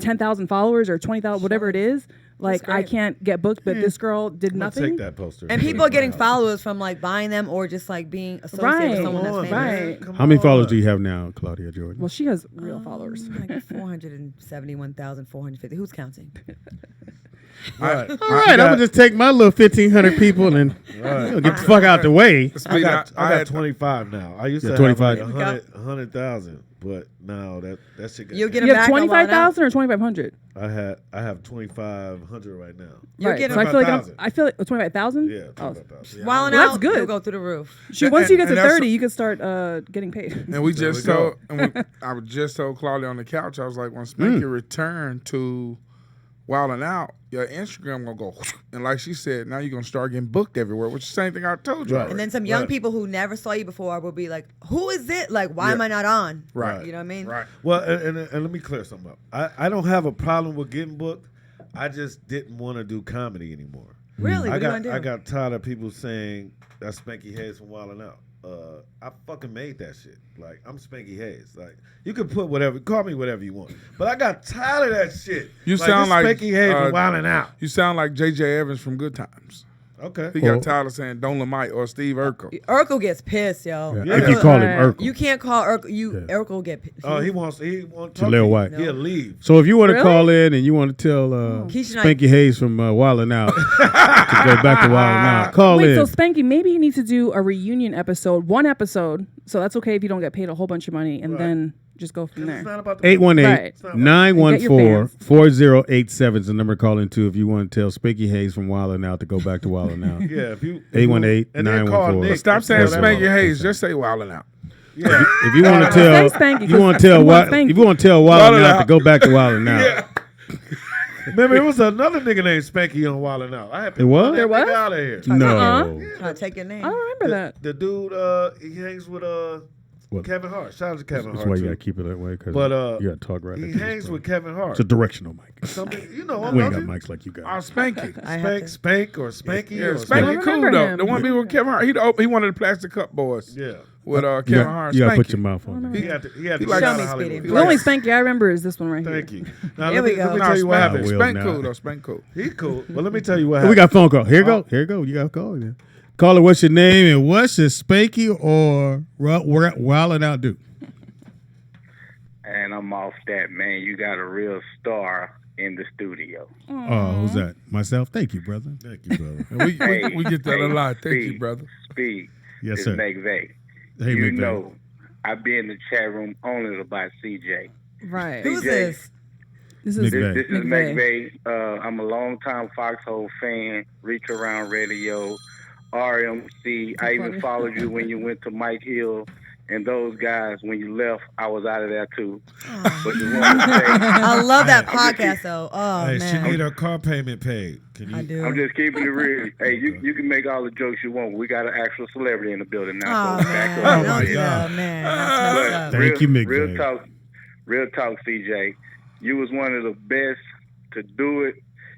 10,000 followers or 20,000, whatever it is, like I can't get booked. But this girl did nothing. Take that poster. And people are getting followers from like buying them or just like being associated with someone that's famous. Right. How many followers do you have now, Claudia Jordan? Well, she has real followers. Like 471,450. Who's counting? Right. All right, I'm gonna just take my little 1,500 people and get the fuck out the way. I got 25 now. I used to have 25. like 100,000, but now that shit got You'll get You have 25,000 or 2,500. I have 2,500 right now. You're Right. getting So I feel like 25,000. 25,000. Yeah, Oh. 25,000. Wilding Well, out, that's good. you'll go through the roof. Once you get to And that's- 30, you can start getting paid. And we just told, I was just told Claudia on the couch, I was like, when Spanky returned to Wilding Out, your Instagram gonna go, and like she said, now you're gonna start getting booked everywhere, which is the same thing I told you. Right. And then some young people who never saw you before will be like, who is it? Like, why am I not on? Right. You know what I mean? Right. Well, and let me clear something up. I don't have a problem with getting booked. I just didn't want to do comedy anymore. Really? What do you want to do? I got tired of people saying that's Spanky Hayes from Wildin' Out. I fucking made that shit. Like, I'm Spanky Hayes. Like, you can put whatever, call me whatever you want. But I got tired of that shit. You sound like Spanky Hayes from Wildin' Out. You sound like J.J. Evans from Good Times. Okay. He got tired of saying Don Lamite or Steve Urkel. Urkel gets pissed, yo. Yeah. If you call him Urkel. You can't call Urkel. Urkel get pissed. Oh, he wants to Jaleel White. He'll leave. So if you want to Really? call in and you want to tell Keisha and I- Spanky Hayes from Wildin' Out to go back to Wildin' Out, call Wait, in. so Spanky, maybe you need to do a reunion episode, one episode. So that's okay if you don't get paid a whole bunch of money, and then just go from there. It's not about the 818-914-4087 is the number to call into if you want to tell Spanky Hayes from Wildin' Out to go back to Wildin' Out. Yeah, if you 818-914. Stop saying Spanky Hayes. Just say Wildin' Out. Yeah. If you want to tell, Say Spanky, you want to tell, if you want to tell Wildin' Out to go back to Wildin' Out. Yeah. Remember, it was another nigga named Spanky on Wildin' Out. I had to It was? There was? Out of here. No. Trying to take your name. I don't remember that. The dude, he hangs with Kevin Hart. Shout out to Kevin That's Hart. why you too. got to keep it that way because But you got to talk right. he into hangs this with phone. Kevin Hart. It's a directional mic. Something, you know, We ain't got don't you? mics like you got. Spanky. Spank or Spanky. Yeah, or Spanky cool remember though. him. The one be with Kevin Hart. He one of the plastic cup boys. Yeah. with Kevin Hart. You gotta put your mouth on it. He had to like shout Show me, out Speedy. Hollywood. The only Spanky I remember is this one right Thank here. you. Now, Here we let me go. tell you what happened. Spank cool though. Spank cool. He cool. Well, let me tell you what We happened. got a phone call. Here you go. You got a call. Yeah. Caller, what's your name and what's your Spanky or Wildin' Out do? And I'm off that, man. You got a real star in the studio. Oh, who's that? Myself. Thank you, brother. Thank you, brother. We get that a lot. Thank you, brother. Speed. Yes, It's sir. McVeigh. Hey, you McVeigh. know, I be in the chat room only about CJ. Right. Who's this? This This is is McVeigh. McVeigh. I'm a longtime Foxhole fan. Reach Around Radio, RMC. I even followed you when you went to Mike Hill. And those guys, when you left, I was out of there too. But just wanted to say, I love that I'm just podcast though. Oh Hey, man. she need her car payment paid. Can you? I do. I'm just keeping it real. Hey, you can make all the jokes you want. We got an actual celebrity in the building now. Oh So back man. up. Don't do that, man. That's messed up. Thank you, McVeigh. Real talk, CJ. You was one of the best to do it.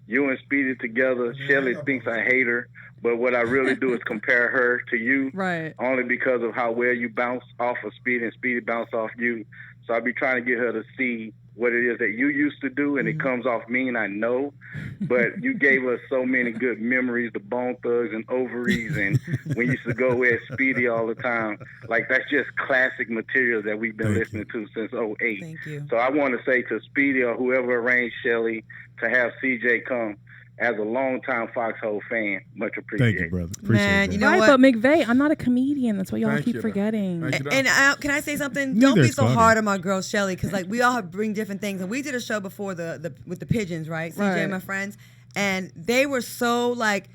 You and Speedy together. Shelly thinks I hate her, but what I really do is compare her to you. Right. Only because of how well you bounce off of Speedy and Speedy bounce off you. So I be trying to get her to see what it is that you used to do, and it comes off mean, I know. But you gave us so many good memories, the Bone Thugs and Ovaries, and we used to go with Speedy all the time. Like, that's just classic material that we've been listening to since 08. Thank you. So I want to say to Speedy or whoever arranged Shelly to have CJ come, as a longtime Foxhole fan, much appreciated. Thank you, brother. Man, you know Right, what? but McVeigh, I'm not a comedian. That's what y'all Thank keep you, forgetting. And can I say something? Neither Don't be is so Claudia. hard on my girl Shelly, because like we all bring different things. And we did a show before the with the pigeons, right? CJ and my friends, and they were so like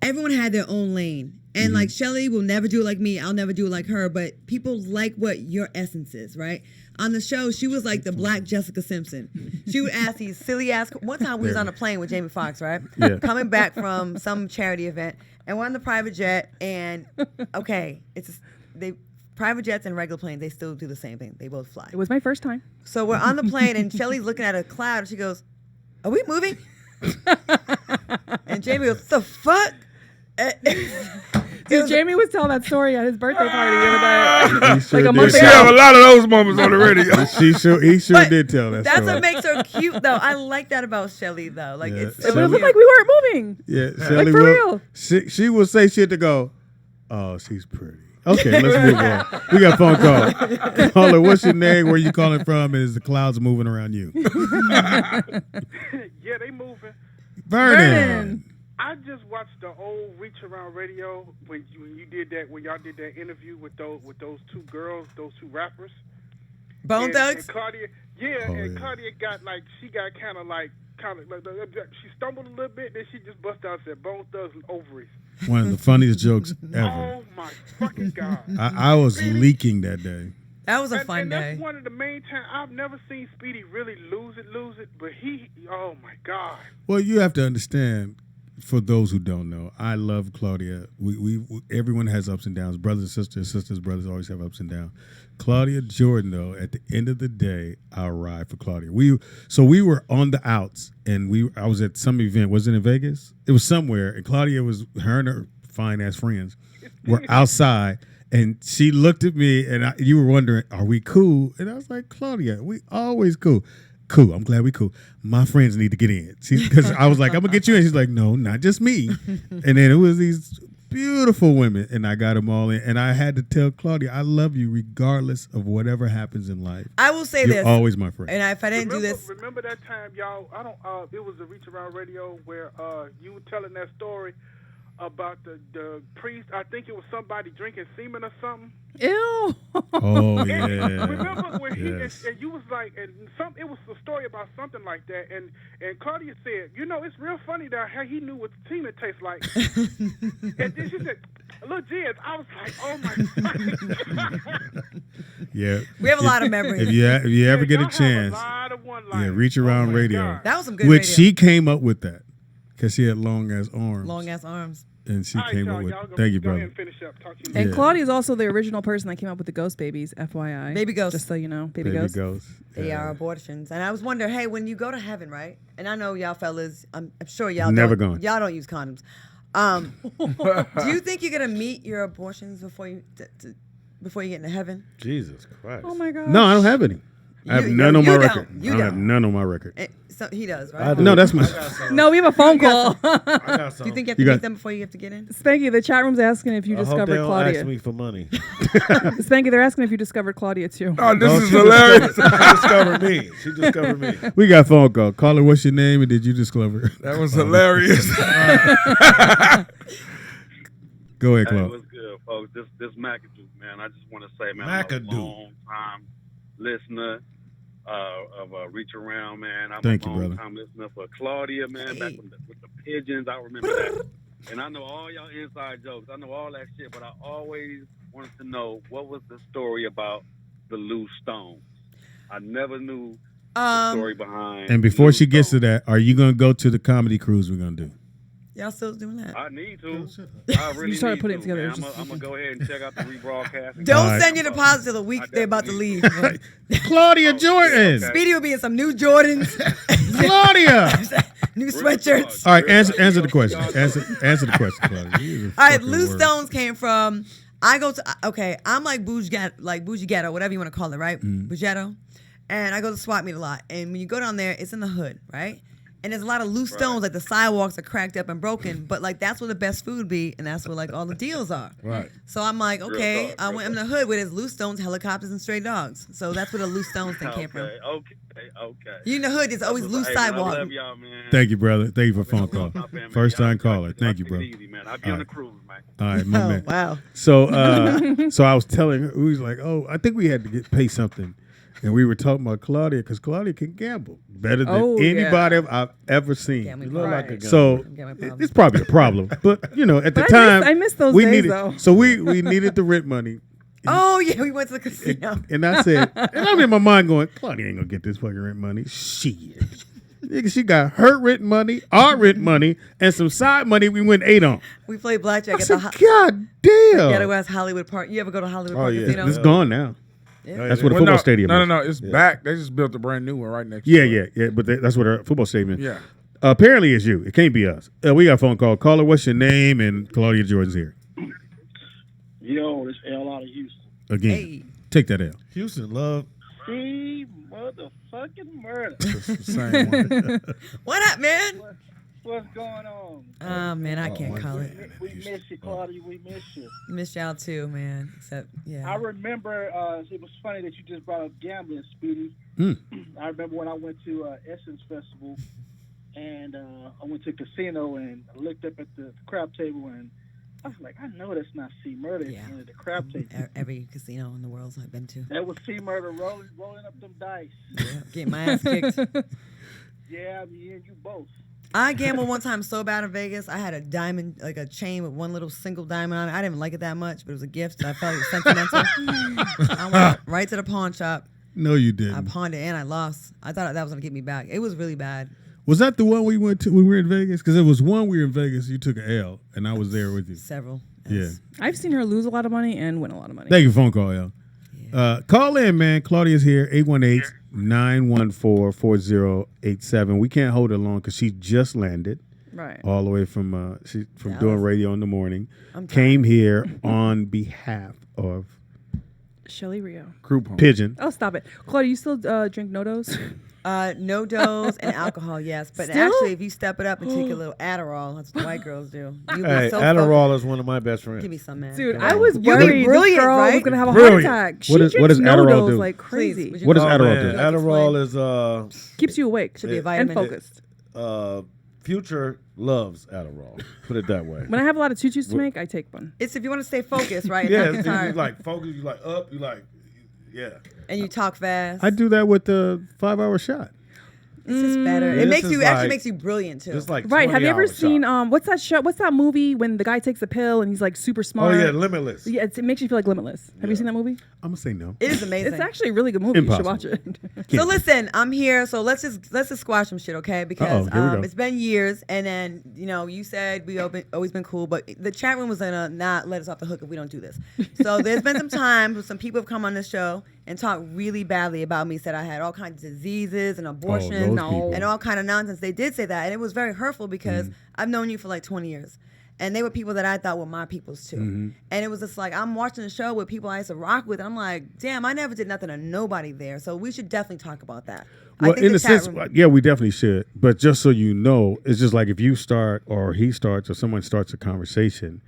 everyone had their own lane. And like Shelly will never do it like me. I'll never do it like her. But people like what your essence is, right? On the show, she was like the black Jessica Simpson. She would ask these silly ass. One time we was on a plane with Jamie Foxx, right? Yeah. Coming back from some charity event, and we're on the private jet. And okay, private jets and regular planes, they still do the same thing. They both fly. It was my first time. So we're on the plane, and Shelly's looking at a cloud, and she goes, "Are we moving?" And Jamie goes, "The fuck?" Dude, Jamie was telling that story at his birthday party the other day. He sure like a did. month She ago. have a lot of those moments on the radio. He sure did tell that That's story. what makes her cute, though. I like that about Shelly, though. Like it's so But it cute. looked like we weren't moving. Yeah, Like Shelly for will. real. She will say shit to go, oh, she's pretty. Okay, let's move on. We got a phone call. Caller, what's your name? Where you calling from? And is the clouds moving around you? Yeah, they moving. Vernon. I just watched the old Reach Around Radio when you did that, when y'all did that interview with those two girls, those two rappers. Bone Thugs? And Claudia, Claudia got kind of she stumbled a little bit, then she just busted out and said Bone Thugs and Ovaries. One of the funniest jokes ever. Oh my fucking God. I was leaking that day. That was a fun day. That's one of the main times I've never seen Speedy really lose it, but oh my God. Well, you have to understand, for those who don't know, I love Claudia. We everyone has ups and downs. Brothers and sisters, brothers always have ups and downs. Claudia Jordan, though, at the end of the day, I ride for Claudia. We were on the outs, and I was at some event. Was it in Vegas? It was somewhere, and Claudia her and her fine ass friends were outside. And she looked at me, and you were wondering, are we cool? And I was like, Claudia, we always cool. Cool. I'm glad we cool. My friends need to get in. Because I was like, I'm going to get you in. She's like, no, not just me. And then it was these beautiful women, and I got them all in. And I had to tell Claudia, I love you regardless of whatever happens in life. I will say You're this. always my friend. And if I didn't do this. Remember that time, y'all, it was a Reach Around Radio where you were telling that story about the priest. I think it was somebody drinking semen or something. Ew. Oh, yeah. Remember when Yes. and you was like, it was a story about something like that, and Claudia said, it's real funny that how he knew what the Tina tastes like. And then she said, "Little Jizz." I was like, oh my God. Yeah. We have a lot of memories. If you ever get a chance, Reach Around Radio. That was some good Which radio. she came up with that because she had long ass arms. Long ass arms. And she All right, came y'all, up with. y'all go- Thank you, go ahead brother. and finish up. Talk to you And Yeah. Claudia is also the original person that came up with the Ghost Babies, FYI. Baby Ghost. Just so you know. Baby Baby Ghost. Ghost. They are abortions. And I was wondering, hey, when you go to heaven, right? And I know y'all fellas, I'm sure y'all Never don't, gone. y'all don't use condoms. Do you think you're going to meet your abortions before you... before you get into heaven? Jesus Christ. Oh my God. No, I don't have any. I have none on my record. I don't have none on my record. So he does, right? No, that's my. No, we have a phone call. Do you think you have to meet them before you have to get in? Spanky, the chat room's asking if you I hope discovered they don't Claudia. ask me for money. Spanky, they're asking if you discovered Claudia too. Oh, this is hilarious. She discovered me. She discovered me. We got a phone call. Caller, what's your name and did you discover? That was hilarious. Go ahead, Hey, Claude. what's good, folks? This McAdoo, man. I just want to say, man, McAdoo. I'm a long-time listener of Reach Around, man. I'm Thank a you, brother. long-time listener for Claudia, man, back with the pigeons. I remember that. And I know all y'all inside jokes. I know all that shit, but I always wanted to know what was the story about the loose stones. I never knew the story behind. And before she gets to that, are you going to go to the comedy cruise we're going to do? Y'all still doing that? I need to. I really You started need putting it to, together. man. I'm going to go ahead and check out the rebroadcast. Don't send your deposit till the week they're about to leave. Man. Claudia Jordan. Speedy will be in some new Jordans. Claudia. New sweatshirts. All right, answer the question. Answer the question, Claudia. All right, loose stones came from. I go to I'm like bougie ghetto, whatever you want to call it, right? Bougetto. And I go to swap meet a lot. And when you go down there, it's in the hood, right? And there's a lot of loose stones, like the sidewalks are cracked up and broken, but like that's where the best food be, and that's where like all the deals are. Right. So I'm like, okay, I went in the hood where there's loose stones, helicopters, and stray dogs. So that's where the loose stones thing came from. Okay. You in the hood, there's always loose sidewalk. I love y'all, man. Thank you, brother. Thank you for the phone call. First time caller. Thank you, Take bro. it easy, man. I'll be on the cruise, man. All right, my man. Wow. So, so I was telling her, we was like, oh, I think we had to pay something. And we were talking about Claudia because Claudia can gamble better than anybody I've ever seen. You look like a So it's probably a problem, but you know, at the time I miss those we days, needed. though. So we needed the rent money, Oh yeah, we went to the casino. and I said, and I'm in my mind going, Claudia ain't gonna get this fucking rent money. Shit, nigga, she got her rent money, our rent money, and some side money we went ate on. We played blackjack I at said, the God damn. Ghetto West Hollywood Park. You ever go to Hollywood Park Casino? It's gone now. Yeah. That's where the football stadium is. No, it's back. They just built a brand new one right next. Yeah, to it. yeah. But that's what our football stadium is. Yeah. Apparently, it's you. It can't be us. We got a phone call. Caller, what's your name? And Claudia Jordan's here Yo, it's L out of Houston. again. Take that L. Houston love. See, motherfucking murder. Same one. What up, man? What's going on? Oh man, I can't call it. We miss you, Claudia. We miss you. Miss y'all too, man. Except, yeah. I remember it was funny that you just brought up gambling, Speedy. I remember when I went to Essence Festival, and I went to a casino and I looked up at the crap table, and I was like, I know that's not C Murder. Yeah. It's the crap table. Every casino in the world I've been to. That was C Murder rolling up them dice. Yeah, getting my ass kicked. Yeah, me and you both. I gambled one time so bad in Vegas. I had a diamond, like a chain with one little single diamond on it. I didn't like it that much, but it was a gift. So I felt it was sentimental. I went right to the pawn shop. No, you I didn't. pawned it and I lost. I thought that was going to get me back. It was really bad. Was that the one we went to when we were in Vegas? Because it was one we were in Vegas. You took an L, and I was there with you. Several. Yeah. I've seen her lose a lot of money and win a lot of money. Thank you for phone call, L. Call in, man. Claudia's here. 818-914-4087. We can't hold her long because she just landed. Right. All the way from doing radio in the morning. I'm Came here on behalf of Shelly Rio. Group Pigeon. Oh, stop it. Claudia, you still drink No-Dos? No dose and alcohol, yes. But Still? actually, if you step it up and take a little Adderall, that's what the white girls do. You Hey, Adderall is one of my best friends. Give me some, man. Dude, Come I on. was You worried be this brilliant, girl right? was going to have a Brilliant. heart attack. She What does drinks Adderall No-Dos do? like crazy. Please, What does Adderall Man, do? Adderall is Keeps you awake. Should be a and vitamin. focused. Future loves Adderall. Put it that way. When I have a lot of tutus to make, I take one. It's if you want to stay focused, right? Yeah, Not get you tired. like focus. You like up. You like, yeah. And you talk fast. I do that with the 5-hour shot. It's just better. It This makes is you actually like- makes you brilliant too. It's like Right. Have you ever 20-hour seen shot. what's that show? What's that movie when the guy takes a pill and he's like super Oh smart? yeah, Limitless. Yeah, it makes you feel like Limitless. Have you seen that movie? I'm gonna say no. It is amazing. It's actually a really good movie. Impossible. You should watch it. So listen, I'm here. So let's just squash some shit, okay? Because here we go. it's been years, and then you said we always been cool, but the chat room was gonna not let us off the hook if we don't do this. So there's been some times where some people have come on this show and talked really badly about me, said I had all kinds of diseases and abortions those people. and all kind of nonsense. They did say that, and it was very hurtful because I've known you for like 20 years. And they were people that I thought were my peoples too. Mm-hmm. And it was just like, I'm watching the show with people I used to rock with. And I'm like, damn, I never did nothing to nobody there. So we should definitely talk about that. Well, in a sense, yeah, we definitely should. But just so you know, it's just like if you start or he starts or someone starts a conversation,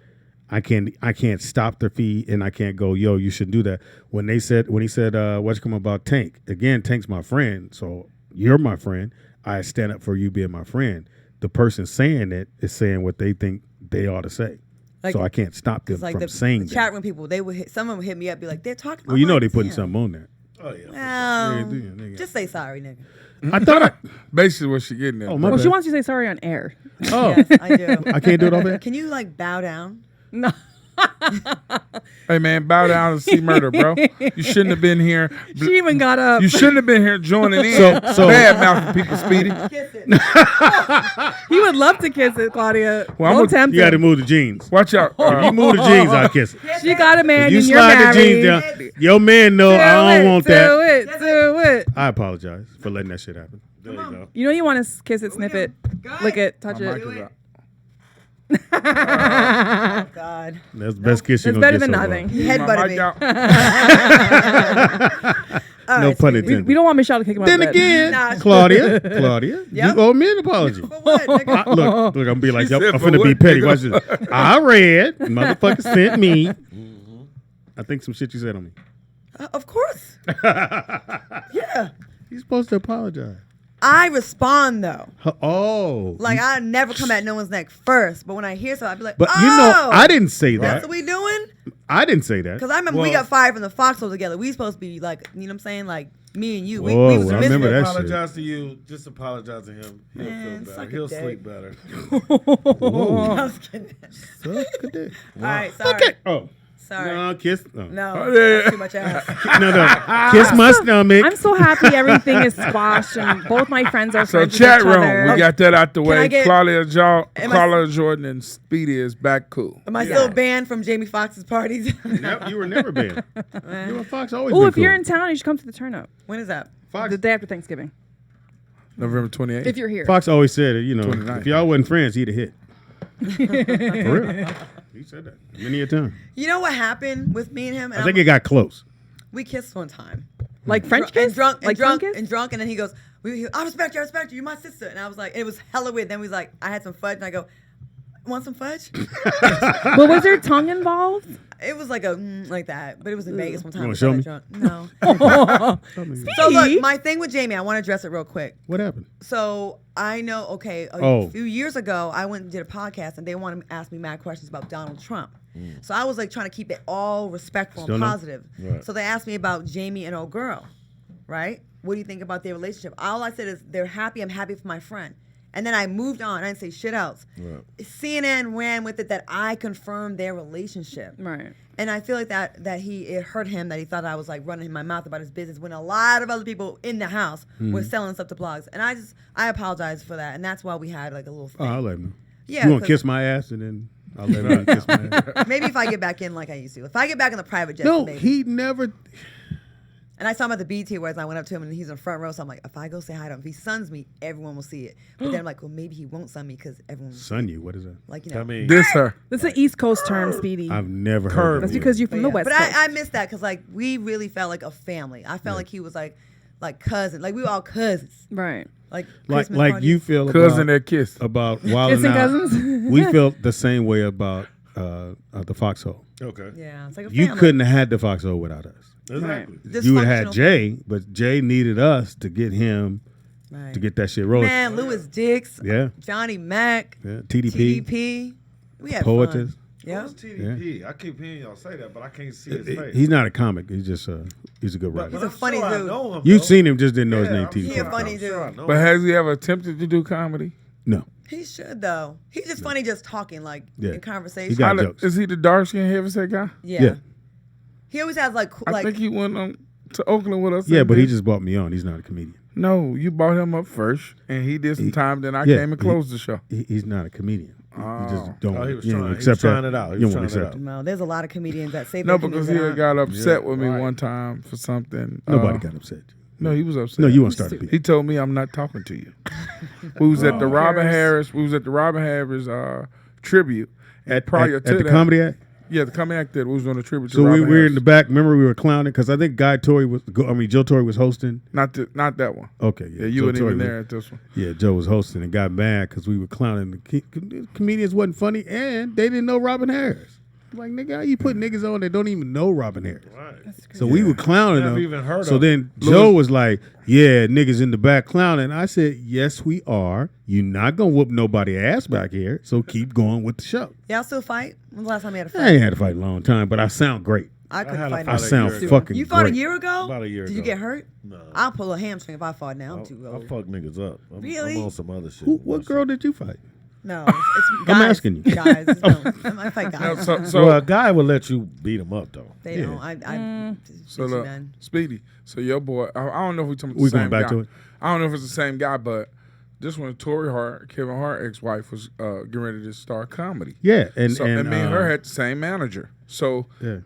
I can't stop the feed and I can't go, yo, you shouldn't do that. When he said, what's come about Tank? Again, Tank's my friend, so you're my friend. I stand up for you being my friend. The person saying it is saying what they think they ought to say. Like, so I can't stop them like from saying the chat room people, they would some of them hit me up, be like, they're talking. Well, you know they putting something on there. Oh yeah. Well, just say sorry, nigga. I thought basically what she getting at. Oh, my Well, bad. she wants you to say sorry on air. Oh, Yes, I do. I can't do it over there? Can you like bow down? No. Hey man, bow down and see murder, bro. You shouldn't have been here. She even got up. You shouldn't have been here joining in. So bad mouth people, Speedy. Kiss it. He would love to kiss it, Claudia. Well, Don't tempt You got to him. move the jeans. Watch out. If you move the jeans, I'll kiss it. She got a man If you and you're slide the married. jeans down, your man know I don't want that. Do it. I apologize for letting that shit happen. There you go. You know you want to kiss it, sniff it, lick it, touch My it. mic is out. Oh God. That's the best kiss you're It's gonna better get than so far. nothing. He My headbutted mic me. out. No pun intended. We don't want Michelle to kick him out Then of bed. again, Nah. Claudia, Yep. you owe me an apology. For what, nigga? Look, I'm gonna be like, She I'm said for finna be what, petty. nigga? Watch this. I read, motherfucker sent me. I think some shit you said on me. Of course. Yeah. You're supposed to apologize. I respond though. Oh. Like I never come at no one's neck first, but when I hear something, I'd be like, But oh, you know, I didn't say that's that. what we doing? I didn't say that. Because I remember we got fired from the Foxhole together. We supposed to be like, you know what I'm saying? Like me and you. We Whoa, was I remember that misfits. shit. Apologize to you. Just apologize to him. He'll Man, feel suck better. a He'll dick. sleep better. I was kidding. Suck a dick. All right, sorry. Okay. Oh. Sorry. No, kiss. No. No, Oh, yeah. that's too much ass. No. Kiss my stomach. I'm so happy everything is squashed and both my friends are So friends with chat each room, other. we got that out the I way. get- Claudia Am Jordan and Speedy is back cool. Am I still banned from Jamie Foxx's parties? You were never banned. You and Fox always Oh, been if you're cool. in town, you should come to the turnout. When is that? Fox, The day after Thanksgiving. November 28th. If you're here. Fox always said, you know, 29th. if y'all wasn't friends, he'd have hit. For real. He said that many a time. You know what happened with me and him? I think it got close. We kissed one time. Like French And kiss? drunk, and Like drunk, tongue kiss? and drunk, and then he goes, I respect you, you're my sister. And I was like, it was hella weird. Then we was like, I had some fudge, and I go, want some fudge? But was there tongue involved? It was like a like that, but it was in Vegas one time. wanna We show got me? drunk. No. Speedy. So look, my thing with Jamie, I want to address it real quick. What happened? So I know, okay, a Oh. few years ago, I went and did a podcast, and they wanted to ask me mad questions about Donald Trump. So I was like trying to keep it all respectful Still and no? positive. Right. So they asked me about Jamie and old girl, right? What do you think about their relationship? All I said is they're happy. I'm happy for my friend. And then I moved on. I didn't say shit else. Right. CNN ran with it that I confirmed their relationship. Right. And I feel like that it hurt him that he thought I was like running my mouth about his business when a lot of other people in the house were selling stuff to blogs. And I apologize for that. And that's why we had like a little Oh, thing. I'll let him know. Yeah, You want to 'cause- kiss my ass and then I'll let him kiss my ass. Maybe if I get back in like I used to. If I get back in the private jet, No, maybe. he never. And I saw him at the BT Awards, and I went up to him, and he's in the front row. So I'm like, if I go say hi to him, if he suns me, everyone will see it. But then I'm like, well, maybe he won't sun me because everyone will Son you. What is that? like, you know. This her. That's an East Coast term, Speedy. I've never Curve. heard That's of it. because you're from the Yeah. West But Coast. I missed that because like we really felt like a family. I felt like he was like cousins. Like we were all cousins. Right. Like like Christmas like parties. you feel Cousin about, that kiss. about Wild Kissing Out. cousins? We felt the same way about the Foxhole. Okay. Yeah, it's like a You family. couldn't have had the Foxhole without us. Exactly. You would have had Dysfunctional Jay, but Jay needed us to get him Right. to get that shit rolling. Man, Louis Dix, Yeah. Johnny Mack, Yeah. TDP. TDP. We had Poetess. fun. Yeah. What's TDP? I keep hearing y'all say that, but I can't see his face. He's not a comic. He's just he's a good writer. He's a funny I dude. know him, You've though. seen him, just didn't know his name. I'm TDP. He a funny dude. I know But him. has he ever attempted to do comedy? No. He should though. He's just funny, just talking like Yeah. in conversation. He got jokes. Is he the dark skinned heavyset guy? Yeah. Yeah. He always has like I think he went to Oakland with us. Yeah, and but he did- just brought me on. He's not a comedian. No, you brought him up first, and he did some time. Then I Yeah, came and closed the show. He's not a comedian. He just don't. Oh, he was you know, trying- he was accept trying that. it out. He You was don't want to trying it accept it. No, there's a lot of comedians that say No, they're because comedians he that had aren't. got upset Yeah, with me right. one time for something. Nobody got upset. No, he was upset. No, you want to start the beat. He told me I'm not talking to you. We was at the Robin Harris. We was at the Robin Harris tribute, prior to the that, Comedy Act. Yeah, the Comedy Act that we was doing a tribute to So we Robin were Harris. in the back. Remember, we were clowning because I think Joe Torre was hosting. Not that one. Okay, Yeah, you Joe weren't Torre even was- there at this one. Yeah, Joe was hosting and got mad because we were clowning. The comedians wasn't funny and they didn't know Robin Harris. Like, nigga, how you put niggas on that don't even know Robin Harris? Right. So we were clowning Never them. even heard so of then him. Joe was like, yeah, niggas in the back clowning. I said, yes, we are. You're not going to whoop nobody ass back here, so keep going with the show. Y'all still fight? When's the last time you had a fight? I ain't had to fight in a long time, but I sound great. I couldn't fight. I sound fucking You fought great. a year ago? About a year Did you ago. get hurt? No. I'll pull a hamstring if I fought now. I'm too I old. fuck niggas up. Really? I'm on some other shit. What girl did you fight? No, it's guys. I'm asking you. Guys, no, I fight guys. Well, a guy will let you beat him up though. They don't. So bitchy look, man. Speedy. So your boy, I don't know if we talking about We the same going back guy. to it? I don't know if it's the same guy, but this one, Tory Hart, Kevin Hart ex-wife, was getting ready to start comedy. Yeah, and me and her had the same manager. So yeah.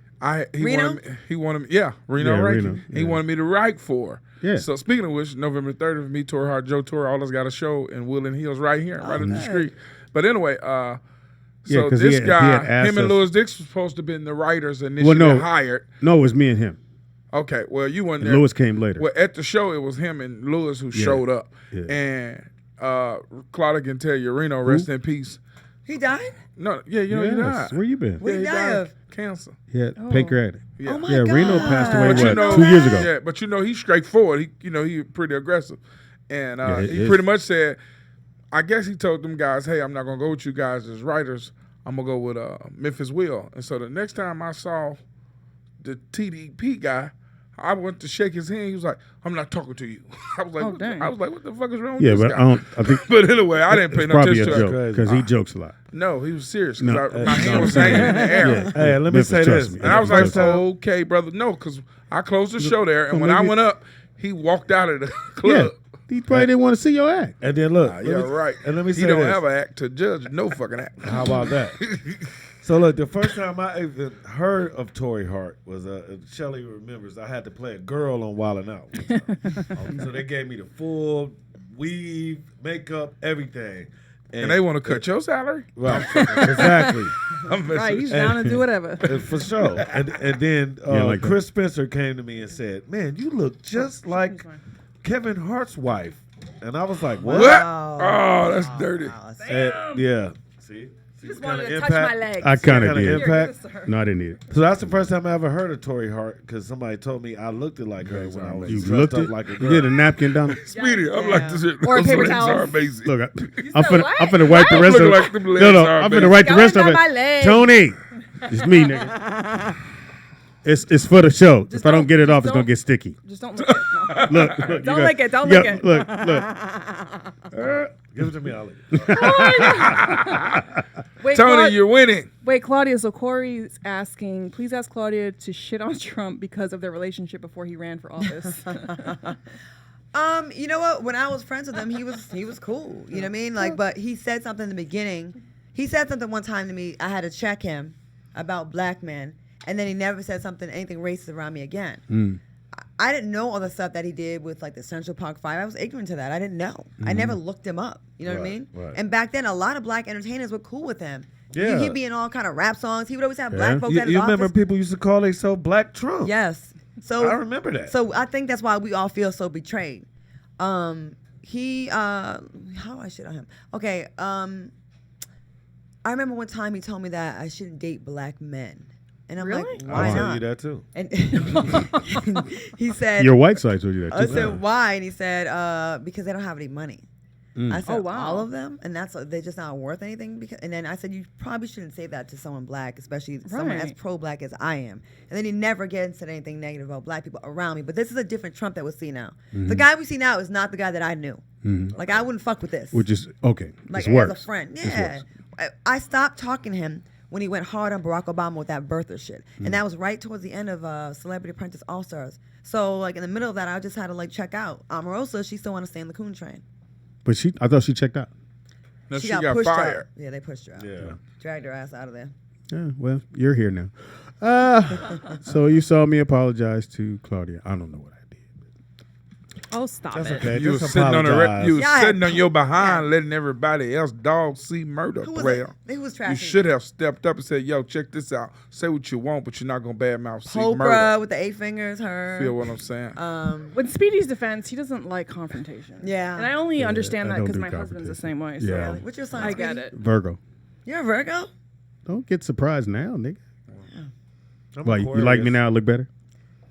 he wanted me, yeah, Reno Yeah, Rankin. Reno, He yeah. wanted me to write for her. Yeah. So speaking of which, November 30th, me, Tory Hart, Joe Torre, all us got a show in Woodland Hills right here, right up the street. But anyway, Yeah, so 'cause this he had guy, asked him and us- Louis Dix was supposed to have been the writers initially hired. No, it was me and him. Okay, well, you weren't And there. Louis came later. Well, at the show, it was him and Louis who Yeah. showed up. Yeah. And Claudia can tell you, Reno, rest in peace. He died? No, yeah, you know he Yes. died. Where you been? What did he die of? Cancer. Yeah, pancreatic. Yeah. Oh my yeah, Reno passed away, But you what, know, 2 years ago? Yeah, but you know, he's straightforward. He pretty aggressive. And Yeah, he pretty much said, I guess he told them guys, hey, I'm not going to go with you guys as writers. I'm going to go with Memphis Will. And so the next time I saw the TDP guy, I went to shake his hand. He was like, I'm not talking to you. I was like, what the fuck is wrong with Yeah, this but guy? I think. But anyway, I didn't pay it's no probably attention a to joke it. because he jokes a lot. No, he was serious. No, Because my hand was hanging in the air. Yeah. Hey, let me Memphis, say trust this. me. And I was like, Memphis, trust me. okay, brother. No, because I closed the show there. And Well, when I maybe- went up, he walked out of the Yeah, club. he probably didn't want to see your act. And then look, Yeah, right. And let me say he don't this. have an act to judge. No fucking act. How about that? So look, the first time I even heard of Tory Hart was Shelly remembers I had to play a girl on Wildin' Out. So they gave me the full weave, makeup, everything. And they want to cut your salary? Right, exactly. Right, he's down to do whatever. For sure. And then Yeah, like Chris Spencer came to me and said, man, you look just like Kevin Hart's wife. And I was like, what? Oh, that's dirty. And, yeah. See? Just Kinda wanted to touch impact? my legs. I kind of Kinda did. impact? No, I didn't need it. So that's the first time I ever heard of Tory Hart because somebody told me I looked like her when I was You dressed looked up it. like a You girl. did a napkin down. Speedy, I'm like this. Or a Those paper legs towel. are amazing. Look, I'm finna wipe the What? rest of Look it. like them legs No, are I'm amazing. finna wipe the rest of Going down it. my legs. Tony, it's me, nigga. It's for the show. If I don't get it off, it's gonna get sticky. Just don't lick it. No. Look, you Don't got- lick it. Don't you lick got- it. Look. Give it to me, I'll lick it. Wait, Tony, you're winning. Wait, Claudia. So Corey's asking, please ask Claudia to shit on Trump because of their relationship before he ran for office. You know what? When I was friends with him, he was cool. You know what I mean? Like, but he said something in the beginning. He said something one time to me. I had to check him about black men, and then he never said anything racist around me again. I didn't know all the stuff that he did with like the Central Park Five. I was ignorant to that. I didn't know. I never looked him up. You know what I mean? Right. And back then, a lot of black entertainers were cool with him. Yeah. He'd be in all kind of rap songs. He would always have black folks at his You remember office. people used to call themselves Black Trump? Yes. So I remember that. So I think that's why we all feel so betrayed. How do I shit on him? Okay. I remember one time he told me that I shouldn't date black men. And I'm Really? like, why I'll tell not? you that too. And he said, Your white side told you that I too. said, why? And he said, because they don't have any money. I said, Oh, wow. all of them? And they're just not worth anything? And then I said, you probably shouldn't say that to someone black, especially someone as Right. pro-black as I am. And then he never again said anything negative about black people around me. But this is a different Trump that we see now. The guy we see now is not the guy that I knew. Like, I wouldn't fuck with this. Which is okay. Like, it's as worse. a friend. It's Yeah. worse. I stopped talking to him when he went hard on Barack Obama with that birther shit. And that was right towards the end of Celebrity Apprentice All-Stars. So, like, in the middle of that, I just had to, like, check out. Omarosa, she still want to stay in the coon train. But I thought she checked out. No, she got got pushed fired. out. Yeah, they pushed her out. Yeah. Dragged her ass out of there. Yeah, well, you're here now. So you saw me apologize to Claudia. I don't know what I did. Oh, stop That's it. okay. You Just was sitting on apologize. you was Yeah, sitting on your behind, letting everybody else dog see murder. Who was Player. it? Who was You trashing? should have stepped up and said, "Yo, check this out. Say what you want, but you're not gonna badmouth see Oprah murder." with the 8 fingers, her. Feel what I'm saying? With Speedy's defense, he doesn't like confrontation. Yeah. And I only understand I that don't because do my husband's the same way. So Yeah. What's your sign? I get Speedy? it. Virgo. You're a Virgo? Don't get surprised now, nigga. I'm Why, you like me Aquarius. now? Look better.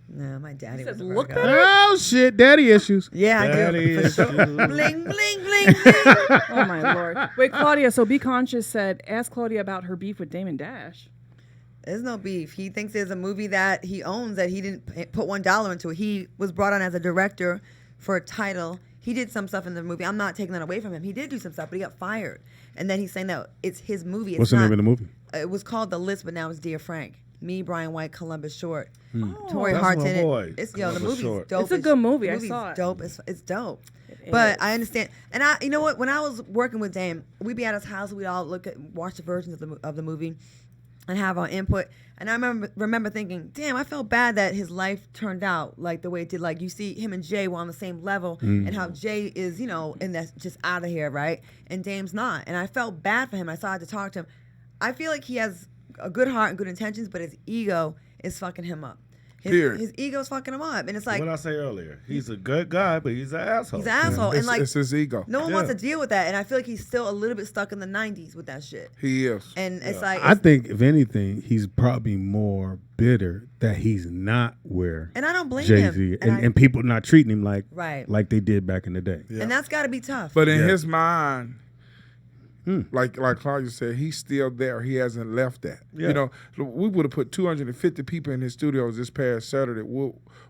No, my daddy says was a look Virgo. better? Oh shit, daddy issues. Yeah, I Daddy do. For issues. sure. Bling, bling, bling, bling. Oh my lord. Wait, Claudia. So Be Conscious said, ask Claudia about her beef with Damon Dash. There's no beef. He thinks there's a movie that he owns that he didn't put $1 into. He was brought on as a director for a title. He did some stuff in the movie. I'm not taking that away from him. He did do some stuff, but he got fired. And then he's saying that it's his movie. What's the name of the movie? It was called The List, but now it's Dear Frank. Me, Brian White, Columbus Short. Tori That's Hart's my in it. boy, The Columbus movie's Short. dope. It's a good movie. I movie's saw it. Dope. It's dope. But I understand. And you know what? When I was working with Dame, we'd be at his house. We'd all watch the versions of the movie, and have our input. And I remember thinking, damn, I felt bad that his life turned out like the way it did. Like you see him and Jay were on the same level, and how Jay is, and that's just out of here, right? And Dame's not. And I felt bad for him. I started to talk to him. I feel like he has a good heart and good intentions, but his ego is fucking him up. His ego's fucking him up, and it's like what I say earlier. He's a good guy, but he's an asshole. he's an asshole, and like it's his ego. no one wants to deal with that. And I feel like he's still a little bit stuck in the '90s with that shit. He is. And it's like, I think if anything, he's probably more bitter that he's not where and I don't blame Jay-Z him. and people not treating him like Right. like they did back in the day. And that's got to be tough. But in his mind, like Claudia said, he's still there. He hasn't left that. Yeah. You know, we would have put 250 people in his studios this past Saturday,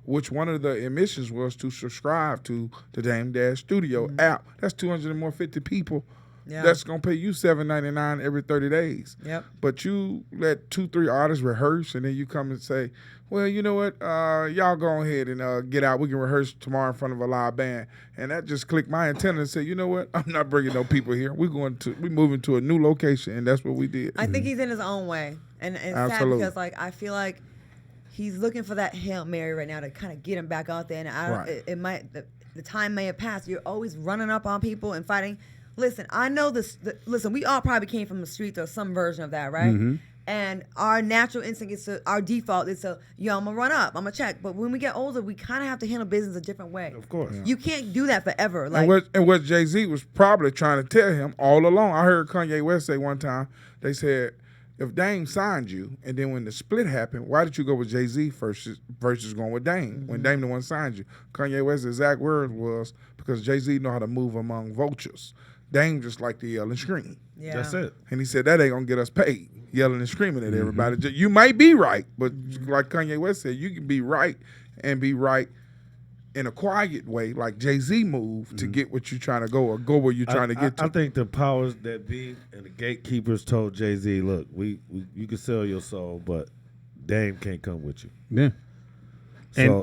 which one of the emissions was to subscribe to the Dame Dash Studio app. That's 250 people. Yeah. That's gonna pay you $7.99 every 30 days. Yep. But you let 2-3 artists rehearse, and then you come and say, "Well, you know what? Y'all go ahead and get out. We can rehearse tomorrow in front of a live band." And that just clicked my antenna and said, "You know what? I'm not bringing no people here. We moving to a new location," and that's what we did. I think he's in his own way, and it's sad Absolutely. because like I feel like he's looking for that Hail Mary right now to kind of get him back out there. And it might the time may have passed. You're always running up on people and fighting. Listen, I know this. Listen, we all probably came from the streets or some version of that, right? Mm-hmm. And our natural instinct is our default is to, I'm gonna run up, I'm gonna check. But when we get older, we kind of have to handle business a different way. Of course. You can't do that forever. Like, And what Jay-Z was probably trying to tell him all along. I heard Kanye West say one time, they said, if Dame signed you, and then when the split happened, why did you go with Jay-Z versus going with Dame when Dame the one signed you? Kanye West's exact word was, because Jay-Z know how to move among vultures. Dame just like to yell and scream. Yeah. That's it. And he said, that ain't going to get us paid, yelling and screaming at everybody. You might be right, but like Kanye West said, you can be right and be right in a quiet way, like Jay-Z moved to get what you're trying to go or go where you're trying to get to. I think the powers that be and the gatekeepers told Jay-Z, look, we you can sell your soul, but Dame can't come with you. Yeah.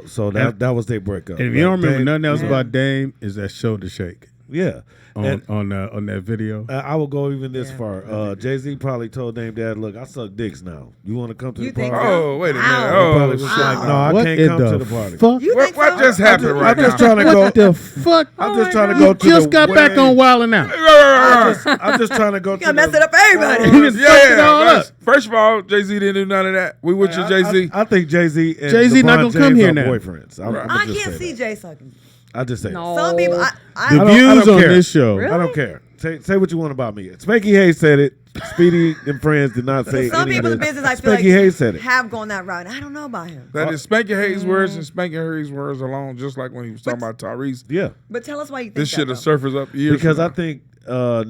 So that was their breakup. And if you don't remember Dame, nothing else about Dame, is that shoulder shake. Yeah. On that video. I will go even this far. Jay-Z probably told Dame Dad, look, I suck dicks now. You want to come to the party? Oh, wait a minute. He Oh, probably was like, no, I What can't in come the to the party. fuck? What just happened right I'm just now? trying to go. What the fuck? I'm just trying to You go to just the got back way- on Wildin' Out. I'm just trying to go to gotta mess the it up for everybody. You done fucked it all up. First of all, Jay-Z didn't do none of that. We with you, Jay-Z. I think Jay-Z and Jay-Z not LeBron gonna come James here are now. boyfriends. I can't see Jay sucking. I just say No. Some people, The I don't views on care. this show. I don't care. Say what you want about me. Spanky Hayes said it. Speedy and friends did not say some any people in of the this. business I feel Spanky Hayes said like it. have gone that route. I don't know about him. That is Spanky Hayes' words and Spanky Hayes' words alone, just like when he was talking about Tyrese. Yeah. But tell us why you think This that, shit will though. surface up years Because from I now. think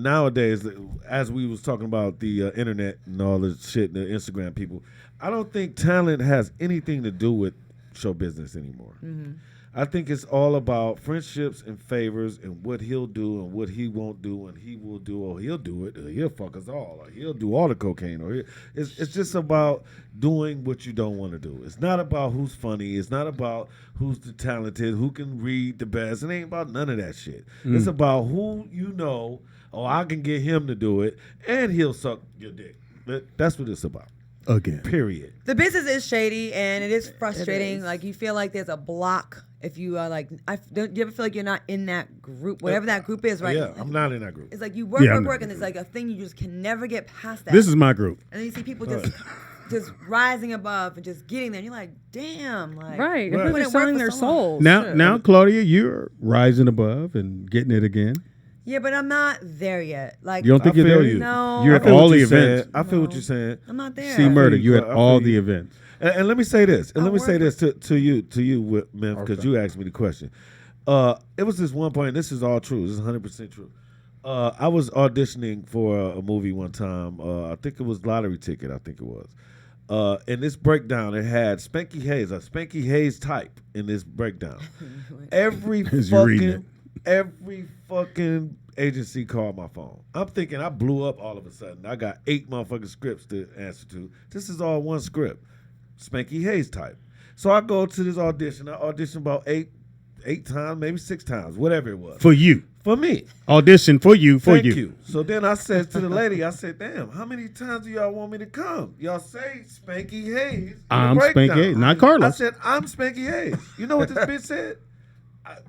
nowadays, as we was talking about the internet and all the shit, the Instagram people, I don't think talent has anything to do with show business anymore. I think it's all about friendships and favors and what he'll do and what he won't do and he will do or he'll do it or he'll fuck us all or he'll do all the cocaine or it's just about doing what you don't want to do. It's not about who's funny. It's not about who's the talented, who can read the best. It ain't about none of that shit. It's about who you know. Oh, I can get him to do it and he'll suck your dick. That's what it's about. Again. Period. The business is shady and it is frustrating. Like you feel like there's a block. if you are like, do you ever feel like you're not in that group, whatever that group is, right? Yeah, I'm not in that group. It's like you work, and it's like a thing you just can never get past that. This is my group. And then you see people just rising above and just getting there. And you're like, damn, like right. Right. They're selling their souls. Now, Claudia, you're rising above and getting it again. Yeah, but I'm not there yet. Like, You don't think you're there yet? No, You're at all the events. I feel what you're saying. I'm not there. See murder. You're at I all feel the you. events. And let me say this. And let me say this to you, Mem, because you asked me the question. It was this one point. And this is all true. This is 100% true. I was auditioning for a movie one time. I think it was Lottery Ticket. I think it was. In this breakdown, it had Spanky Hayes, a Spanky Hayes type in this breakdown. Every fucking agency called my phone. I'm thinking I blew up all of a sudden. I got 8 motherfucking scripts to answer to. This is all one script. Spanky Hayes type. So I go to this audition. I auditioned about eight times, maybe 6 times, whatever it was. For you. For me. Audition for you. Thank you. So then I said to the lady, I said, damn, how many times do y'all want me to come? Y'all say Spanky Hayes. I'm Spanky Hayes, not Carlos. I said, I'm Spanky Hayes. You know what this bitch said?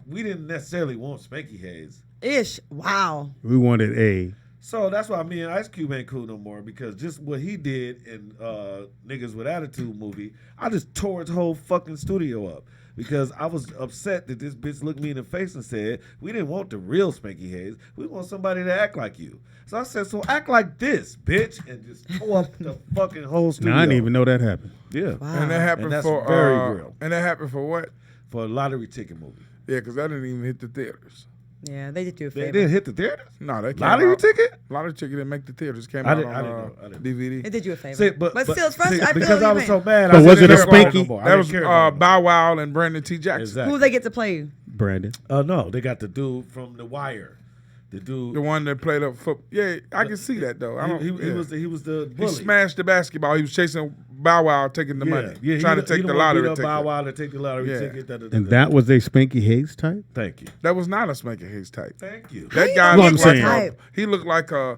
We didn't necessarily want Spanky Hayes. Ish. Wow. We wanted a. So that's why me and Ice Cube ain't cool no more, because just what he did in Niggas with Attitude movie, I just tore his whole fucking studio up. Because I was upset that this bitch looked me in the face and said, we didn't want the real Spanky Hayes. We want somebody to act like you. So I said, so act like this, bitch. And just tore up the fucking whole studio. Now, I didn't even know that happened. Yeah. Wow. And that happened that's for very real. And that happened for what? For a Lottery Ticket movie. Yeah, because that didn't even hit the theaters. Yeah, they did do a favor. They didn't hit the theaters? No, they came Lottery out. Ticket? Lottery Ticket didn't make the theaters. Came I out didn't on know. I didn't know. DVD. It did you a favor. See, but still, it's frustrating. because I was so mad. So I was said, it a "They don't Spanky?" no more. I That didn't was care no more. Bow Wow and Brandon T. Jackson. Exactly. Who they get to play? Brandon. No, they got the dude from The Wire. The dude. The one that played up football. Yeah, I can see that though. He was the bully. He smashed the basketball. He was chasing Bow Wow, taking the money, trying to take the lottery ticket. Bow Wow to take the lottery ticket. And that was a Spanky Hayes type? Thank you. That was not a Spanky Hayes type. Thank you. That guy Well, looked I'm like saying. he looked like a.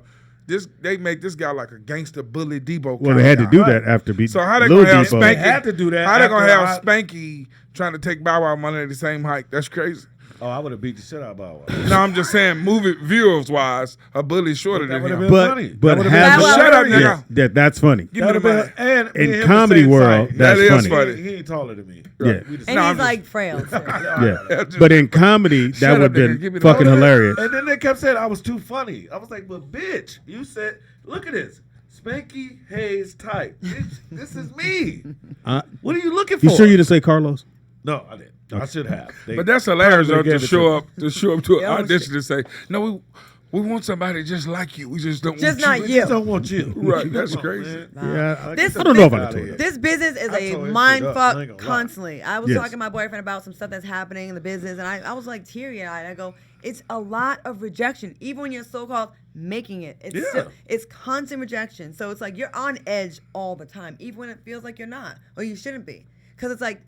They make this guy like a gangster bully Debo. Well, they had to do that after beat So how they Lil gonna have Depot. Spanky? They had to do that How they gonna after have Spanky trying to take Bow Wow money at the same height? That's crazy. Oh, I would have beat the shit out of Bow Wow. No, I'm just saying, movie viewers wise, a bully shorter That than would've him. been funny. But That have would've been Shut up, hilarious. nigga. Yeah, that's funny. Give me the money. And In me and him comedy the same world, size. that's That is funny. funny. He ain't taller than me. Yeah. We just- And No, he's I'm just- like frail. Yeah. But in comedy, Shut that up, would nigga. have Give me been the fucking money. hilarious. And then they kept saying I was too funny. I was like, but bitch, you said, look at this. Spanky Hayes type. Bitch, this is me. What are you looking for? You sure you didn't say Carlos? No, I didn't. I should have. But that's hilarious though, probably to gave it show to up to an Yeah, audition and say, no, we want somebody just like you. We just don't Just want not you. We you. just don't want you. Right, that's Come on, crazy. man. Yeah, This- I don't know if I Outta could do here. that. This business is I a tore his mind shit up. I fuck ain't gonna lie. constantly. I was Yes. talking to my boyfriend about some stuff that's happening in the business, and I was like teary-eyed. I go, it's a lot of rejection, even when you're so-called making it. It's Yeah. it's constant rejection. So it's like you're on edge all the time, even when it feels like you're not, or you shouldn't be. Because it's like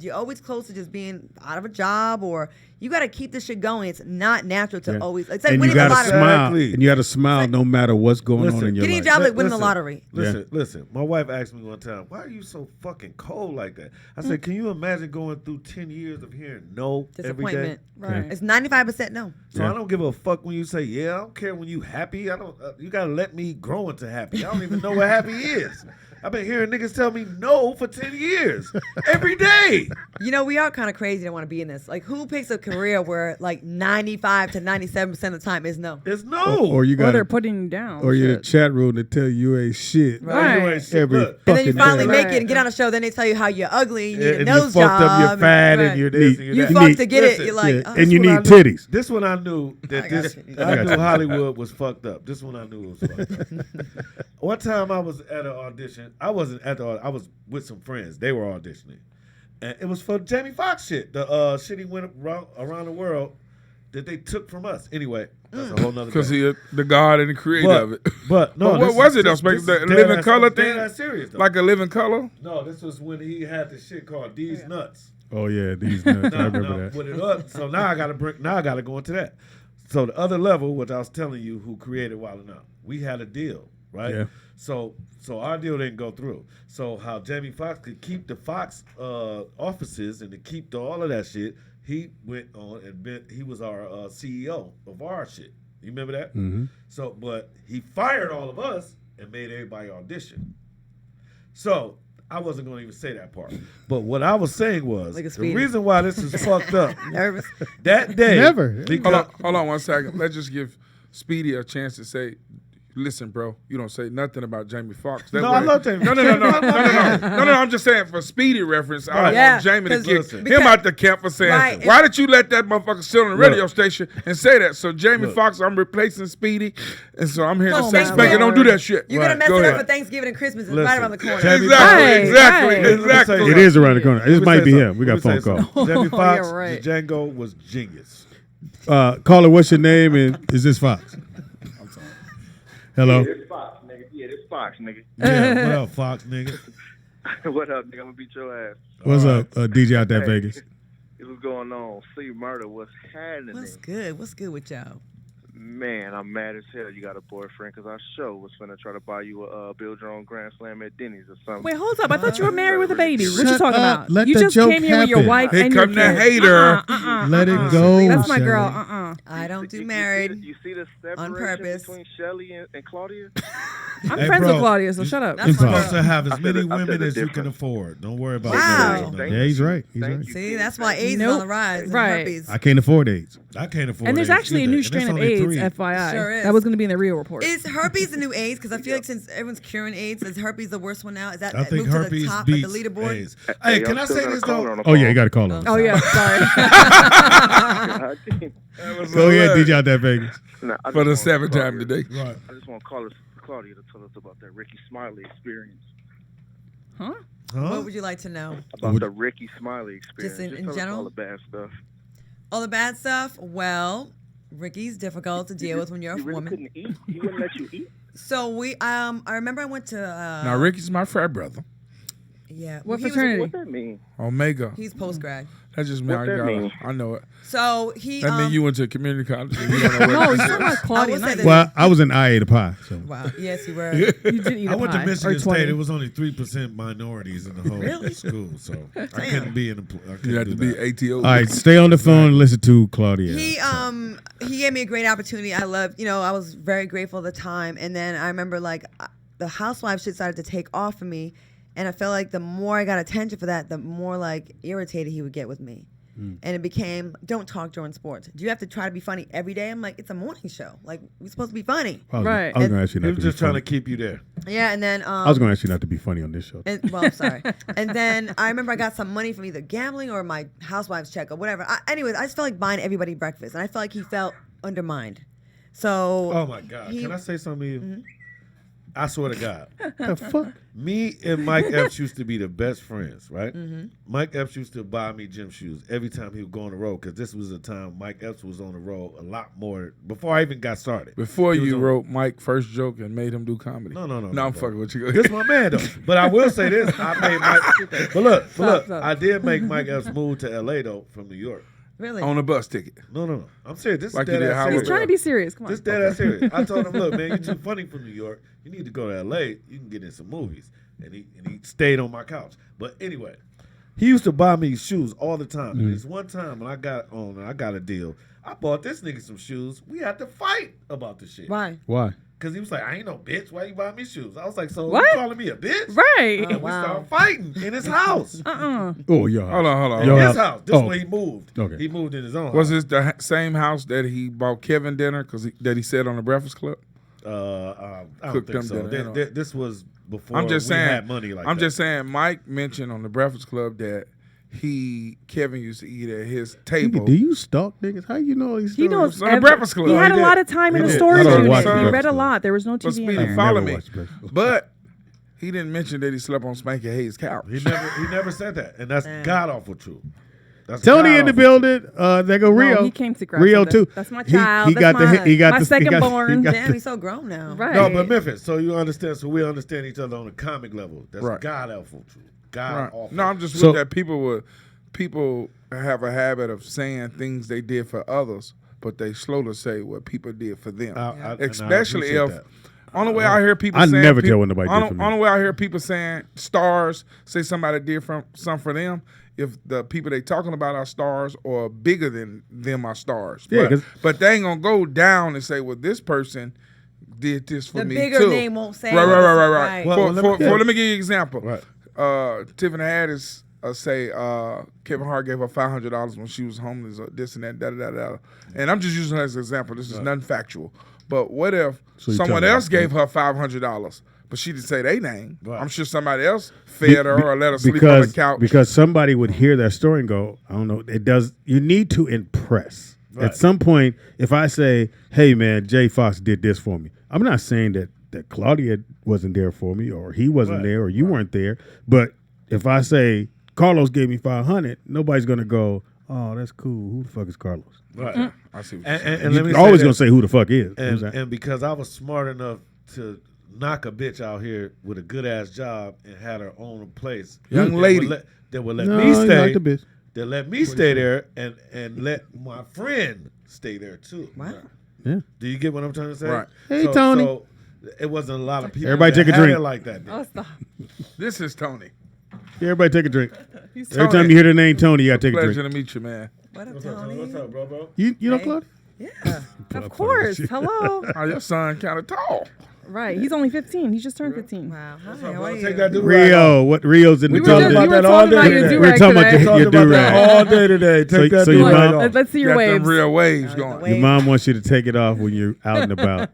you're always close to just being out of a job, or you got to keep this shit going. It's not natural to Yeah. always. It's like And you winning the gotta lottery. smile. Exactly. And you got to smile no matter what's going on in your Getting a life. job like winning the Listen, lottery. Listen. My wife asked me one time, why are you so fucking cold like that? I said, can you imagine going through 10 years of hearing no every day? Disappointment. Right. It's 95% no. So I don't give a fuck when you say, yeah, I don't care when you happy. I don't. You got to let me grow into happy. I don't even know what happy is. I've been hearing niggas tell me no for 10 years. Every day. You know, we are kind of crazy to want to be in this. Like, who picks a career where like 95 to 97% of the time is no? It's no. Or you Or got they're putting you down. or you're in the Shit. chat room to tell you ain't shit. Right. You ain't shit. Every Look. And then you fucking finally day. make it and get on a show. Then they tell you how you're ugly, you need a And nose you fucked job. up, you're fat, right. and you're this, and You you're that. fucked to get it. Listen, You're like, Yeah. oh, And you when I need knew- titties. This one I knew that I knew Hollywood was fucked up. This one I knew was fucked up. One time I was at an audition. I wasn't at the. I was with some friends. They were auditioning, and it was for Jamie Foxx shit. The shit he went around the world that they took from us. Anyway, that's a whole nother. Because thing. he the God and the creator of it. But no, But what this was is- it though? this- Spec- this The is dead living ass- color dead thing? ass serious, though. Like a living color? No, this was when he had the shit called These Nuts. Oh yeah, these nuts. I remember Now, that. with it up, so now I gotta go into that. So the other level, which I was telling you, who created Wild 'N Out, we had a deal right? Yeah. So our deal didn't go through. So how Jamie Foxx could keep the Fox offices and to keep all of that shit, he went on and he was our CEO of our shit. You remember that? Mm-hmm. So, but he fired all of us and made everybody audition. So I wasn't going to even say that part. But what I was saying was the reason why this is fucked up. Nervous. That day. Never. Hold on 1 second. Let's just give Speedy a chance to say, listen, bro, you don't say nothing about Jamie Foxx. No, I love Jamie. No. I'm just saying for Speedy reference, I don't want Jamie to get him out the camp for saying, why did you let that motherfucker sit on the radio station and say that? So Jamie Foxx, I'm replacing Speedy, and so I'm here to say, Spanky, don't do that shit. You're gonna mess it up for Thanksgiving and Christmas. It's right around the corner. Exactly. It is around the corner. This might be him. We got a phone call. Jamie Foxx, Django was genius. Caller, what's your name, and is this Fox? Hello. Yeah, this Fox, nigga. Yeah, this Fox, nigga. Yeah, what up, Fox, nigga? What up, nigga? I'm gonna beat your ass. What's up, DJ out there, Hey, Vegas? What's going on? See, murder. What's happening? What's good? What's good with y'all? Man, I'm mad as hell you got a boyfriend because our show was finna try to buy you a build your own Grand Slam at Denny's or something. Wait, hold up. I thought you were married with a baby. What you talking up. about? Let you the just joke came here with your happen. wife Here and your come the kid. hater. Let it go. That's my Shelly. girl. I don't do married. You see the on separation purpose. between Shelly and Claudia? I'm Hey, friends bro, with Claudia, so shut up. You're supposed to have I as many said women the as you can difference. afford. Don't worry about Wow. marriage. Yeah, he's right. He's Thank right. you. See, that's why AIDS is on the rise. and Right. herpes. I can't afford AIDS. I can't afford And there's AIDS actually a either, new and strain it's of only AIDS, 3. FYI. Sure is. That was going to be in the real report. Is herpes the new AIDS? Because I feel like since everyone's curing AIDS, is herpes the worst one now? Is that I think moved to the herpes top of the beats leaderboard? AIDS. Hey, can I say this though? Oh yeah, you got to call him. Oh, yeah. Sorry. Go ahead, DJ out there, Vegas. Nah, I For the just wanna 7th call time you- today. Right. I just want to call Claudia to tell us about that Ricky Smiley experience. Huh? What would you like to know? About the Ricky Smiley experience. Just in tell us general? all the bad stuff. All the bad stuff? Well, Ricky's difficult to deal with when you're a You really woman. couldn't eat? He wouldn't let you eat? So I remember I went to Now, Ricky's my frat brother. yeah. What he was- fraternity? What that mean? Omega. He's post grad. That just means What that mean? I know it. So he That means you went to a community college. And you don't know No, what you're this talking is. about Claudia I will say Knight. that- Well, I was in I ate a pie. So. Wow. Yes, you were. You did eat a I went to pie, Michigan or 20. State. It was only 3% minorities in the whole Really? school, so I couldn't be in the. I couldn't You had do to be that. ATO. All right, stay on the phone and listen to Claudia. He gave me a great opportunity. I loved, I was very grateful at the time. And then I remember the housewife shit started to take off of me, and I felt like the more I got attention for that, the more like irritated he would get with me. And it became, don't talk during sports. Do you have to try to be funny every day? I'm like, it's a morning show. Like, we're supposed to be funny. I was Right. going to ask you He not was to be just trying funny. to keep you there. Yeah, and then I was going to ask you not to be funny on this show. well, I'm sorry. And then I remember I got some money from either gambling or my housewife's check or whatever. Anyways, I just felt like buying everybody breakfast, and I felt like he felt undermined. So. Oh my God! Can I say something to you? Mhm. I swear to God. The fuck? Me and Mike Epps used to be the best friends, right? Mhm. Mike Epps used to buy me gym shoes every time he would go on the road, because this was a time Mike Epps was on the road a lot more before I even got started. Before He was you on- wrote Mike's first joke and made him do comedy. No, I'm fucking with you. This my man though. But I will say this: I made Mike. But look, Stop. I did make Mike Epps move to LA though from New York. Really? On a bus ticket. No. I'm serious. This Like is you dead did ass Howard serious. He's trying to be serious. Come on. This dead ass serious. I told him, look, man, you're too funny from New York. You need to go to LA. You can get in some movies. And he stayed on my couch. But anyway, he used to buy me shoes all the time. And this one time when I got a deal, I bought this nigga some shoes. We had to fight about the shit. Why? Why? Because he was like, I ain't no bitch. Why you buy me shoes? I was like, so What? you calling me a bitch? Right. And we started fighting in his house. Oh, your house. Hold on. Your In house. his house. This Oh. is where he moved. Okay. He moved in his own Was house. this the same house that he bought Kevin dinner that he said on the Breakfast Club? I don't Cooked think them so. dinner. This was before I'm just we saying. had money like I'm that. just saying. Mike mentioned on the Breakfast Club that Kevin used to eat at his table. Do you stalk niggas? How you know these He knows. It's on the Breakfast Club. He had a did. lot of time in He the did. storage I don't watch unit. the He Breakfast read a Club. lot. There was no But TV in Speedy, there. follow Never me. watched Breakfast Club. But he didn't mention that he slept on Spanky Hayes' couch. He never said that, and that's god awful true. That's Tony in the god-awful building. There go Rio. No, he came to grab Rio something. too. That's my He- child. He got That's the. He got my the. second he got, born. He got Damn, the, he's so grown now. Right. No, but Memphis, so you understand, so we understand each other on a comic level. That's Right. god awful true. God Right. awful. No, I'm just So- with that. People have a habit of saying things they did for others, but they slow to say what people did for them. I Especially appreciate if that. Only way I hear people I saying never tell when nobody did for me. Only way I hear people saying stars, say somebody did some for them, if the people they talking about are stars or bigger than them are stars. Yeah, but they ain't gonna go down and say, well, this person did this for me too. The bigger name won't say. Right. Well, let me give you an example. Right. Tiffany Haddish say Kevin Hart gave her $500 when she was homeless, or this and that, da. And I'm just using her as an example. This is nothing factual. But what if someone else gave her $500, but she didn't say their name? Right. I'm sure somebody else fed her or let her sleep on the couch. Because somebody would hear that story and go, I don't know. It does. You need to impress. Right. At some point, if I say, hey, man, Jay Fox did this for me, I'm not saying that Claudia wasn't there for me or he wasn't there or you weren't there. But if I say Carlos gave me $500, nobody's going to go, oh, that's cool. Who the fuck is Carlos? Right. I see what and you're always going to say who the fuck is. And because I was smart enough to knock a bitch out here with a good-ass job and had her own place. Young lady. That would let me stay. Like the bitch. They let me stay there and let my friend stay there too. Wow. Yeah. Do you get what I'm trying to say? Right. Hey, Tony. So it wasn't a lot of people. Everybody that take a had drink. it like that. Oh, stop. This is Tony. Yeah, everybody take a drink. He's Every time you hear the name Tony, you got to take a Pleasure drink. to meet you, man. What up, What's Tony? up, bro? You know Claudia? Yeah. Of course. Hello. Oh, your son kind of tall. Right. He's only 15. He just turned 15. Wow. Hi, Up, how are you? Take that do-rag Rio, what Rio's in the We were talking about your do-rag We're talking about today. your do-rag all day today. Take that so your do-rag mom, off. Let's see your Got waves. them real waves going. your mom wants you to take it off when you're out and about.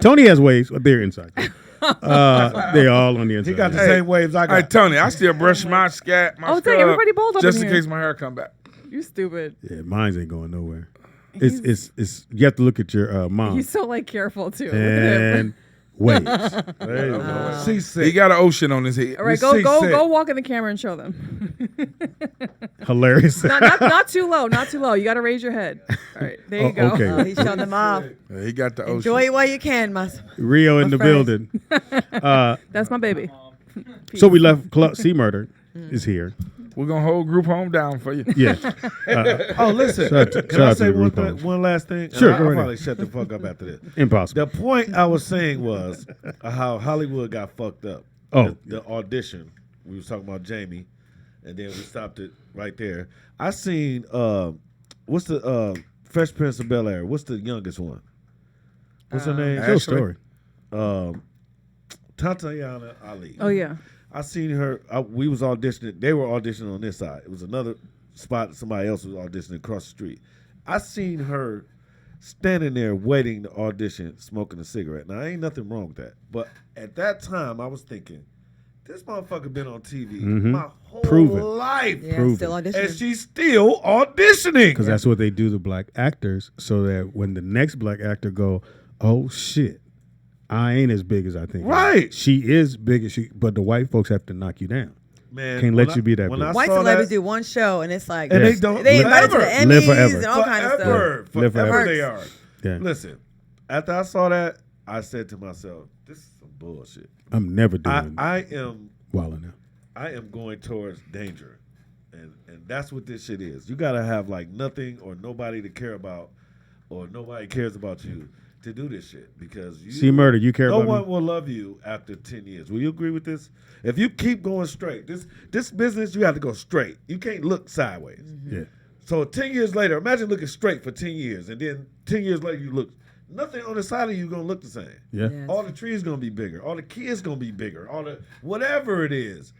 Tony has waves, but they're inside. They're all on the inside. He got the same waves I got. Hey, Tony, I still brush my scalp, my Oh, scrub, dang, everybody bald up just in in here. case my hair come back. You stupid. Yeah, mine ain't going nowhere. It's you have to look at your mom He's so like careful too. Look at him. and waves. There you go. He got an ocean on his head. All right, go walk in the camera and show them. Hilarious. not too low, not too low. You got to raise your head. All right, there you go. Okay. Oh, he's showing them off. Yeah, he got the ocean. Enjoy it while you can, Rio in the friends. building. That's my baby. So we left. C Murder is here. We're going to hold group home down for you. Yeah. Oh, listen. Can I say one last thing? Sure, I'll go ahead. probably shut the fuck up after this. Impossible. The point I was saying was how Hollywood got fucked up. Oh. The audition. We was talking about Jamie, and then we stopped it right there. I seen, what's the Fresh Prince of Bel-Air? What's the youngest one? What's her name? Show story. Tatiana Ali. Oh yeah. I seen her. We was auditioning. They were auditioning on this side. It was another spot. Somebody else was auditioning across the street. I seen her standing there waiting to audition, smoking a cigarette. Now, ain't nothing wrong with that. But at that time, I was thinking, this motherfucker been on TV my whole life. Yeah, still auditioning. And she's still auditioning. Because that's what they do to black actors, so that when the next black actor go, oh shit, I ain't as big as I think. Right. She is big as she, but the white folks have to knock you down. Man, can't let you be that big. White celebrities do one show and it's like and they don't they invited to the live Emmys forever. and all kinds of stuff. Forever they are. Yeah. Listen, after I saw that, I said to myself, this is some bullshit. I'm never doing I am wilding now. I am going towards danger. And that's what this shit is. You gotta have like nothing or nobody to care about, or nobody cares about you to do this shit, because Murder, you care about me? No one will love you after 10 years. Will you agree with this? If you keep going straight, this business, you have to go straight. You can't look sideways. Yeah. So 10 years later, imagine looking straight for 10 years, and then 10 years later you look, nothing on the side of you gonna look the same. Yeah. Yes. All the trees gonna be bigger. All the kids gonna be bigger. All the whatever it is.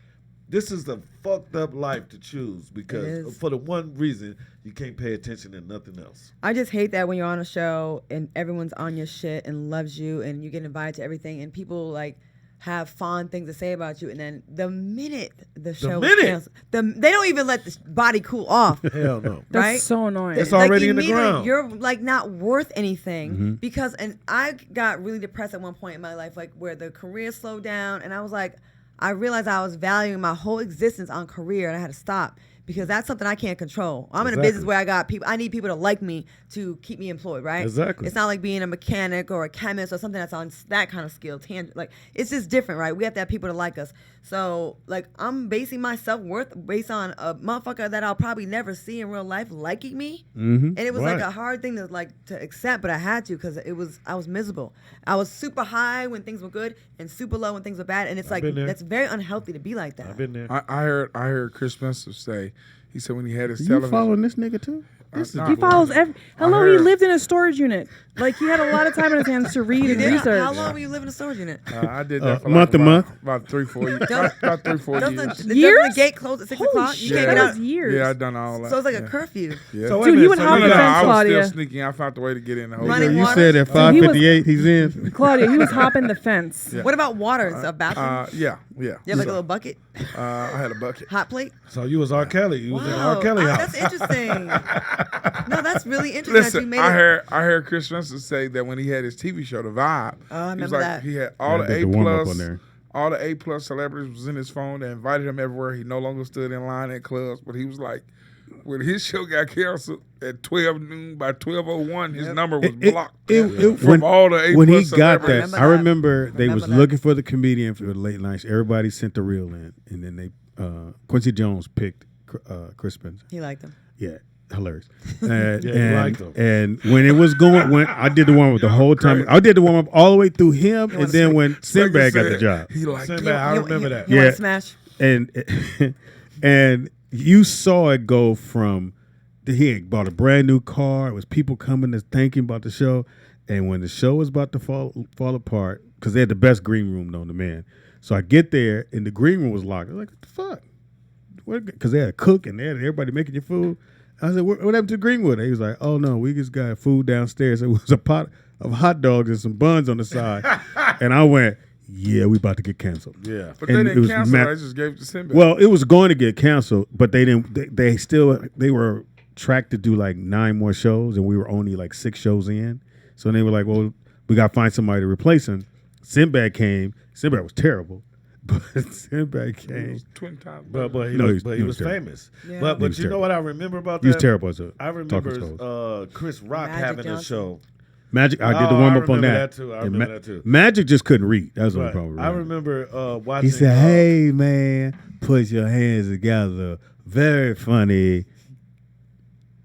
This is the fucked up life to choose, because for the one reason you can't pay attention to nothing else. I just hate that when you're on a show and everyone's on your shit and loves you and you get invited to everything and people like have fond things to say about you, and then the minute the show is canceled, they don't even let the body cool off. Hell no. That's right? so annoying. It's already in the immediately ground. You're like not worth anything because, and I got really depressed at one point in my life, like where the career slowed down, and I was like, I realized I was valuing my whole existence on career, and I had to stop because that's something I can't control. I'm in a Exactly. business where I need people to like me to keep me employed, right? Exactly. It's not like being a mechanic or a chemist or something that's on that kind of skill. Like, it's just different, right? We have to have people to like us. So, like, I'm basing my self-worth based on a motherfucker that I'll probably never see in real life liking me. Mm-hmm. And it was like a hard thing to accept, but I had to because I was miserable. I was super high when things were good and super low when things were bad, and it's like that's very unhealthy to be like that. I've been there. I heard Chris Spencer say, he said when he had his You television. following this nigga too? He follows Hello, he lived in a storage unit. Like, he had a lot of time on his hands to read and research. How long were you living in a storage unit? I did that for month to month. About 3-4 years. About 3-4 years. Doesn't the gate close at 6 o'clock? You can't get out. Years. Yeah, I done all that. So it's like a curfew. Yeah. So Dude, he would hop the fence, I was Claudia. still sneaking. I found the way to get in the whole. Running You water? said at 5:58 he's in. Claudia, he was hopping the fence. Yeah. What about water? Is a bathroom? Yeah. You have like a little bucket? I had a bucket. Hot plate? So you was R. Kelly. You was in Wow. R. Kelly house. That's interesting. No, that's really interesting that Listen, you made I heard Chris Spencer say that when he had his TV show, The Vibe, Oh, I he was remember like that. he had all Yeah, the did A the warm-up plus, on there. all the A+ celebrities was in his phone. They invited him everywhere. He no longer stood in line at clubs, but he was like, when his show got canceled at 12 noon, by 12:01, his number was blocked from all the A+ when he got celebrities. that, I remember they was looking for the comedian for the late nights. Everybody sent the reel in, and then they Quincy Jones picked Chris Spencer. He liked him. Yeah, hilarious. And, Yeah, he liked him. And when it was going, when I did the warm up the whole time, I did the warm up all the way through him, and then when Sinbad got the job. He liked Sinbad, I remember that. You want to smash? And you saw it go from he had bought a brand new car. It was people coming to thank him about the show, and when the show was about to fall apart, because they had the best green room known to man. So I get there, and the green room was locked. I was like, what the fuck? Because they had a cook, and they had everybody making your food. I said, what happened to Greenwood? He was like, oh, no, we just got food downstairs. It was a pot of hot dogs and some buns on the side. And I went, yeah, we about to get canceled. Yeah. But they didn't cancel it. They just gave it to Sinbad. Well, it was going to get canceled, but they didn't. They were tracked to do like 9 more shows, and we were only like 6 shows in. So they were like, well, we got to find somebody to replace him. Sinbad came. Sinbad was terrible, but Sinbad came. Twin times. But he No, was, he was terrible. famous. Yeah. But He was you know terrible. what I remember about that? He was terrible as a I talking remember Chris Rock Magic having a Johnson. show. Magic, I did the Oh, warm I up on remember that. that too. I And remember that too. Magic just couldn't read. That was the only Right. problem. I remember watching. He said, "Hey man, put your hands together." Very funny.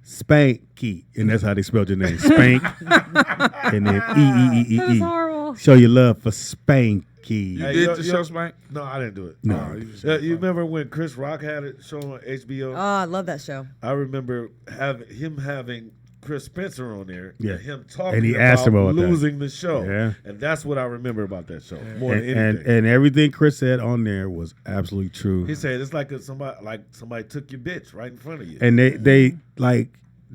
Spanky, and that's how they spelled your name, Spank, and then E. That was horrible. Show your love for Spanky. You did the show, Spank? No, I didn't do it. No. You remember when Chris Rock had a show on HBO? Oh, I love that show. I remember having Chris Spencer on there. Yeah. And him talking And he about asked him about that. losing the show. Yeah. And that's what I remember about that show. More than And, anything. and everything Chris said on there was absolutely true. He said it's like somebody took your bitch right in front of you. And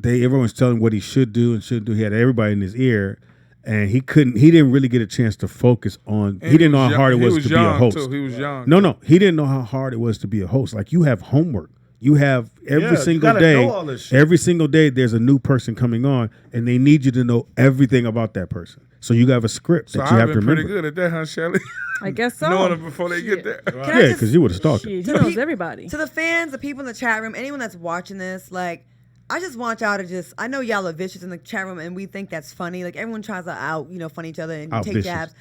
everyone was telling him what he should do and shouldn't do. He had everybody in his ear, and he didn't really get a chance to focus on. And He didn't know how hard it was to be a young, host. too. He was young. No, he didn't know how hard it was to be a host. Like, you have homework. You have Yeah, every you single gotta day. know all this shit. Every single day, there's a new person coming on, and they need you to know everything about that person. So you have a script So that you I've have to been pretty remember. good at that, huh, Shelly? I guess so. Knowing them before they get there. Yeah, because you would have stalked him. He To knows the everybody. To the fans, the people in the chat room, anyone that's watching this, like, I just want y'all to I know y'all are vicious in the chat room, and we think that's funny. Like, everyone tries to funny each other and Out take vicious. jabs.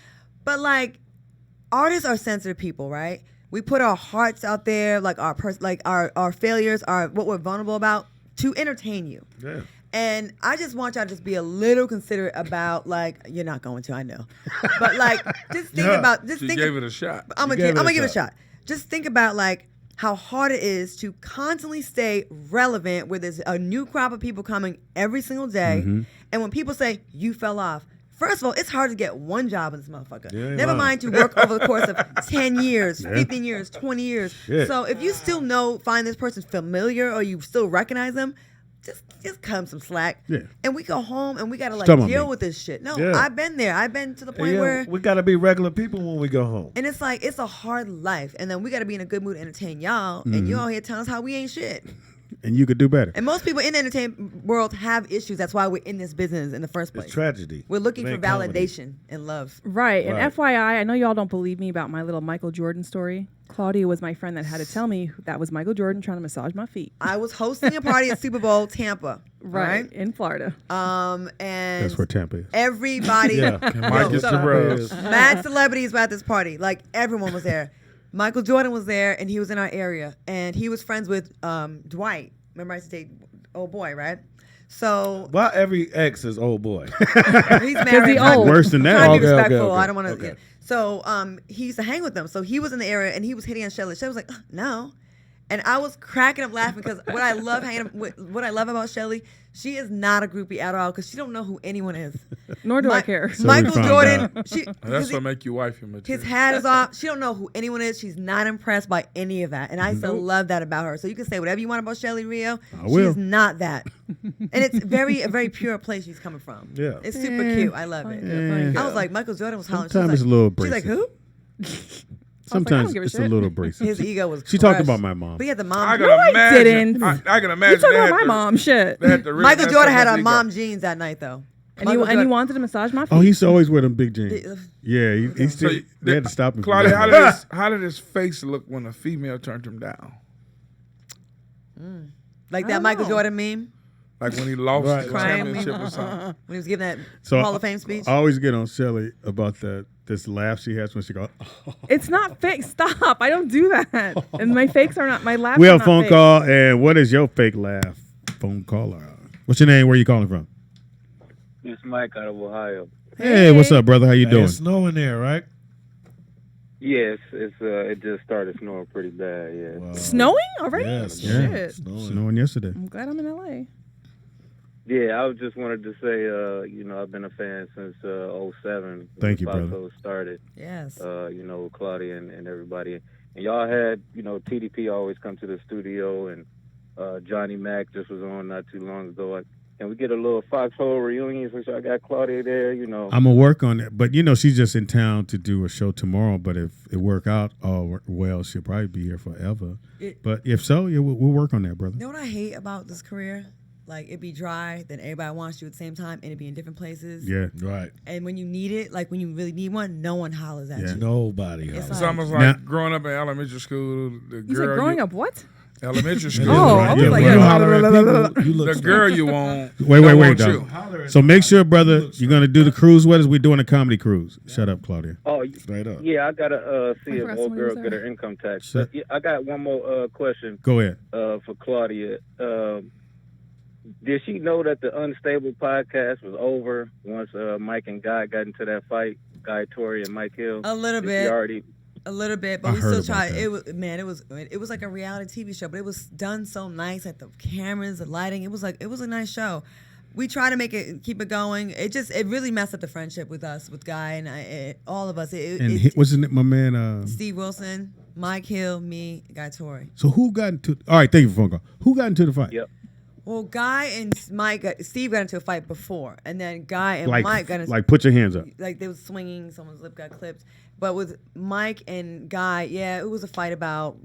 But, like, artists are sensitive people, right? We put our hearts out there, like our failures, what we're vulnerable about, to entertain you. Yeah. And I just want y'all to just be a little considerate about, like, you're not going to, I know. But, like, just think about, She gave it a shot. I'm gonna give it a shot. Just think about, like, how hard it is to constantly stay relevant where there's a new crop of people coming every single day. Mm-hmm. And when people say you fell off, first of all, it's hard to get one job in this motherfucker. Yeah, ain't Never lying. mind to work over the course of 10 years, Yeah. 15 years, 20 years. Yeah. So if you still find this person familiar or you still recognize them, just cut 'em some slack. Yeah. And we go home and we gotta Stop on deal me. with this shit. No, Yeah. I've been there. I've been to the point Yeah, where we got to be regular people when we go home. and it's like, it's a hard life. And then we got to be in a good mood to entertain y'all. Mm-hmm. And you all here telling us how we ain't shit. And you could do better. And most people in the entertainment world have issues. That's why we're in this business in the first place. It's tragedy. We're looking It for ain't comedy. validation and love. Right. And Right. FYI, I know y'all don't believe me about my little Michael Jordan story. Claudia was my friend that had to tell me that was Michael Jordan trying to massage my feet. I was hosting a party at Super Bowl Tampa. Right, in Florida. And That's where Tampa is. Everybody, Mike gets the rubs. mad celebrities were at this party. Like everyone was there. Michael Jordan was there, and he was in our area, and he was friends with Dwight. Remember I said old boy, right? So why every ex is old boy? he's married. Old. Worse than that. Trying to be respectful. Okay. I don't want to. Okay. So he used to hang with them. So he was in the area, and he was hitting on Shelly. Shelly was like, no. And I was cracking up laughing because what I love about Shelly, she is not a groupie at all because she don't know who anyone is. Nor do I care. So Michael we found Jordan, out. That's what make you wifey material. his hat is off. She don't know who anyone is. She's not impressed by any of that. And I still love that about her. So you can say whatever you want about Shelly Rio. I will. She's not that. And it's a very pure place she's coming from. Yeah. It's super cute. I love it. Yeah. I was like, Michael Jordan was hollering. Sometimes it's a little She's like, abrasive. who? Sometimes give a it's a shit. little abrasive. His ego was She talked crushed. about my mom. But he had the mom. I jeans. can imagine. didn't. I can You imagine. talking they about had my to- mom? Shit. they had to really Michael mess Jordan up had his on ego. mom jeans that night, though. And he wanted to massage my feet. Oh, he used to always wear them big jeans. The- Yeah, he still, So, they had to stop him. from Claudia, doing how that. did his face look when a female turned him down? Like I that don't Michael know. Jordan meme Like when he lost Right. the Crying. championship or something. when he was giving that So Hall of Fame speech. I always get on Shelly about this laugh she has when she goes. It's not fake. Stop. I don't do that. And my fakes are not. My laughs We are have a not phone fake. call, and what is your fake laugh? Phone caller. What's your name? Where you calling from? It's Mike out of Ohio. Hey, what's up, brother? How you doing? It's snowing there, right? Yes, it just started snowing pretty bad. Yeah. Snowing already? Yes. Yeah, Shit. snowing yesterday. I'm glad I'm in LA. Yeah, I just wanted to say, I've been a fan since 07. Thank you, when brother. Foxo started. Yes. With Claudia and everybody. And y'all had, TDP always come to the studio, and Johnny Mac just was on not too long ago. Can we get a little Foxhole reunion since I got Claudia there, I'm gonna work on it, but she's just in town to do a show tomorrow. But if it work out all well, she'll probably be here forever. But if so, yeah, we'll work on that, brother. You know what I hate about this career? Like, it be dry, then everybody wants you at the same time, and it be in different places. Yeah, right. And when you need it, like when you really need one, no one hollers at you. Nobody. It's It's like- almost like Now- growing up in elementary school. The You said girl growing up what? Elementary school. Oh, I was Yeah, like, when you yeah. holler at people, you look The stupid. girl you want. Wait, don't wait, want dog. you. So make sure, brother, you're gonna do the cruise with us. We're doing a comedy cruise. Shut up, Claudia. Oh, Straight up. yeah, I got to see I if forgot old someone girl was get there. her income tax. Shut- But, yeah, I got one more question Go ahead. for Claudia. Did she know that the Unstable podcast was over once Mike and Guy got into that fight? Guy Tori and Mike Hill. A little Did she bit. already. A little bit, but I we heard still about tried. that. It was like a reality TV show, but it was done so nice. Like the cameras, the lighting. It was a nice show. We try to keep it going. It really messed up the friendship with us, with Guy and all of us. And what's his name? My man. Steve Wilson, Mike Hill, me, Guy Tori. So who got into? All right, thank you for the phone call. Who got into the fight? Yep. Well, Guy and Steve got into a fight before, and then Guy and Mike got into Like, put your hands up. like they was swinging, someone's lip got clipped. But with Mike and Guy, yeah, it was a fight about,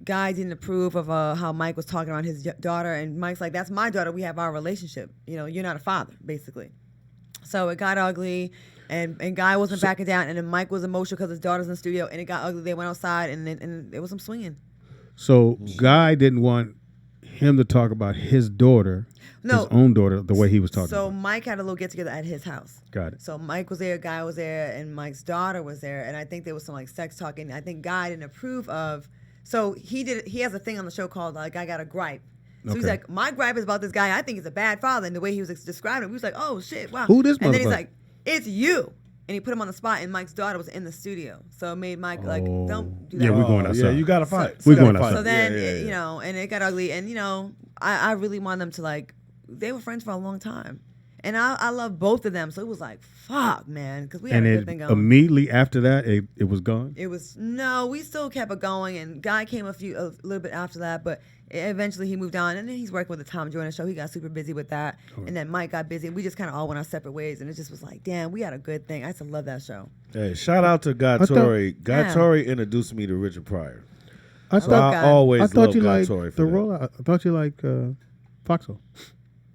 Guy didn't approve of how Mike was talking about his daughter, and Mike's like, that's my daughter, we have our relationship. You're not a father, basically. So it got ugly, and Guy wasn't backing down, and then Mike was emotional because his daughter's in the studio, and it got ugly. They went outside, and there was some swinging. So Guy didn't want him to talk about his daughter, his own daughter, the way he was talking. So about. Mike had a little get together at his house. Got it. So Mike was there, Guy was there, and Mike's daughter was there, and I think there was some sex talking. I think Guy didn't approve of. So he has a thing on the show called I Got a Gripe. So he's Okay. like, my gripe is about this guy. I think he's a bad father, and the way he was describing it, we was like, oh shit, wow. Who this And then he's motherfucker? like, it's you. And he put him on the spot, and Mike's daughter was in the studio. So it made Mike don't do that. Yeah, we're going outside. Yeah, you got to fight. We're going outside. So then, Yeah. and it got ugly. And, I really want them to, they were friends for a long time. And I love both of them. So it was like, fuck, man, because we had And a good thing going. immediately after that, it was gone. It was, no, we still kept it going. And Guy came a little bit after that. But eventually he moved on. And then he's working with the Tom Jordan show. He got super busy with that. And then Mike got busy. And we just kind of all went our separate ways. And it just was like, damn, we had a good thing. I used to love that show. Hey, shout out to Guy Tori. Guy Tori introduced me to Richard Pryor. I I always thought loved you Guy liked Tori for the that. role. I thought you liked Foxhole.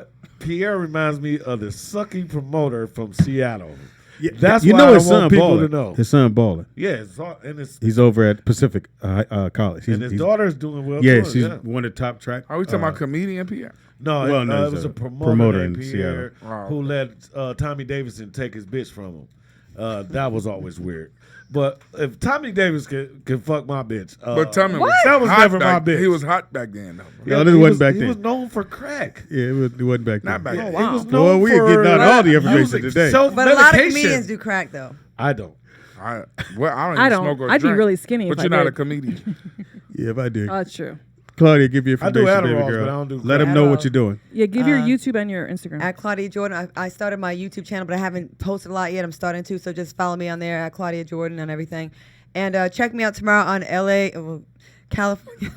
what? Pierre reminds me of the sucky promoter from Seattle. Yeah, that's you why know I his want son people balling. to know. His son balling. Yeah, he's over at Pacific College. And his daughter's doing well. Yeah, too, she's one of the top track. Are we talking about comedian Pierre? No, Well, no, it was a promoter named in Pierre Seattle. who let Tommy Davidson take his bitch from him. That was always weird. But if Tommy Davis can fuck my bitch, But Tommy that was hot never back, my bitch. He was hot back then, though. Yeah, this wasn't back He then. was known for crack. Yeah, it wasn't back then. Not back then. He was Well, known we for are getting out all the information using today. But a lot of self-medication. comedians do crack though. I don't. I don't I even don't. smoke or I'd be drink. really skinny But if you're I not did. a comedian. Yeah, if I did. Oh, that's true. Claudia, give your I do information, baby Adderalls, girl. but I don't do Let them crack. know what you're doing. Yeah, give your YouTube and your Instagram. At Claudia Jordan. I started my YouTube channel, but I haven't posted a lot yet. I'm starting to, so just follow me on there at Claudia Jordan and everything. And check me out tomorrow on California.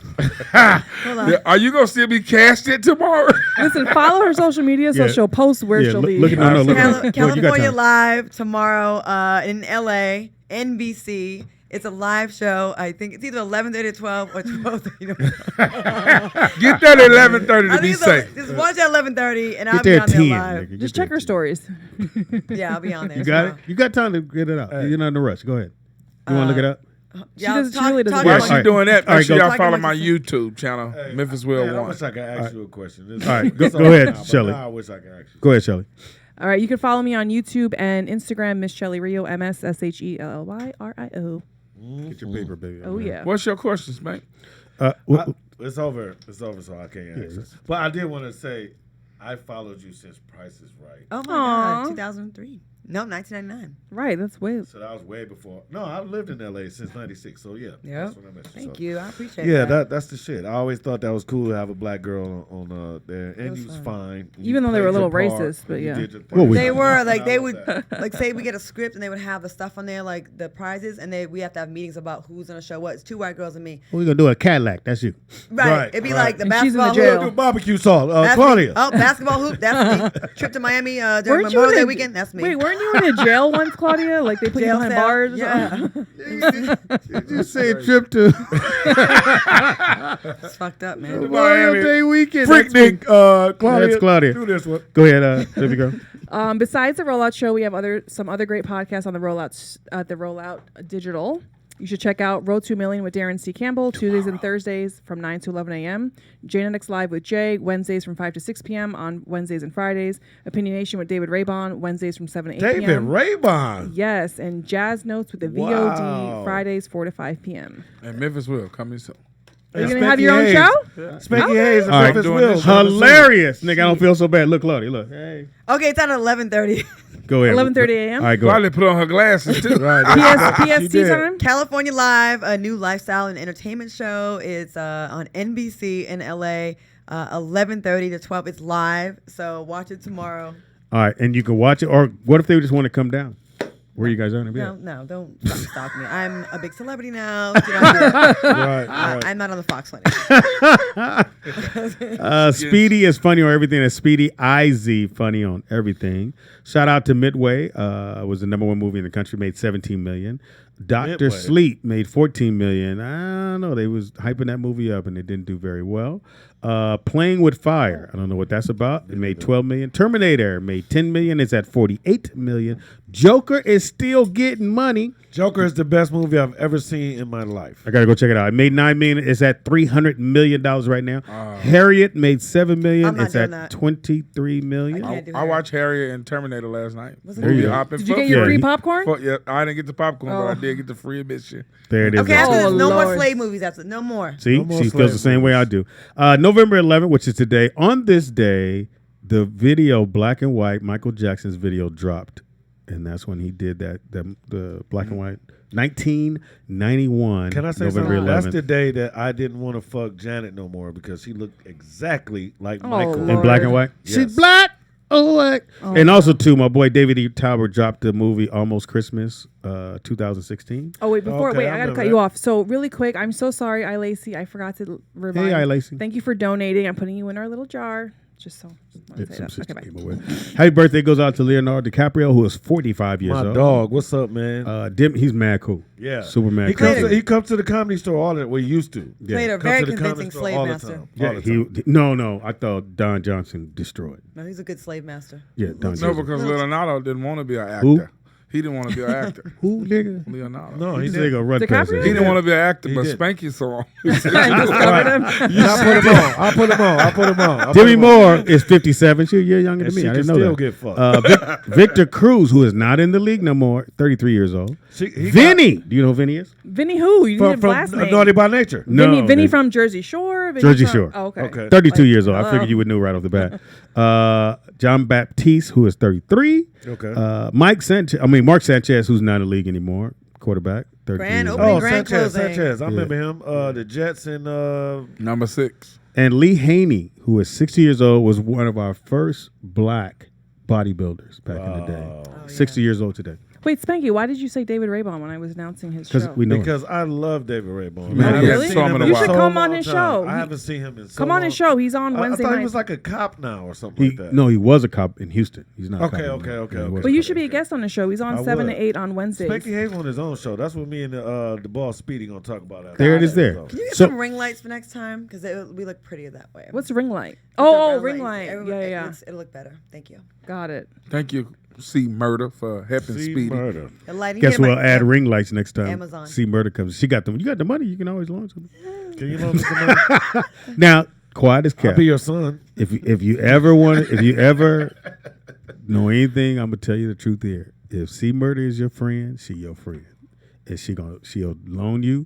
Hold on. Yeah, are you gonna still be casted tomorrow? Listen, follow her social media so Yeah. she'll post where Yeah, she'll look- be. look at- no, look at- you got California time. Live tomorrow in LA, NBC. It's a live show. I think it's either 11:30 to 12 or 12:30 to 1. Get that at 11:30 to I be think safe. just watch at 11:30 and Get I'll be there on at there 10. live. nigga. Just Get check her stories. Yeah, I'll be on there. You got it? tomorrow. You got time to get it out. You're not in a rush. Go ahead. You want to look it up? She really doesn't While work. she doing that, All right, make sure go. y'all follow my YouTube channel, Memphis Will Man, I 1. wish I could ask you a question. This All right, is- go it's ahead, over now, but Shelly. now I wish I could ask you. Go ahead, Shelly. All right, you can follow me on YouTube and Instagram, Miss Shelly Rio, MSSHELLYRIO. Get your paper, baby. Oh yeah. What's your questions, man? It's over. It's over, so I can't answer. But I did want to say, I followed you since Price is Right. Oh my Aw. God, 2003. No, 1999. Right, that's way. So that was way before. No, I've lived in LA since '96. So yeah, Yeah. that's when I met you. Thank So, you. I appreciate yeah, that. that's the shit. I always thought that was cool to have a black girl on there, and was you was fun. fine. Even You though they were a played little your part, racist, but you yeah. did your What was thing. They were like they I would love that. like say we get a script and they would have the stuff on there like the prizes and we have to have meetings about who's gonna show what. It's 2 white girls and me. We're going to do a Cadillac. That's you. Right. It'd be like the And she's in the basketball jail. hoop. Do barbecue sauce, That's me. Claudia. Oh, basketball hoop. That's me. Trip to Miami during Weren't you Memorial in Day a- weekend. That's me. Wait, weren't you in a jail once, Claudia? Like they put you Jail behind cell? bars? Or Yeah. something? Did you say trip to It's fucked up, man. Memorial Day weekend? Freak That's me. Nick, Claudia. That's Claudia. Do this one. Go ahead, baby girl. Besides the Rollout Show, we have some other great podcasts on the Rollout Digital. You should check out Road to a Million with Darren C. Campbell, Tuesdays and Thursdays from 9 to 11 a.m. Janetics Live with Jay, Wednesdays from 5 to 6 p.m. on Wednesdays and Fridays. Opinionation with David Raybon, Wednesdays from 7 to 8 David p.m. Raybon. Yes, and Jazz Notes with the Wow. VOD, Fridays 4 to 5 p.m. And Memphis Will coming soon. Are you going to have your own show? Spanky Hayes and All right, Memphis doing Will. this show. Hilarious. Nigga, I don't feel so bad. Look, Claudia, look. Hey. Okay, it's on at 11:30. Go ahead. 11:30 a.m.? All right, go ahead. Probably put on her glasses too. PST time? California Live, a new lifestyle and entertainment show. It's on NBC in LA, 11:30 to 12. It's live, so watch it tomorrow. All right, and you can watch it. Or what if they just want to come down? Where you guys are? No, don't stalk me. I'm a big celebrity now. Do not do that. Right. I'm not on the Fox anymore. Speedy is funny on everything. That's Speedy IZ funny on everything. Shout out to Midway. Was the #1 movie in the country. Made $17 million. Dr. Midway. Sleep made $14 million. I don't know. They was hyping that movie up and it didn't do very well. Playing with Fire. I don't know what that's about. It made $12 million. Terminator made $10 million. It's at $48 million. Joker is still getting money. Joker is the best movie I've ever seen in my life. I gotta go check it out. It made $9 million. It's at $300 million right now. Harriet made $7 million. I'm not It's at doing that. $23 million. I watched Harriet and Terminator last night. There you go. Did you get your free popcorn? Yeah, I didn't get the popcorn, but I did get the free admission. There it is. Okay, after Oh, this, no more Lord. slave movies. After no more. See, No more she slave feels the same way I do. November 11th, which is today. On this day, the video Black and White, Michael Jackson's video dropped, and that's when he did that. The Black and White, 1991. Can I say November something? 11th. That's the day that I didn't want to fuck Janet no more because she looked exactly like Oh, Michael. in black and white. Yes. She's black. Oh, what? Oh, and also too, my boy David E. Talbot dropped the movie Almost Christmas, 2016. Oh, wait, before, Okay, wait, I I got to remember cut that. you off. So, really quick, I'm so sorry, I Lacey. I forgot to remind. Hey, I Lacey. Thank you for donating. I'm putting you in our little jar. Just wanted to say Some that. sister Okay, bye. came away. Happy birthday goes out to Leonardo DiCaprio, who is 45 years My old. dog, what's up, man? He's mad cool. Yeah, super mad He cool. comes to the comedy store all the we used to. Played a Comes very to the comedy convincing store slave all the master. time. Yeah, All the time. no. I thought Don Johnson destroyed. No, he's a good slave master. Yeah, Don No, Johnson. because Leonardo didn't want to be an actor. Who? He didn't want to be an actor. Who, nigga? Leonardo. No, He he just ain't didn't. gonna run past He it. didn't want to be an actor, He but did. Spanky saw him. I put him on. I put him on. Demi Moore is 57. You're younger than And me. she I didn't can know still that. get fucked. Victor Cruz, who is not in the league no more, 33 years old. Vinny. Do you know who Vinny is? Vinny who? You need a From last name. Naughty by Nature. Vinny from Jersey Shore? Vinny Jersey from- Shore. Oh, okay. 32 years old. I hello. figured you would know right off the bat. John Baptiste, who is 33. Okay. Mark Sanchez, who's not in the league anymore, quarterback. 33 Grand years opening, old. grand closing. Sanchez. I remember him. The Jets and number 6. And Lee Haney, who is 60 years old, was one of our first black bodybuilders back in the day. 60 years old today. Wait, Spanky, why did you say David Raybon when I was announcing his show? Because I love David Raybon. Man, I you haven't seen him in You a should so come on long his time. show. I haven't seen him in so Come on his show. He's on Wednesday I thought night. he was like a cop now or something like that. No, he was a cop in Houston. He's not. Okay, a cop okay, anymore. okay, Yeah, he okay. was But a you cop. should be a guest on the show. He's on I 7 would. to 8 on Wednesdays. Spanky Hayes on his own show. That's what me and the boss Speedy gonna talk about. After There it is there. Can you get So- some ring lights for next time? Because we look prettier that way. What's ring light? The Oh, brown ring light. light. Everybody- Yeah. It'll look better. Thank you. Got it. Thank you, C Murder, for helping Speedy. Murder. The lighting. Guess get 'em we'll at add ring lights next time. Amazon. See Murder comes. She got them. You got the money. You can always loan some. Can you loan me some money? Now, quiet as I'll kept. be your son. If you ever know anything, I'm gonna tell you the truth here. If C Murder is your friend, she your friend, and she'll loan you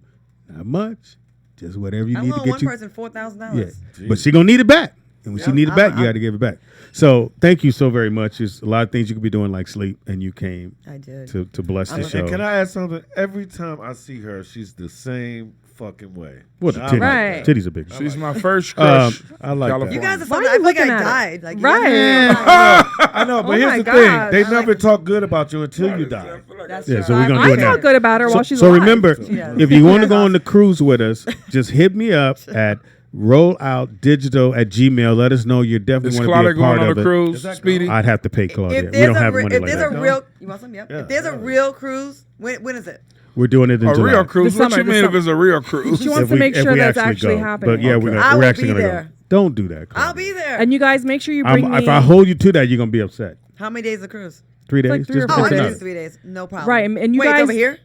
not much, just whatever you I need to loaned get one you. person $4,000. Yeah, but she gonna need it back. And when she Yeah. need it back, you I'm- got to give it back. So thank you so very much. There's a lot of things you could be doing like sleep, and you came I did. to bless the show. And can I add something? Every time I see her, she's the same fucking way. Well, the I titties, like Right. that. titties are big. She's my first crush. I like that. You guys are Why so. are I you feel like I looking at it? died. Like, you Right. guys are- I know, but Oh here's my the God. thing: they never talk good about you until you die. That's Yeah, true. so we're gonna I do it now. talk good about her while she's So alive. remember, Yeah. if you want to go on the cruise with us, just hit me up at rolloutdigital@gmail. Let us know you're definitely Is want to Claudia be a part going on of a it. cruise, Speedy? I'd have to pay Claudia. If We there's don't a have re- money if like there's that. a real, you want some? Yep. Yeah, If there's a yeah. real cruise, when is it? We're doing it in A July. real cruise? This What summer, you this mean if summer. it's a real cruise? She wants If to we- make if sure we that's actually actually go. happening. But yeah, we're I will actually be gonna there. go. Don't do that. I'll be there. And you guys make sure you bring me. If I hold you to that, you're gonna be upset. How many days of cruise? 3 days. like 3 or Just Oh, 4 pick I it can up. do 3 days. No problem. Right, and you Wait, guys over here?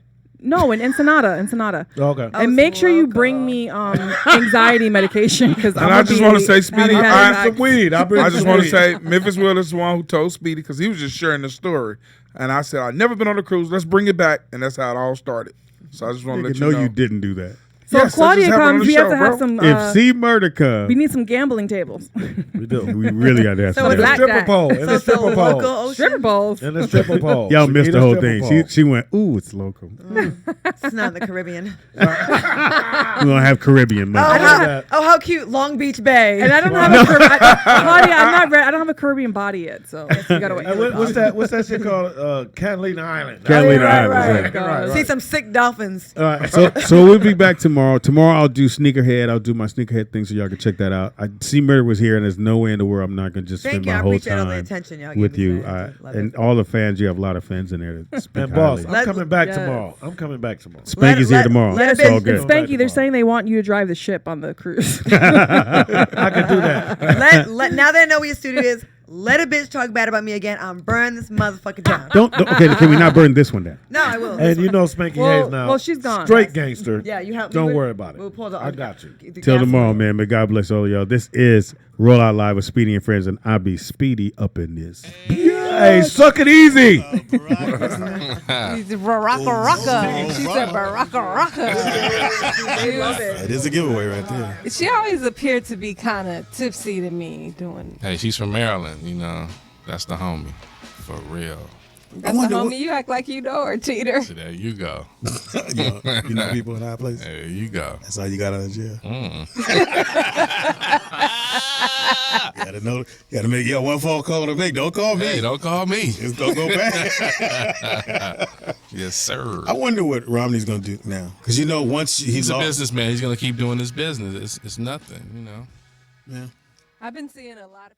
No, in Ensenada. Okay. And make sure you bring me anxiety medication because And I just want to say, Speedy, I some weed. I just want to say, Memphis Will is the one who told Speedy because he was just sharing the story. And I said, I've never been on a cruise. Let's bring it back. And that's how it all started. So I just want to let you know. you didn't do that. So Yes, if Claudia that just happened on comes, the we have show, to have bro. some. If C Murder comes, we need some gambling tables. we do. We really got to have So some. it's In the like stripper that. pole. In the stripper local pole. ocean. Stripper balls. In the stripper pole. Y'all She missed eat the a whole stripper thing. pole. She went, ooh, it's local. It's not in the Caribbean. We're gonna have Caribbean. Oh, money. how cute! Long Beach Bay. And I don't have a Claudia. I'm not ready. I don't have a Caribbean body yet, so you gotta wait. What's that shit called? Catalina Island. Catalina Island, right, right. See some sick dolphins. All right, so we'll be back tomorrow. Tomorrow I'll do Sneakerhead. I'll do my Sneakerhead thing so y'all can check that out. I see Murder was here, and there's no way in the world I'm not gonna just Thank spend you. my I whole appreciate all the time attention y'all with give me you. today. Love And it. all the fans, you have a lot of fans in there. That speak And boss, highly. I'm coming back yes. tomorrow. I'm coming back tomorrow. Spanky's here tomorrow. let It's it be- all And good. Spanky, they're saying they want you to drive the ship on the cruise. I can do that. Now they know where your studio is. Let a bitch talk bad about me again. I'm burning this motherfucker down. Don't okay. Can we not burn this one down? No, I will. And you know Spanky Well- Hayes now. well, she's gone. Straight gangster. Yeah, you help. Don't worry about it. We'll pull the, I got you. Till tomorrow, man. May God bless all of y'all. This is Roll Out Live with Speedy and Friends, and I'll be Speedy up in this. Hey, suck it easy. He's Baraka Raka. She said Baraka Raka. That is a giveaway right there. She always appeared to be kind of tipsy to me doing. Hey, she's from Maryland, you know. That's the homie. For real. That's the homie. You act like you know her, cheater. So there you go. you know people in high places. There you go. That's how you got out of jail. Gotta know. Gotta make one phone call to make. Don't call me. Hey, don't call me. It's gonna go back. Yes, sir. I wonder what Romney's gonna do now, because you know once He's a businessman. He's gonna keep doing his business. It's nothing, you know. Yeah. I've been seeing a lot of